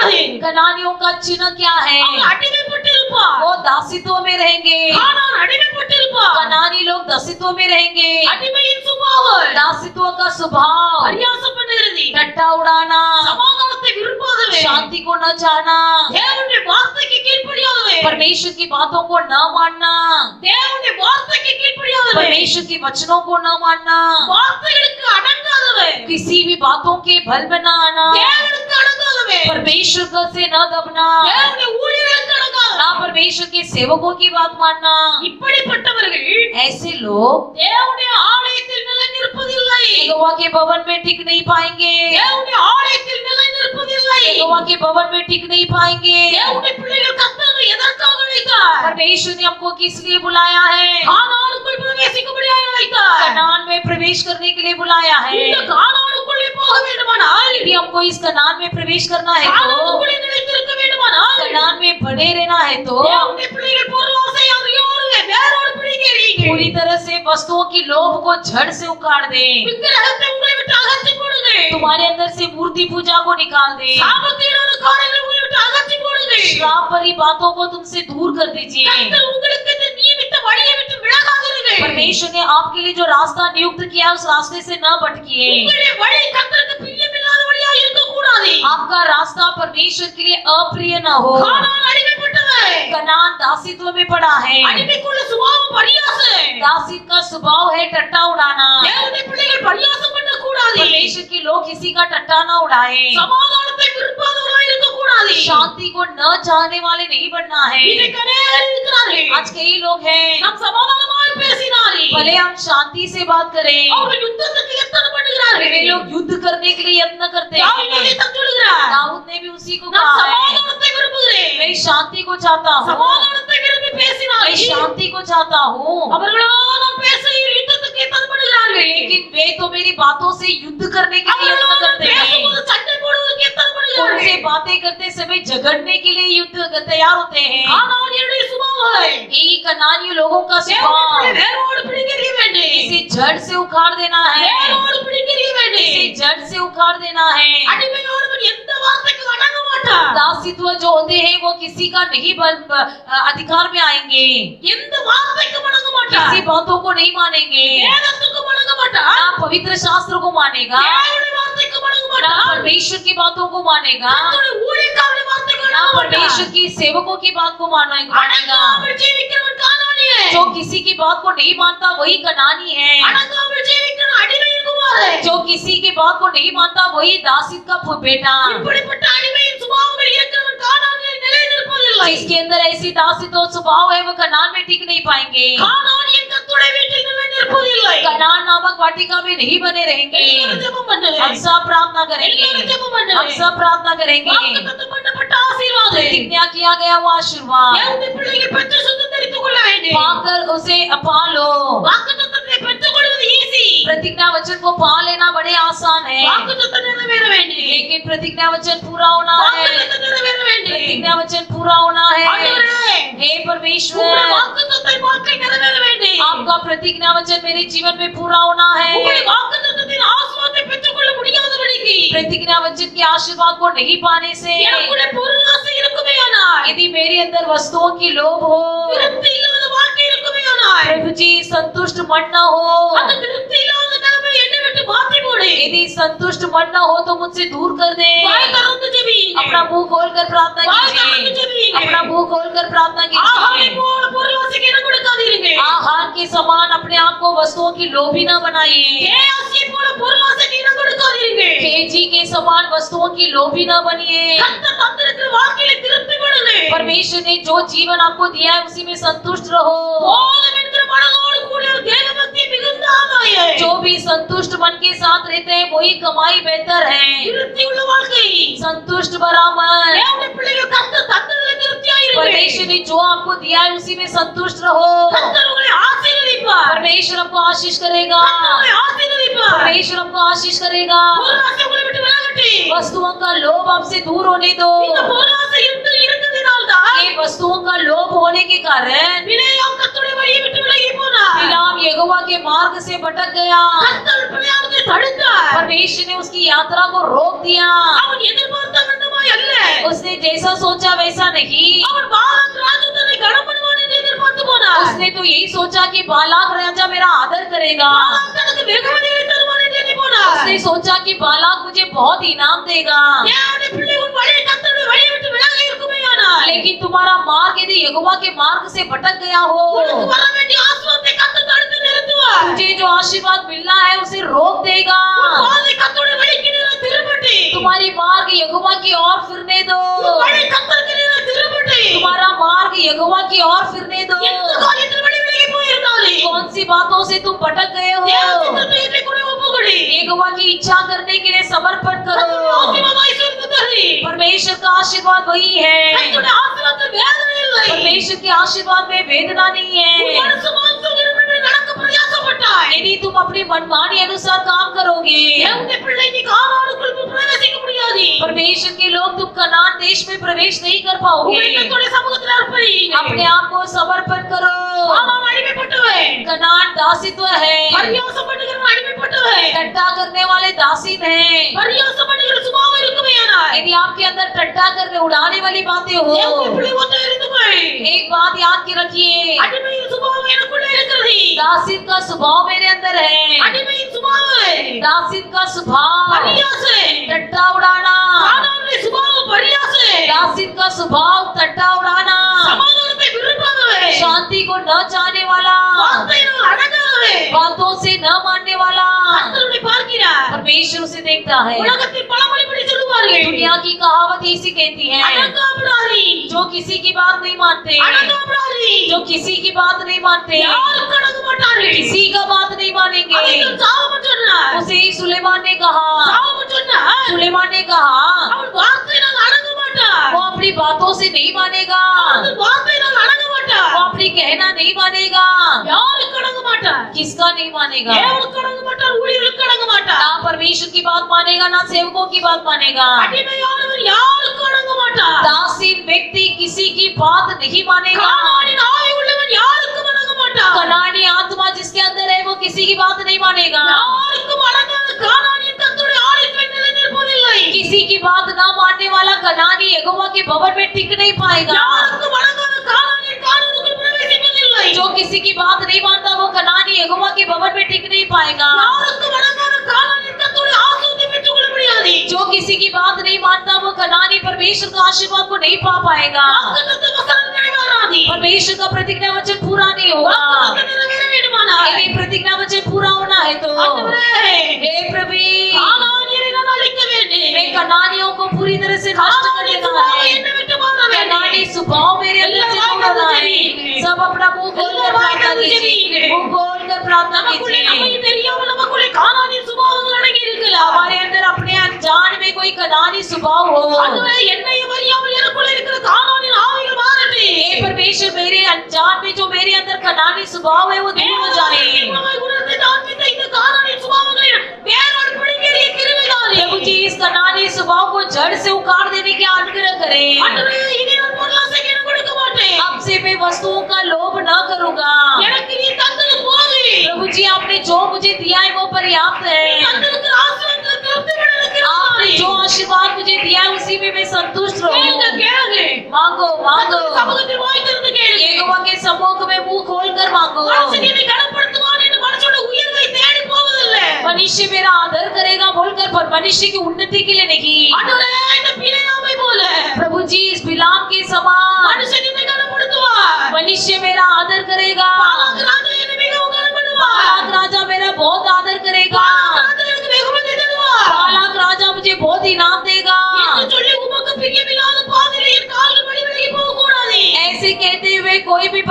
कनानियों का चिन्ह क्या है? அவங்க அடிமைப்பட்டிருப்பார். वो दासित्व में रहेंगे। கானான் அடிமைப்பட்டிருப்பார். कनानी लोग दासित्व में रहेंगे। அடிமையின் சுபாவம் दासित्व का स्वभाव பரியாசம் பண்ணுகிறது. टट्टा उड़ाना, சமாதானத்தை விரும்பாதவன், शांति को न चाहना, தேவனுடைய வார்த்தைக்கு கீழ்ப்படியாதவன், परमेश्वर की बातों को न मानना, தேவனுடைய வார்த்தைக்கு கீழ்ப்படியாதவன், परमेश्वर के वचनों को न मानना, வார்த்தைகளுக்கு அடங்காதவன், किसी भी बातों के बल में न आना, தேவனுக்கு அடங்காதவன், परमेश्वर से न दबना, தேவனுடைய ஊழியர்களுக்கு அடங்காதவன். ना परमेश्वर के सेवकों की बात मानना। இப்படிப்பட்டவர்கள் ऐसे लोग தேவனுடைய ஆலயத்தில் நிலைநிற்பதில்லை. यहोवा के भवन में टिक नहीं पाएंगे। தேவனுடைய ஆலயத்தில் நிலைநிற்பதில்லை. यहोवा के भवन में टिक नहीं पाएंगे। தேவனுடைய பிள்ளைகள் கர்த்தரை எதற்காக அழைத்தார்? परमेश्वर ने हमको किस लिए बुलाया है? கானானுக்குள் பிரவேசிக்கும்படியாக அழைத்தார். कनान में प्रवेश करने के लिए बुलाया है। இந்த கானானுக்குள்ளே போக வேண்டுமானால், यदि हमको इस कनान में प्रवेश करना है तो, கானானுக்குள்ளே நிலைத்திருக்க வேண்டுமானால், कनान में बने रहना है तो தேவனுடைய பிள்ளைகள் பொருளாசை அதையோடு வேரோடு பிடிக்கிறீங்க. पूरी तरह से वस्तुओं की लोभ को जड़ से उखाड़ दे। விக்கிரகத்தை உங்களை விட்டு அகற்றி போடுங்க. तुम्हारे अंदर से मूर्ति पूजा को निकाल दे। சாபத்தீடான காரியங்களை உங்களை விட்டு அகற்றி போடுங்க. श्राप भरी बातों को तुमसे दूर कर दीजिए। கர்த்தர் உங்களுக்கு இந்த நியமித்த வழியை விட்டு விலகாதீர்கள். परमेश्वर ने आपके लिए जो रास्ता नियुक्त किया उस रास्ते से न भटकिए। உங்களுடைய வழி கர்த்தருக்கு பிரியமில்லாத வழியாக இருக்கக்கூடாது. आपका रास्ता परमेश्वर के लिए अप्रिय न हो। கானான் அடிமைப்பட்டவன். कनान दासित्व में पड़ा है। அடிமைக்குள்ள சுபாவம் பரியாசம். दासित का स्वभाव है टट्टा उड़ाना। தேவனுடைய பிள்ளைகள் பரியாசம் பண்ணக்கூடாது. परमेश्वर के लोग किसी का टट्टा न उड़ाए। சமாதானத்தை விரும்பாதவராய் இருக்கக்கூடாது. शांति को न चाहने वाले नहीं बनना है। இன்னைக்கு அநேகர் இருக்கிறார்கள். आज कई लोग हैं, நாம் சமாதானமாய் பேசினாரே, भले हम शांति से बात करें, அவர்கள் யுத்தத்துக்கு எத்தனை பண்ணுகிறார்கள். वे लोग युद्ध करने के लिए यत्न करते தாவீது हैं। இதைத்தான் சொல்கிறார். दाऊद ने भी उसी को நான் कहा है, சமாதானத்தை விரும்புகிறேன். मैं शांति को चाहता हूँ, சமாதானத்தை விரும்பி मैं பேசினாரே, शांति को चाहता हूँ, அவர்களோ நாம் பேசுகிற யுத்தத்துக்கு எத்தனை பண்ணுகிறார்கள். लेकिन वे तो मेरी बातों से युद्ध करने के लिए அவர்களோ यत्न நாம் करते हैं। பேசும்போது சண்டை போடுவதற்கு எத்தனை उनसे பண்ணுகிறார்கள். बातें करते समय झगड़ने के लिए युद्ध तैयार होते हैं। கானானியருடைய சுபாவம் यही कनानी लोगों का தேவனுடைய स्वभाव, வேரோடு பிடிக்கிற வேண்டும். इसे जड़ से उखाड़ देना है, வேரோடு பிடிக்கிற வேண்டும். इसे जड़ से उखाड़ देना है। அடிமையோடு எந்த வார்த்தைக்கு அடங்க மாட்டார். दासित्व जो होते हैं वो किसी का नहीं अधिकार में आएंगे, எந்த வார்த்தைக்கும் அடங்க மாட்டார். किसी बातों को नहीं मानेंगे, வேதத்துக்கும் அடங்க மாட்டார். ना पवित्र शास्त्र को मानेगा, தேவனுடைய வார்த்தைக்கும் அடங்க ना மாட்டார். परमेश्वर की बातों को मानेगा, கர்த்தருடைய ஊழியக்காரருடைய வார்த்தைக்கும் ना அடங்க परमेश्वर மாட்டார். की सेवकों की बात को मानेगा। அடங்காமல் ஜீவிக்கிறவன் கானானியன். जो किसी की बात को नहीं मानता वही कनानी है। அடங்காமல் ஜீவிக்கிறவன் அடிமையின் குமாரன். जो किसी की बात को नहीं मानता वही दासित का बेटा। இப்படிப்பட்ட அடிமையின் சுபாவங்கள் இருக்கிறவன் கானானியன் நிலைநிற்பதில்லை. जिसके अंदर ऐसी दासित और स्वभाव है वो कनान में टिक नहीं पाएंगे, கானானியன் கர்த்தருடைய வீட்டில் நிலைநிற்பதில்லை. कनान नामक वाटिका में नहीं बने रहेंगे। எல்லாரும் ஜெபம் பண்ணுங்க. हम सब प्रार्थना करेंगे, எல்லாரும் ஜெபம் பண்ணுங்க. हम सब प्रार्थना करेंगे। வாக்குத்தத்தம் பண்ணப்பட்ட ஆசீர்வாதம். प्रतिज्ञा किया गया वो आशीर्वाद தேவனுடைய பிள்ளைகள் பெற்று சுதந்தரித்துக் கொள்ள வேண்டும். पाकर उसे पा लो। வாக்குத்தத்தத்தை பெற்றுக் கொள்வது ஈஸி. प्रतिज्ञा वचन को पा लेना बड़े आसान है, வாக்குத்தத்தம் நிறைவேற வேண்டும். लेकिन प्रतिज्ञा वचन पूरा होना है। வாக்குத்தத்தம் நிறைவேற வேண்டும். प्रतिज्ञा वचन पूरा होना है। ஆண்டவரே, हे உம்முடைய परमेश्वर, வாக்குத்தத்தத்தை வாழ்க்கை நிறைவேற வேண்டும். आपका प्रतिज्ञा वचन मेरे जीवन में पूरा होना உம்முடைய है। வாக்குத்தத்தத்தின் ஆசீர்வாதத்தை பெற்றுக் கொள்ள முடியாதபடிக்கு प्रतिज्ञा वचन के आशीर्वाद को नहीं पाने से எனக்குள்ளே பொருளாசை இருக்குமேயானால், यदि मेरे अंदर वस्तुओं की लोभ हो, திருப்தி இல்லாத வாழ்க்கை இருக்குமேயானால், प्रभु जी संतुष्ट मन न हो, அந்த திருப்தி இல்லாத நிலைமை என்னை விட்டு மாற்றி போடு. यदि संतुष्ट मन न हो तो मुझसे दूर कर दे। வாய் திறந்து ஜெபி. अपना मुंह खोलकर प्रार्थना வாய் திறந்து कीजिए, ஜெபியுங்க. अपना मुंह खोलकर प्रार्थना ஆகாரை कीजिए। போல பொருளாசைக்கு இடம் கொடுக்காதீங்க. आहार के समान अपने आप को वस्तुओं की लोभी न बनाइए, கேயாசியை போல பொருளாசைக்கு இடம் கொடுக்காதீங்க. खेजी के समान वस्तुओं की लोभी न बनिए। கர்த்தர் தந்திருக்கிற வாழ்க்கையில திருப்தி படுங்க. परमेश्वर ने जो जीवन आपको दिया है उसी में संतुष्ट रहो। போதும் என்கிற மனதோடு கூடிய ஒரு தேவபக்தி மிகுந்த ஆதாயம். जो भी संतुष्ट मन के साथ रहते हैं वही कमाई बेहतर है। திருப்தி உள்ள வாழ்க்கை. संतुष्ट बराबर, தேவனுடைய பிள்ளைகள் கர்த்தர் தந்ததிலே திருப்தியாயிருங்க. परमेश्वर ने जो आपको दिया है उसी में संतुष्ट रहो। கர்த்தர் உங்களை ஆசீர்வதிப்பார். परमेश्वर आपको आशीष करेगा, கர்த்தர் உங்களை ஆசீர்வதிப்பார். परमेश्वर आपको आशीष करेगा। பொருளாசை உங்களை விட்டு விலகட்டும். वस्तुओं का लोभ आपसे दूर होने दो। இந்த பொருளாசை இருந்ததினால்தான் ये वस्तुओं का लोभ होने के कारण பிலேயாம் கர்த்தருடைய வழியை விட்டு விலகி போனார். बिलाम यहोवा के मार्ग से भटक गया। கர்த்தர் பிலேயாமை தடுத்தார். परमेश्वर ने उसकी यात्रा को रोक दिया। அவன் எதிர்பார்த்த விதமாய் அல்ல. उसने जैसा सोचा वैसा नहीं, அவன் பாலாக் ராஜதூதனை கனம் பண்ணுவான் என்று எதிர்பார்த்து போனார். उसने तो यही सोचा कि बालाक राजा मेरा आदर करेगा। பாலாக் தனக்கு வெகுமதியை தருவான் என்று எண்ணி போனார். उसने सोचा कि बालाक मुझे बहुत इनाम देगा। தேவனுடைய பிள்ளை உன் வழி கர்த்தருடைய வழியை விட்டு விலகி இருக்குமேயானால் लेकिन तुम्हारा मार्ग यदि यहोवा के मार्ग से भटक गया हो, உனக்கு வர வேண்டிய ஆசீர்வாதத்தை கர்த்தர் தடுத்து நிறுத்துவார். तुझे जो आशीर्वाद मिलना है उसे रोक देगा। உன் பாதை கர்த்தருடைய வழிக்கு நேரா திரும்பட்டு. तुम्हारी मार्ग यहोवा की ओर फिरने दो। உன் வழி கர்த்தருக்கு நேரா திரும்பட்டு. तुम्हारा मार्ग यहोवा की ओर फिरने दो। எந்த காரியத்தில் வழி விலகி போயிருந்தாலே कौन सी बातों से तुम भटक गए हो, தேவனுடைய சித்தத்தை கூட ஒப்புக்கொடு. यहोवा की इच्छा करने के लिए समर्पण करो। ஆசீர்வாதமாய் சுருங்குதறி. परमेश्वर का आशीर्वाद वही है। கர்த்தருடைய ஆசீர்வாதத்தில் வேதனை இல்லை. परमेश्वर के आशीर्वाद में वेदना नहीं உன் है। மனசு மாம்சம் விரும்பினபடி நடக்க பிரயாசப்பட்டாய். यदि तुम अपनी मनमानी अनुसार काम करोगे, தேவனுடைய பிள்ளை நீ கானானுக்குள் பிரவேசிக்க முடியாது. परमेश्वर के लोग तुम कनान देश में प्रवेश नहीं कर உங்களை पाओगे। கர்த்தருடைய சமூகத்தில் அர்ப்பணியுங்க. अपने आप को समर्पण करो। கானான் அடிமைப்பட்டவன். कनान दासित्व है, பரியாசம் பண்ணுகிறவன் அடிமைப்பட்டவன். टट्टा करने वाले दासीन है। பரியாசம் பண்ணுகிற சுபாவம் இருக்குமேயானால் यदि आपके अंदर टट्टा करने उड़ाने वाली बातें हो, தேவனுடைய பிள்ளை ஒத்த இருந்துகள். एक बात याद के रखिए, அடிமையின் சுபாவம் எனக்குள்ளே இருக்கிறது. दासीन का स्वभाव मेरे अंदर है। அடிமையின் சுபாவம் दासीन का स्वभाव பரியாசம். टट्टा उड़ाना, கானானுடைய சுபாவம் பரியாசம். दासीन का स्वभाव टट्टा उड़ाना, சமாதானத்தை விரும்பாதவன். शांति को न चाहने वाला, வார்த்தையினால் அடங்காதவன். बातों से न मानने वाला। கர்த்தர் உன்னை பார்க்கிறார். परमेश्वर उसे देखता है। உலகத்தில் பழமொழிப்படி சொல்லுவார்கள், दुनिया की कहावत इसी कहती है, அடங்காபிடாரி. जो किसी की बात नहीं मानते, அடங்காபிடாரி. जो किसी की बात नहीं मानते, யாருக்கும் அடங்க மாட்டார்கள். किसी का बात नहीं मानेंगे। அதைத்தான் சாலமோன் சொன்னார். उसे ही सुलेमान ने कहा, சாலமோன் சொன்னார், सुलेमान ने कहा அவன் வார்த்தையினால் அடங்க மாட்டார். वो अपनी बातों से नहीं मानेगा, அவன் வார்த்தையினால் அடங்க மாட்டார். वो अपनी कहना नहीं मानेगा। யாருக்கு அடங்க மாட்டார்? किसका नहीं मानेगा? தேவனுக்கு அடங்க மாட்டார். ஊழியர்களுக்கு அடங்க மாட்டார். ना परमेश्वर की बात मानेगा, ना सेवकों की बात मानेगा। அடிமையானவர் யாருக்கு அடங்க மாட்டார்? दासीन व्यक्ति किसी की बात नहीं मानेगा। கானானின் ஆவி உள்ளவன் யாருக்கும் அடங்க மாட்டார். कनानी आत्मा जिसके अंदर है वो किसी की बात नहीं मानेगा। யாருக்கும் அடங்காத கானானின் கர்த்தருடைய ஆலயத்தில் நிலைநிற்பதில்லை. किसी की बात ना मानने वाला कनानी यहोवा के भवन में टिक नहीं पाएगा। யாருக்கும் அடங்காத கானானின் கானானுக்குள் பிரவேசிப்பதில்லை. जो किसी की बात नहीं मानता वो कनानी यहोवा के भवन में टिक नहीं पाएगा। யாருக்கும் அடங்காத கானானின் கர்த்தருடைய ஆசீர்வாதத்தை பெற்றுக்கொள்ள முடியாது. जो किसी की बात नहीं मानता वो कनानी परमेश्वर का आशीर्वाद को नहीं पा पाएगा। வாக்குத்தத்த வசனம் நிறைவேறாது. परमेश्वर का प्रतिज्ञा वचन पूरा नहीं होगा। வாக்குத்தத்தம் நிறைவேற வேண்டுமானால் यदि प्रतिज्ञा वचन पूरा होना है तो ஆண்டவரே, हे प्रभु, கானானியரை நான் அழிக்க வேண்டும். मैं कनानियों को पूरी तरह से नष्ट कर கானானின் देना சுபாவம் है। என்னை விட்டு மாற வேண்டும். कनानी स्वभाव मेरे अंदर से दूर होना है। सब अपना मुंह खोलकर प्रार्थना कीजिए, मुंह खोलकर प्रार्थना நமக்குள்ளே कीजिए। நமக்கு தெரியாமல் நமக்குள்ளே கானானின் சுபாவங்கள் அடங்கி இருக்கலாம். हमारे अंदर अपने अनजान में कोई कनानी स्वभाव हो। அதுவே என்னையும் அறியாமல் எனக்குள்ள இருக்கிற கானானின் ஆவிகள் மாறட்டும். हे परमेश्वर, मेरे अनजान में जो मेरे अंदर कनानी स्वभाव है वो दूर हो जाए। நம்மை குணத்தை தாழ்த்தித்த இந்த கானானின் சுபாவங்களை வேரோடு பிடுங்கிய கிருபைதானே. प्रभु जी, इस कनानी स्वभाव को जड़ से उखाड़ देने की अनुग्रह करें। ஆண்டவரே, இனி நான் பொருளாசைக்கு இடம் கொடுக்க மாட்டேன். अब से मैं वस्तुओं का लोभ न करूंगा। எனக்கு நீ தந்தது போதும். प्रभु जी, आपने जो मुझे दिया है वो पर्याप्त है। தந்திருக்கிற ஆசீர்வாதத்தை திருப்தி விட எனக்கு आपने இருக்கிறாய். जो आशीर्वाद मुझे दिया है उसी में मैं संतुष्ट கேளுங்க, रहूं। கேளுங்க. मांगो मांगो, சமூகத்தில் வாய் திறந்து கேளுங்க. यहोवा के सम्मुख में मुंह खोलकर मांगो। மனுஷன் என்னை கனப்படுத்துவான் என்று மனுஷனோட உயர்வை தேடி போவதில்லை. मनुष्य मेरा आदर करेगा बोलकर, पर मनुष्य की उन्नति के लिए नहीं। ஆண்டவரே, இந்த பிலேயாமை போல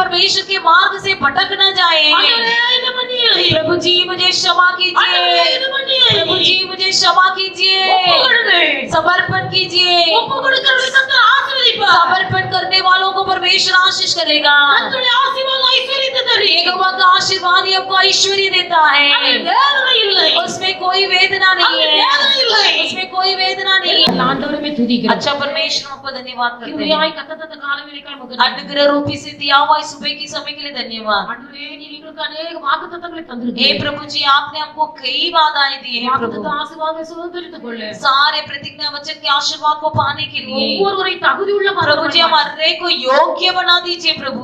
परमेश्वर के मार्ग से भटक न जाए। प्रभु जी मुझे क्षमा कीजिए, प्रभु जी मुझे क्षमा कीजिए, समर्पण कीजिए। समर्पण करने वालों को परमेश्वर आशीष करेगा। यहोवा का आशीर्वाद ही आपको ऐश्वर्य देता है, उसमें कोई वेदना नहीं है, उसमें कोई वेदना नहीं है। अच्छा परमेश्वर आपको धन्यवाद करते हैं, अनुग्रह रूपी से दिया हुआ इस सुबह की समय के लिए धन्यवाद। हे प्रभु जी आपने हमको कई वादाएं दी है प्रभु, सारे प्रतिज्ञा वचन के आशीर्वाद को पाने के लिए प्रभु जी हम हर एक को योग्य बना दीजिए प्रभु।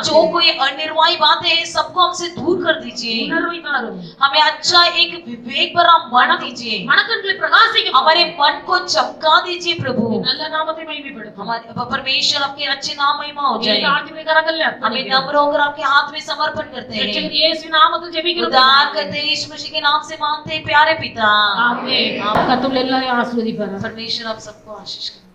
जो कोई अनिर्वाही बातें हैं सबको हमसे दूर कर दीजिए, हमें अच्छा एक विवेक भरा मन दीजिए, हमारे मन को चमका दीजिए प्रभु। हमारे परमेश्वर आपके अच्छे नाम महिमा हो जाए। हमें नम्र होकर आपके हाथ में समर्पण करते हैं, उद्धार करते हैं यीशु मसीह के नाम से मांगते हैं प्यारे पिता। परमेश्वर आप सबको आशीष करें।